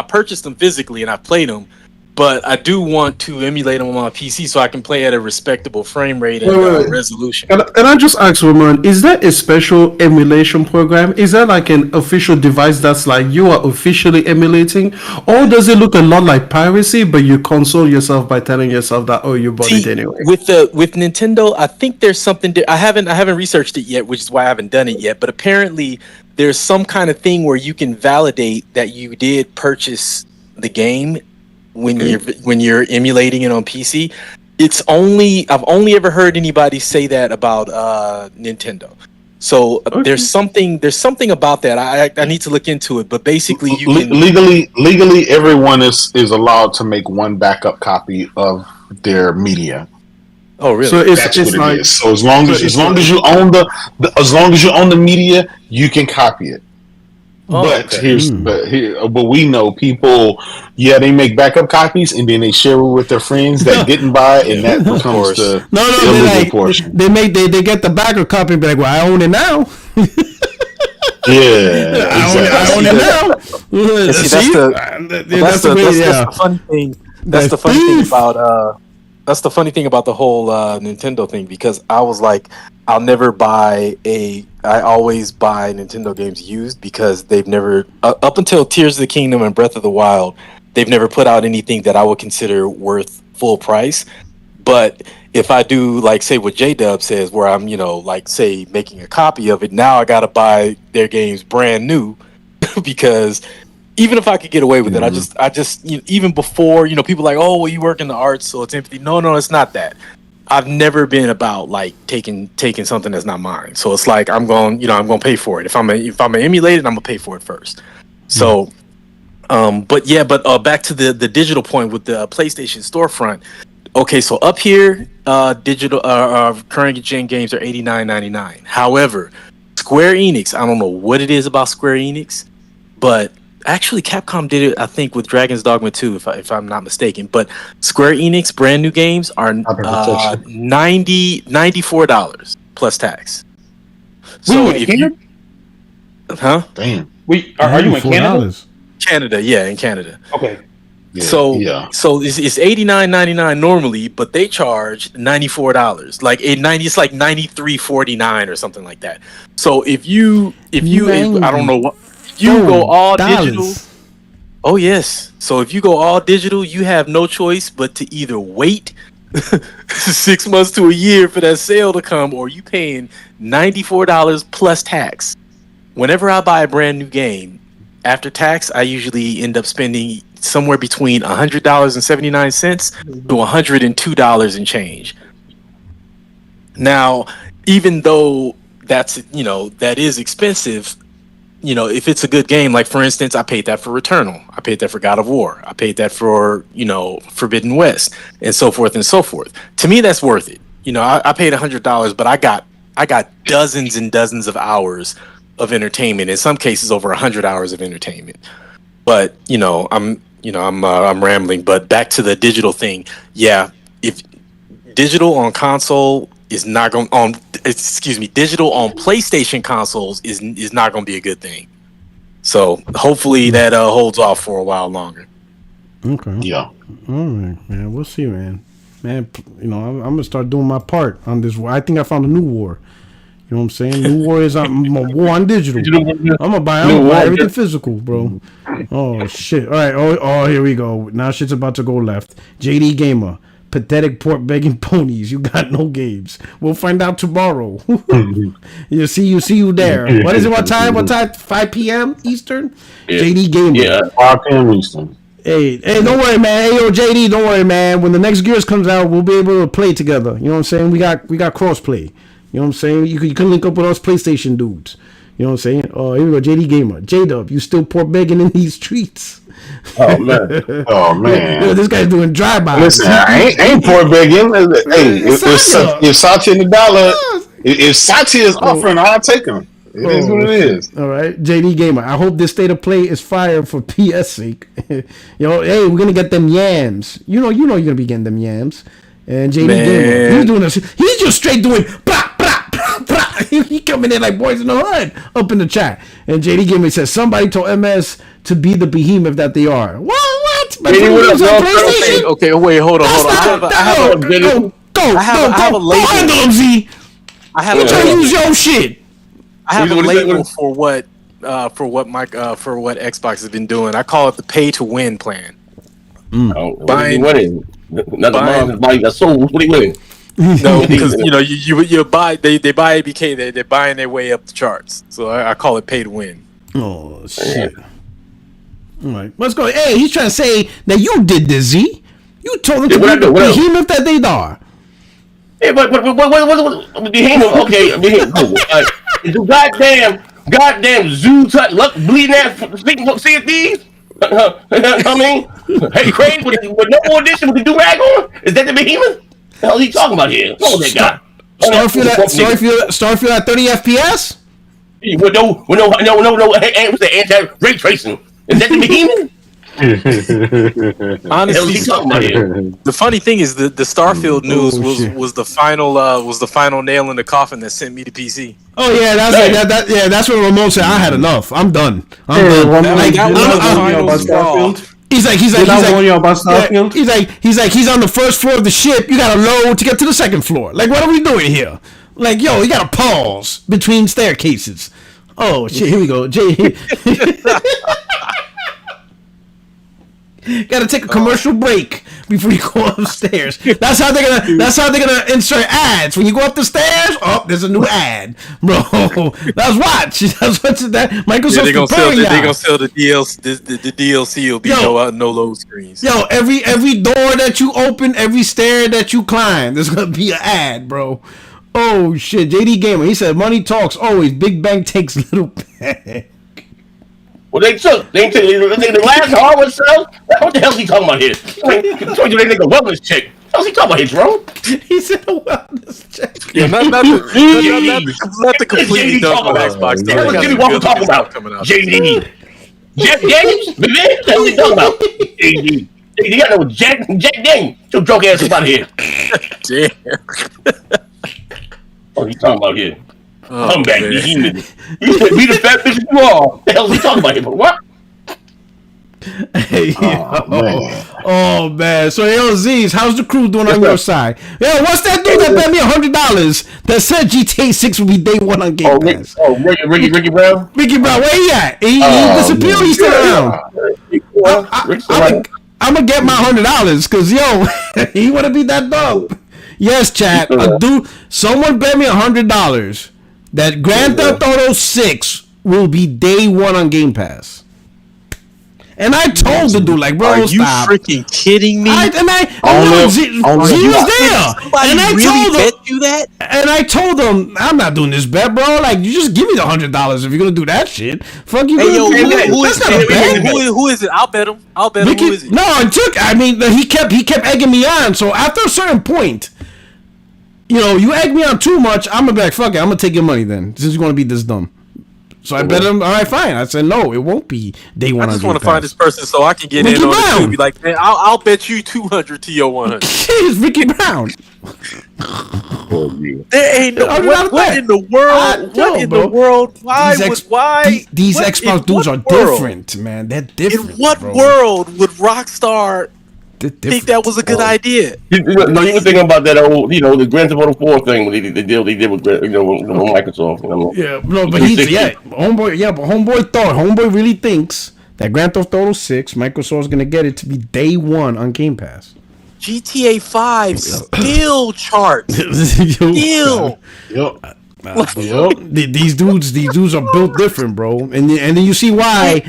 purchased them physically and I played them, but I do want to emulate them on my PC so I can play at a respectable frame rate and resolution. And I just asked Roman, is that a special emulation program? Is that like an official device that's like you are officially emulating, or does it look a lot like piracy, but you console yourself by telling yourself that you bought it anyway? With Nintendo, I think there's something. I haven't researched it yet, which is why I haven't done it yet. But apparently, there's some kind of thing where you can validate that you did purchase the game when you're emulating it on PC. I've only ever heard anybody say that about Nintendo. So there's something about that. I need to look into it. But basically, you can legally everyone is allowed to make one backup copy of their media. Oh, really? So That's it's what like it is. So as long as you own the media, you can copy it. But but we know people. Yeah, they make backup copies and then they share it with their friends that didn't buy it, and that becomes the illegal portion. They get the backup copy and be like, "Well, I own it now." Yeah, I own it now. That's the funny thing. That's the funny thing about that's the funny thing about the whole Nintendo thing, because I was like, I always buy Nintendo games used, because they've never up until Tears of the Kingdom and Breath of the Wild, they've never put out anything that I would consider worth full price. But if I do, like, say what J-Dub says, where I'm, like, say, making a copy of it, now I gotta buy their games brand new because even if I could get away with it, I just even before, people are like, oh, well, you work in the arts, so it's empathy. No, it's not that. I've never been about like taking something that's not mine. So it's like I'm going to pay for it. If I'm gonna emulate it, I'm gonna pay for it first. So, but back to the digital point with the PlayStation storefront. Okay, so up here, digital current gen games are $89.99. However, Square Enix, I don't know what it is about Square Enix, but actually Capcom did it, I think, with Dragon's Dogma 2, if I'm not mistaken. But Square Enix brand new games are $94 plus tax. So if you, Damn. Are you in Canada? Canada, yeah, in Canada. Okay. Yeah, so it's $89.99 normally, but they charge $94. Like it's like $93.49 or something like that. So if you I don't know what, you go all digital. Oh yes. So if you go all digital, you have no choice but to either wait 6 months to a year for that sale to come, or you paying $94 plus tax. Whenever I buy a brand new game, after tax, I usually end up spending somewhere between $100.79 to $102 and change. Now, even though that is expensive, if it's a good game, like for instance, I paid that for Returnal, I paid that for God of War, I paid that for Forbidden West, and so forth and so forth. To me, that's worth it. I paid $100, but I got dozens and dozens of hours of entertainment. In some cases, over 100 hours of entertainment. But I'm rambling. But back to the digital thing. Yeah, if digital on console is not going digital on PlayStation consoles is not going to be a good thing. So hopefully that holds off for a while longer. Okay. Yeah. All right, man. We'll see, man. I'm gonna start doing my part on this war. I think I found a new war. You know what I'm saying? New war is I'm a war on digital. I'm gonna buy everything physical, bro. Oh shit! All right. Oh, here we go. Now shit's about to go left. JD Gamer, pathetic pork begging ponies. You got no games. We'll find out tomorrow. You see you there. What is it? What time? 5 p.m. Eastern. Yeah. JD Gamer. Yeah, 5 p.m. Eastern. Hey, don't worry, man. Hey, yo, JD, don't worry, man. When the next Gears comes out, we'll be able to play together. You know what I'm saying? We got cross play. You know what I'm saying? You can link up with us PlayStation dudes. You know what I'm saying? Oh, here we go, JD Gamer. J-Dub, you still pork begging in these streets. Oh, man. Yo, this guy's doing drive-by. Listen, I ain't pork begging. Hey, if Satya the dollar, if Satya is offering, I'll take him. It is what it is. All right, JD Gamer. I hope this state of play is fire for PS sake. Hey, we're gonna get them yams. You know you're gonna be getting them yams. And JD Gamer, he's doing this. He's just straight doing blah blah blah blah. He coming in like boys in the hood up in the chat. And JD Gamer says somebody told MS to be the behemoth that they are. What? Okay, wait, hold on. I have a label. Z. I have to use your shit. I have a label for what Xbox has been doing. I call it the pay to win plan. What is it? Not the mom buying the souls. What are you winning? No, because you buy they buy ABK, they're buying their way up the charts. So I call it pay to win. Oh shit! All right, let's go. Hey, he's trying to say that you did this, Z. You told him to be the behemoth that they are. Hey, but Behemoth, okay, Behemoth, cool. The goddamn zoo luck bleeding ass see these. I mean, hey, Craig, with no more addition with the do-rag on? Is that the Behemoth? What the hell are you talking about here? What's that guy? Starfield at 30 FPS? With no, what's that anti-ray tracing? Is that the Behemoth? Honestly, the funny thing is the Starfield news was the final nail in the coffin that sent me to PC. Oh yeah, that's what Ramon said. I had enough. I'm done. He's like he's on the first floor of the ship. You gotta load to get to the second floor. Like, what are we doing here? Like, yo, you gotta pause between staircases. Oh shit, here we go. Gotta take a commercial break before you go upstairs. That's how they're gonna insert ads when you go up the stairs. Oh, there's a new ad, bro. That's watch. That's what's that. Microsoft's they're gonna sell the DLC. The DLC will be no load screens. Yo, every door that you open, every stair that you climb, there's gonna be an ad, bro. Oh shit, JD Gamer. He said, "Money talks always. Big Bang takes little bang." Well, they took the last hardware sales. What the hell is he talking about here? They take a wellness check. What is he talking about here, bro? He said a wellness check. Yeah, not the completely done on Xbox. What Jimmy Walker talking about? JD. Jack Daniels? What the hell is he talking about? JD. You got no Jack Daniels. Your drunk ass about here. Damn. What are you talking about here? Come back, Behemoth. You said be the fat bitch you are. What the hell is he talking about here? What? Hey, oh man. So yo, Z's, how's the crew doing on your side? Yo, what's that dude that bet me $100 that said GTA 6 will be day one on Game Pass? Ricky Brown? Ricky Brown, where he at? He disappeared. He's still around. I'm gonna get my $100 because yo, he wanna be that dope. Yes, chat. Someone bet me $100 that Grand Theft Auto 6 will be day one on Game Pass. And I told the dude, like, bro, are you stop. freaking kidding me? Z was there. And I told him, bet you that? And I told him, I'm not doing this bet, bro. Like, you just give me the $100 if you're gonna do that shit. Fuck you. Hey, yo, who is it? I'll bet him. Who is it? No, he kept egging me on. So after a certain point, you know, you egg me on too much, I'm gonna be like, fuck it, I'm gonna take your money then, since you're gonna be this dumb. So I bet him, all right, fine. I said, no, it won't be day one. I just want to find this person so I can get in on it too. Be like, man, I'll bet you 200 to your 100. It's Ricky Brown. There ain't no what in the world? What in the world? Why? These Xbox dudes are different, man. They're different. In what world would Rockstar think that was a good idea? No, you were thinking about that old, the Grand Theft Auto 4 thing when they did with Microsoft. Yeah, no, but Homeboy really thinks that Grand Theft Auto 6, Microsoft's gonna get it to be day one on Game Pass. GTA 5 still charts. Still. These dudes are built different, bro. And then you see why.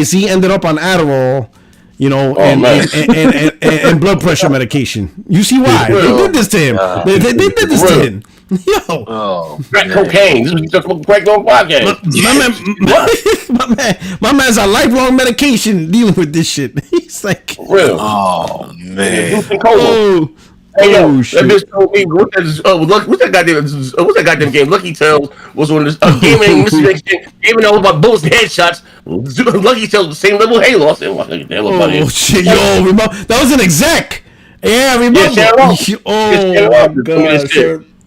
Z ended up on Adderall. And blood pressure medication. You see why? They did this to him. They did this to him. Yo. Crack cocaine. This is just crack on podcast. My man's on lifelong medication dealing with this shit. He's like, real. Oh man. Shit. That bitch told me what's that goddamn game? Lucky Tales was on this gaming all about bullets and headshots. Lucky Tales the same level Halo. I said, shit, yo, remember that was an exec. Yeah, remember. My gosh,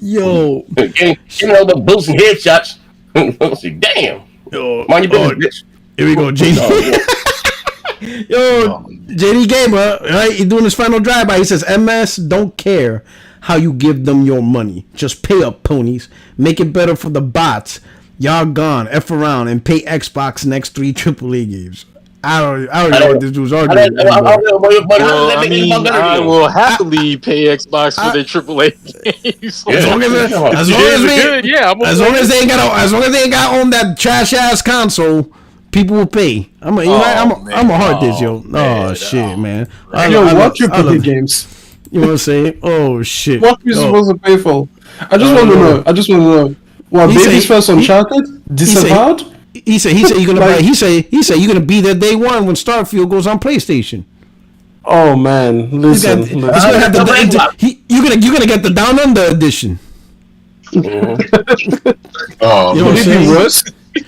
yo. Giving all the bullets and headshots. I said, damn. Mind your business, bitch. Here we go, JD. Yo, JD Gamer, right? He's doing his final drive-by. He says, MS don't care how you give them your money. Just pay up, ponies. Make it better for the bots. Y'all gone. F around and pay Xbox next 3 AAA games. I don't know what this dude's arguing. I will happily pay Xbox for their AAA games. As long as they ain't got on that trash ass console, people will pay. I'm a hard this, yo. Oh shit, man. What AAA games? You know what I'm saying? Oh shit! What are you supposed to pay for? I just want to know. I just want to know. What baby's first Uncharted? Disavowed? He said you're gonna buy. He said you're gonna be there day one when Starfield goes on PlayStation. Oh man, listen. You're gonna get the Down Under edition. Oh, you know what I'm saying? Worse?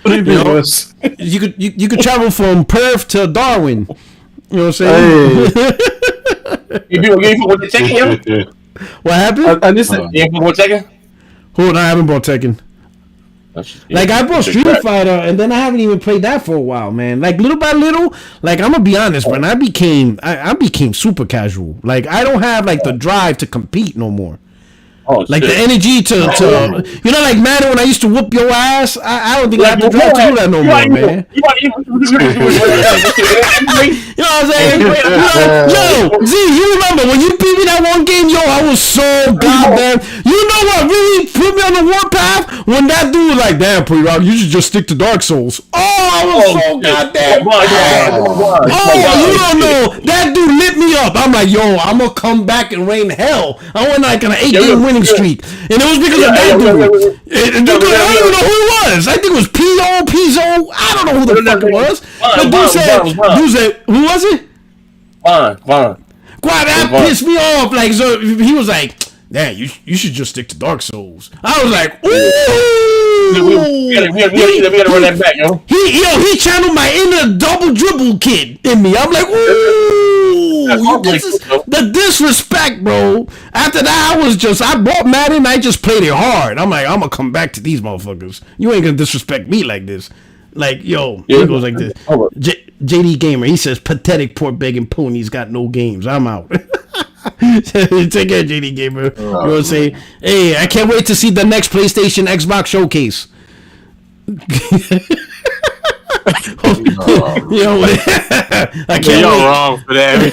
Would it be worse? You could travel from Perth to Darwin. You know what I'm saying? Hey. What happened? And this Hold on, I haven't bought Tekken. Like I bought Street Fighter, and then I haven't even played that for a while, man. Like little by little, like I'm gonna be honest, man. I became super casual. Like I don't have like the drive to compete no more. Like the energy to you know, like Madden when I used to whoop your ass. I don't think I have the drive to do that no more, man. You know what I'm saying? Yo, Z, you remember when you beat me that one game? Yo, I was so goddamn. You know what really put me on the warpath? When that dude was like, damn, Pre-Rock, you should just stick to Dark Souls. Oh, I was so goddamn. Oh, you don't know. That dude lit me up. I'm like, yo, I'm gonna come back and rain hell. I went like on an 8-game winning streak, and it was because of that dude. I don't even know who it was. I think it was Pizzo. I don't know who the fuck it was. The dude said, who was it? Quan, that pissed me off. Like, so he was like, "Yeah, you should just stick to Dark Souls." I was like, "Ooh." We gotta run that back, yo. He channeled my inner double dribble kid in me. I'm like, "Ooh, this is the disrespect, bro." After that, I bought Madden. I just played it hard. I'm like, I'm gonna come back to these motherfuckers. You ain't gonna disrespect me like this. Like, yo, it goes like this. JD Gamer, he says, pathetic pork begging ponies got no games. I'm out. Take care, JD Gamer. You know what I'm saying? Hey, I can't wait to see the next PlayStation Xbox showcase. You know what? I can't wait. Wrong for that.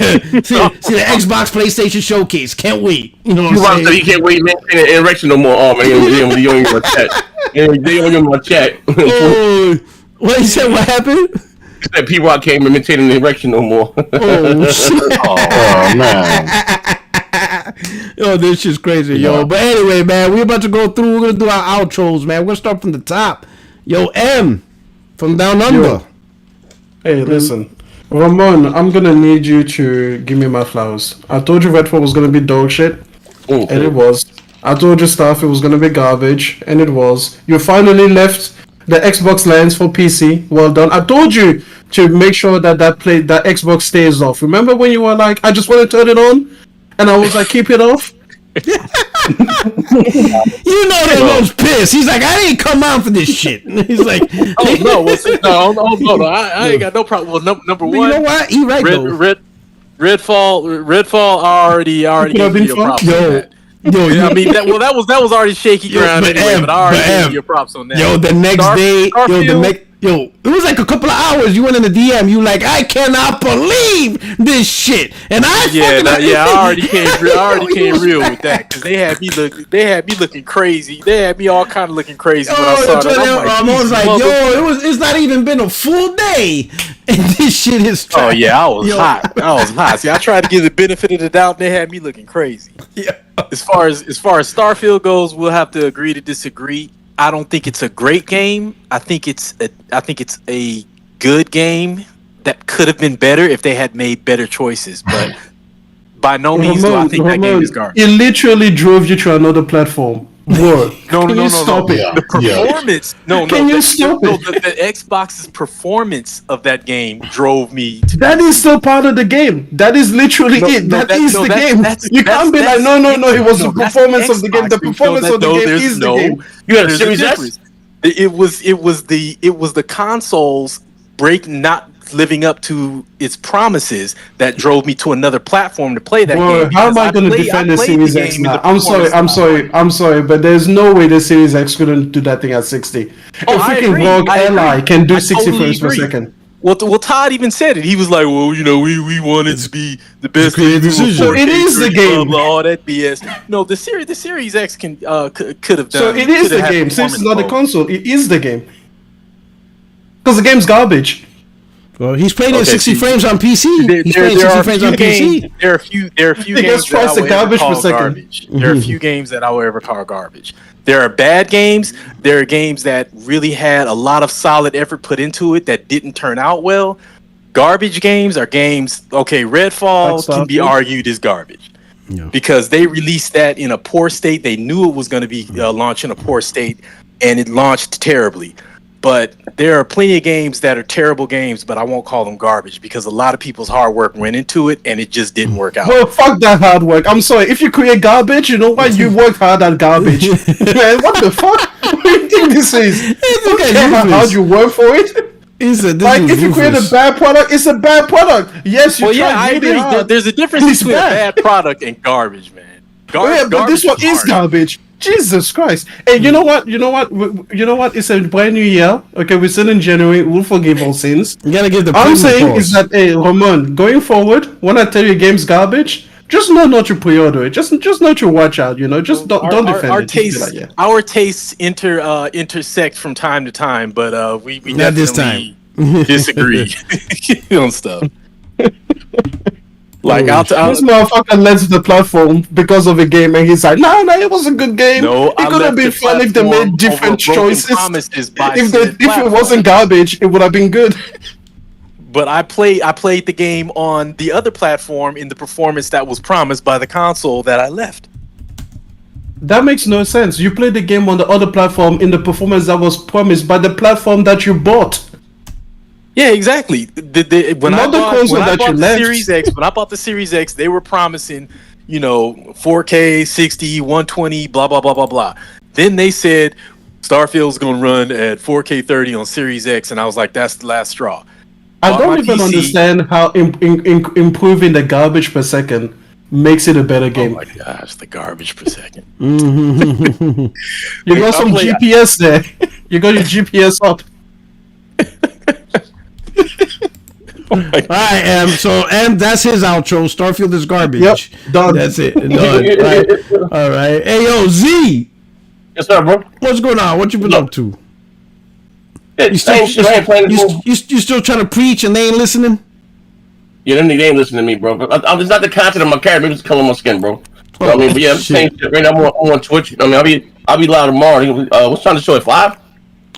see the Xbox PlayStation showcase. Can't wait. You know what I'm saying? You can't wait, man. Ain't an erection no more. Oh man, they don't even my chat. They don't even my chat. Oh, what you said? What happened? That P-Rock came and maintaining the erection no more. Oh shit! Oh man! Yo, this shit's crazy, yo. But anyway, man, we're about to go through. We're gonna do our outros, man. We're gonna start from the top. Yo, M from Down Under. Yo. Hey, listen, Ramon, I'm gonna need you to give me my flowers. I told you Redfall was gonna be dog shit, and it was. I told you Starfield was gonna be garbage, and it was. You finally left the Xbox lands for PC. Well done. I told you to make sure that Xbox stays off. Remember when you were like, I just want to turn it on, and I was like, keep it off. You know that was pissed. He's like, I ain't come out for this shit. He's like, no, I ain't got no problem. Well, number one, you know what? He right though. Redfall already gave me a problem. Yo, I mean that was already shaky ground anyway. But I already gave you props on that. Yo, the next day, it was like a couple of hours. You went in the DM. You like, I cannot believe this shit, and I already came real with that because they had me looking crazy. They had me all kind of looking crazy when I saw that. I was like, it's not even been a full day, and this shit is trash. Oh yeah, I was hot. See, I tried to give the benefit of the doubt. They had me looking crazy. Yeah. As far as Starfield goes, we'll have to agree to disagree. I don't think it's a great game. I think it's a good game that could have been better if they had made better choices. But by no means do I think that game is garbage. It literally drove you to another platform. What? No. Stop it. The performance. Can you stop it? The Xbox's performance of that game drove me to. That is still part of the game. That is literally it. That is the game. You can't be like, no. It was the performance of the game. The performance of the game is the game. You had a Series S? It was the consoles not living up to its promises that drove me to another platform to play that game. How am I going to defend the Series X now? I'm sorry, but there's no way the Series X couldn't do that thing at 60. A freaking Rogue Ally can do 60 frames per second. Well, Todd even said it. He was like, "Well, we want it to be the best decision." So it is the game. All that BS. No, the Series X could have done. So it is the game. Since it's not a console, it is the game. Because the game's garbage. Well, he's playing at 60 frames on PC. He's playing 60 frames on PC. There are a few games that I will ever call garbage. There are a few games that I will ever call garbage. There are bad games. There are games that really had a lot of solid effort put into it that didn't turn out well. Garbage games are games. Okay, Redfall can be argued as garbage because they released that in a poor state. They knew it was going to be launched in a poor state, and it launched terribly. But there are plenty of games that are terrible games, but I won't call them garbage because a lot of people's hard work went into it, and it just didn't work out. Well, fuck that hard work. I'm sorry. If you create garbage, you know what? You worked hard at garbage. Man, what the fuck? What do you think this is? Look at how hard you work for it. If you create a bad product, it's a bad product. Yes, you I agree. There's a difference between a bad product and garbage, man. But this one is garbage. Jesus Christ! And you know what? It's a brand new year. Okay, we're still in January. We'll forgive all sins. You gotta give the. I'm saying is that, hey, Ramon, going forward, when I tell you a game's garbage, just know not to pre-order it. Just not to watch out. You know, just don't defend it. Our tastes intersect from time to time, but we not this time disagree on stuff. Like this motherfucker left the platform because of a game, and he's like, "No, it was a good game. No, it could have been fun if they made different choices. If it wasn't garbage, it would have been good." But I played the game on the other platform in the performance that was promised by the console that I left. That makes no sense. You played the game on the other platform in the performance that was promised by the platform that you bought. Yeah, exactly. When I bought the Series X, they were promising, 4K, 60, 120, blah, blah, blah, blah, blah. Then they said Starfield's going to run at 4K 30 on Series X, and I was like, that's the last straw. I don't even understand how improving the garbage per second makes it a better game. Oh my gosh, the garbage per second. You got some GPS there. You got your GPS up. Alright, so that's his outro. Starfield is garbage. Yep, done. That's it. Done. All right. Hey, yo, Z. Yes, sir, bro. What's going on? What you been up to? You still trying to preach and they ain't listening? Yeah, they ain't listening to me, bro. It's not the content of my character. Maybe it's the color of my skin, bro. But yeah, I'm saying shit right now. I'm on Twitch. I'll be live tomorrow. What's time to show at 5?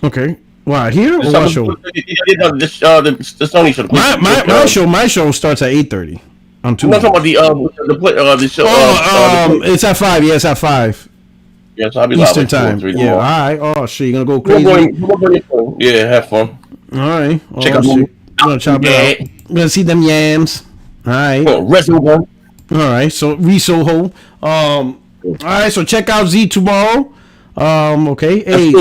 Okay. Wow, here or what show? The Sony show. My show starts at 8:30 on Tuesday. I'm talking about the show. It's at 5. Yeah, it's at 5. Yeah, so I'll be Eastern live time. Yeah, all right. Oh shit, you gonna go crazy? Yeah, have fun. All right. Check out. I'm gonna chop it out. I'm gonna see them yams. All right. All right. So Soho. All right. So check out Z tomorrow. Okay. Hey.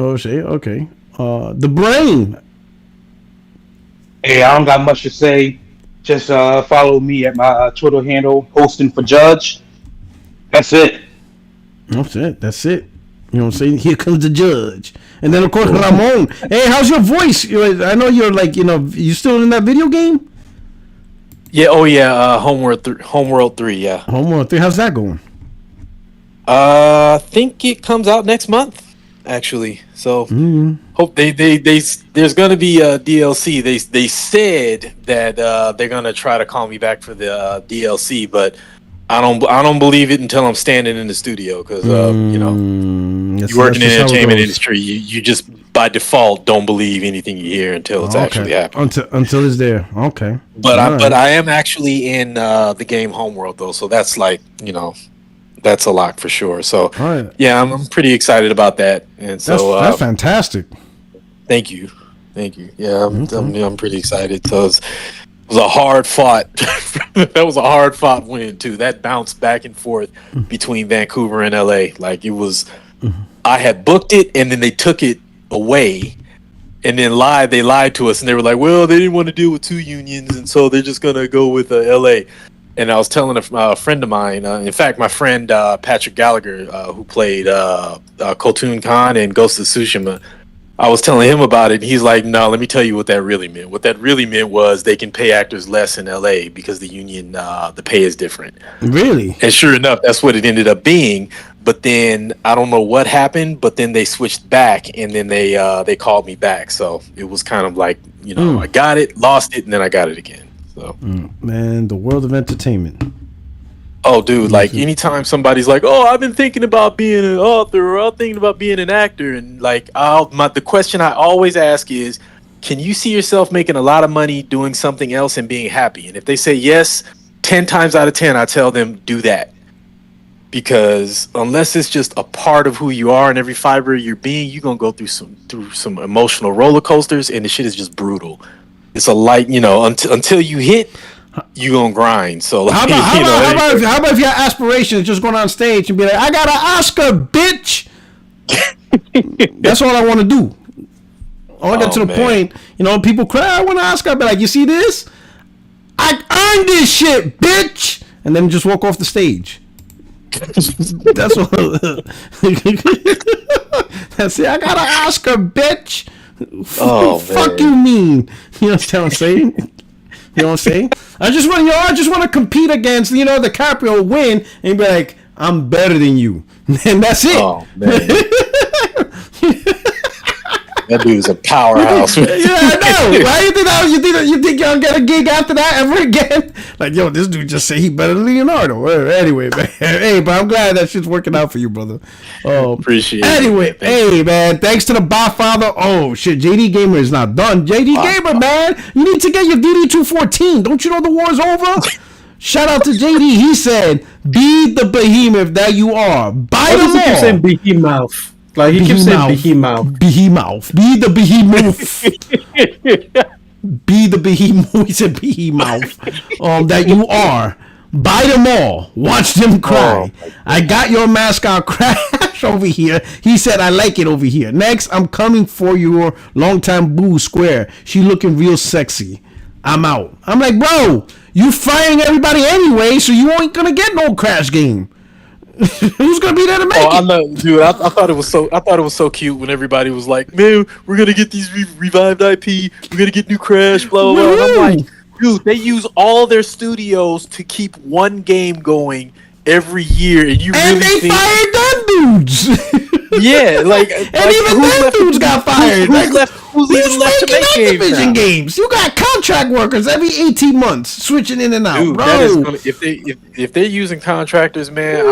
Oh shit. Okay. The Brain. Hey, I don't got much to say. Just follow me at my Twitter handle, hosting for Judge. That's it. That's it. You know what I'm saying? Here comes the judge. And then, of course, Ramon. Hey, how's your voice? I know you're like, you still in that video game? Yeah, oh yeah, Homeworld 3, yeah. Homeworld 3, how's that going? I think it comes out next month, actually. So, hope there's going to be a DLC. They said that they're going to try to call me back for the DLC, but I don't believe it until I'm standing in the studio because you work in the entertainment industry, you just by default don't believe anything you hear until it's actually happening. Until it's there. Okay. But I am actually in the game Homeworld though, so that's like that's a lock for sure. So yeah, I'm pretty excited about that, and so that's fantastic. Thank you. Yeah, I'm pretty excited. So it was a hard fought. That was a hard fought win too. That bounced back and forth between Vancouver and LA. Like it was, I had booked it and then they took it away, and then they lied to us and they were like, well, they didn't want to deal with 2 unions and so they're just gonna go with LA. And I was telling a friend of mine, in fact, my friend Patrick Gallagher, who played Khotun Khan and Ghost of Tsushima. I was telling him about it, and he's like, no, let me tell you what that really meant. What that really meant was they can pay actors less in LA because the union, the pay is different. Really? And sure enough, that's what it ended up being. but then I don't know what happened, but then they switched back, and then they called me back. So it was kind of like, I got it, lost it, and then I got it again. So man, the world of entertainment. Oh, dude, like anytime somebody's like, "Oh, I've been thinking about being an author, or I'm thinking about being an actor," and like, the question I always ask is, can you see yourself making a lot of money doing something else and being happy? And if they say yes, 10 times out of 10, I tell them do that. Because unless it's just a part of who you are and every fiber of your being, you're gonna go through some emotional roller coasters, and the shit is just brutal. It's a light, until you hit, you gonna grind. So like, how about if your aspiration is just going on stage and be like, I got an Oscar, bitch. That's all I want to do. I want to get to the point, people cry, I want an Oscar. I'll be like, you see this? I earned this shit, bitch. And then just walk off the stage. That's what. That's it. I got an Oscar, bitch. Fuck you mean? You understand what I'm saying? You know what I'm saying? I just want to compete against, DiCaprio win and be like, I'm better than you, and that's it. Oh man, that dude's a powerhouse. Yeah, I know. Right? You think y'all get a gig after that ever again? Like, yo, this dude just said he better than Leonardo. Anyway, man. Hey, but I'm glad that shit's working out for you, brother. Appreciate it. Anyway, man, thanks to the Godfather. Oh shit, JD Gamer is not done. JD Gamer, man, you need to get your DD214. Don't you know the war's over? Shout out to JD. He said, "Be the behemoth that you are. Buy them all." He keeps saying behemoth. Like he keeps saying behemoth. Behemoth. Be the behemoth. Be the behemoth. He said behemoth. That you are. Buy them all. Watch them cry. I got your mascot Crash over here. He said, I like it over here. Next, I'm coming for your longtime boo Square. She looking real sexy. I'm out. I'm like, bro, you firing everybody anyway, so you ain't gonna get no Crash game. Who's gonna be there to make it? I know, dude. I thought it was so cute when everybody was like, "Man, we're gonna get these revived IP. We're gonna get new Crash." Blah blah blah. And I'm like, dude, they use all their studios to keep one game going every year, and they fired them dudes. Yeah, like, and even them dudes got fired. Who's even left to make Activision games? You got contract workers every 18 months switching in and out, dude, bro. That is gonna, if they're using contractors, man,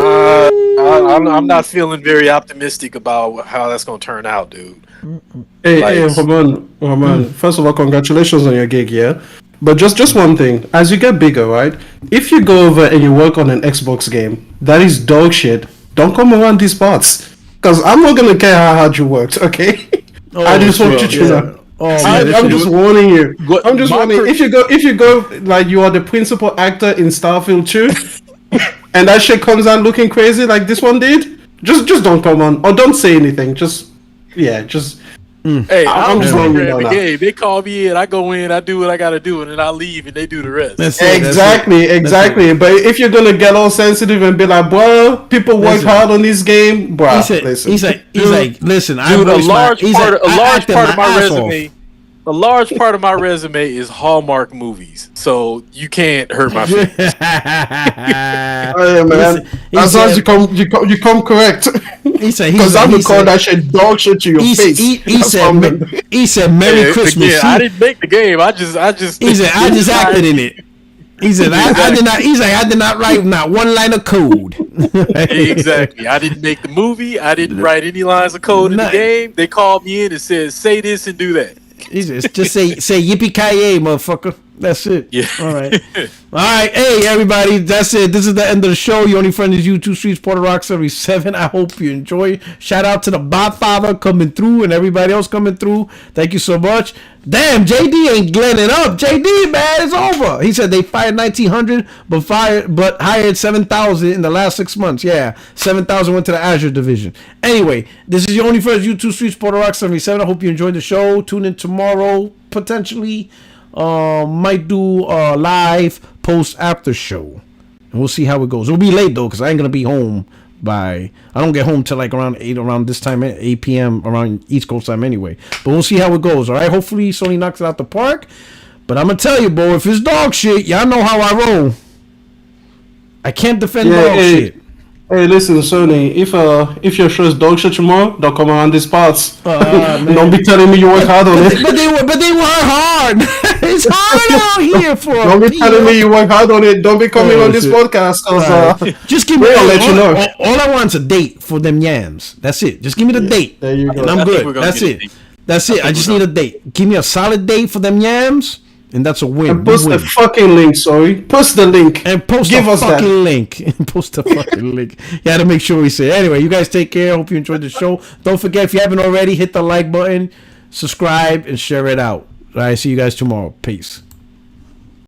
I'm not feeling very optimistic about how that's gonna turn out, dude. Hey, Roman. First of all, congratulations on your gig, yeah. But just one thing, as you get bigger, right? If you go over and you work on an Xbox game that is dog shit, don't come around these parts. Because I'm not gonna care how hard you worked, okay? I just want you to know. I'm just warning you. I'm just warning. If you go like you are the principal actor in Starfield 2, and that shit comes out looking crazy like this one did, just don't come on or don't say anything. Hey, I'm just warning you the game. They call me in, I go in, I do what I gotta do, and then I leave, and they do the rest. Exactly. But if you're gonna get all sensitive and be like, "Bro, people work hard on this game," bro. He's like, listen, dude, a large part of my resume is Hallmark movies, so you can't hurt my feelings. Oh yeah, man. As long as you come correct. Because I would call that shit dog shit to your face. He said, "Merry Christmas." Yeah, I didn't make the game. I just. He said, "I just acted in it." He said, "I did not." He's like, "I did not write not one line of code." Exactly. I didn't make the movie. I didn't write any lines of code in the game. They called me in and said, "Say this and do that." He says, "Just say yippee-ki-yay, motherfucker." That's it. Yeah. All right. Hey, everybody. That's it. This is the end of the show. Your only friend is U2 Streets, Puerto Rock 77. I hope you enjoy. Shout out to the Godfather coming through and everybody else coming through. Thank you so much. Damn, JD ain't letting it up. JD, man, it's over. He said they fired 1,900, but hired 7,000 in the last 6 months. Yeah, 7,000 went to the Azure division. Anyway, this is your only friend, U2 Streets, Puerto Rock 77. I hope you enjoyed the show. Tune in tomorrow, potentially. Might do a live post after show, and we'll see how it goes. It'll be late though, because I ain't gonna be home I don't get home till like around this time, 8 p.m. around East Coast time anyway. But we'll see how it goes. All right, hopefully Sony knocks it out the park. But I'm gonna tell you, bro, if it's dog shit, y'all know how I roll. I can't defend dog shit. Hey, listen, Sony. If your show is dog shit tomorrow, don't come around these parts. Don't be telling me you work hard on it. But they work hard. It's hard out here for. Don't be telling me you work hard on it. Don't be coming on this podcast. Just give me. I'll let you know. All I want is a date for them yams. That's it. Just give me the date. There you go. And I'm good. That's it. That's it. I just need a date. Give me a solid date for them yams. And that's a win. And post the fucking link, sorry. Post the link. And post the fucking link. Post the fucking link. You had to make sure we say it. Anyway, you guys take care. Hope you enjoyed the show. Don't forget, if you haven't already, hit the like button, subscribe, and share it out. All right, see you guys tomorrow. Peace.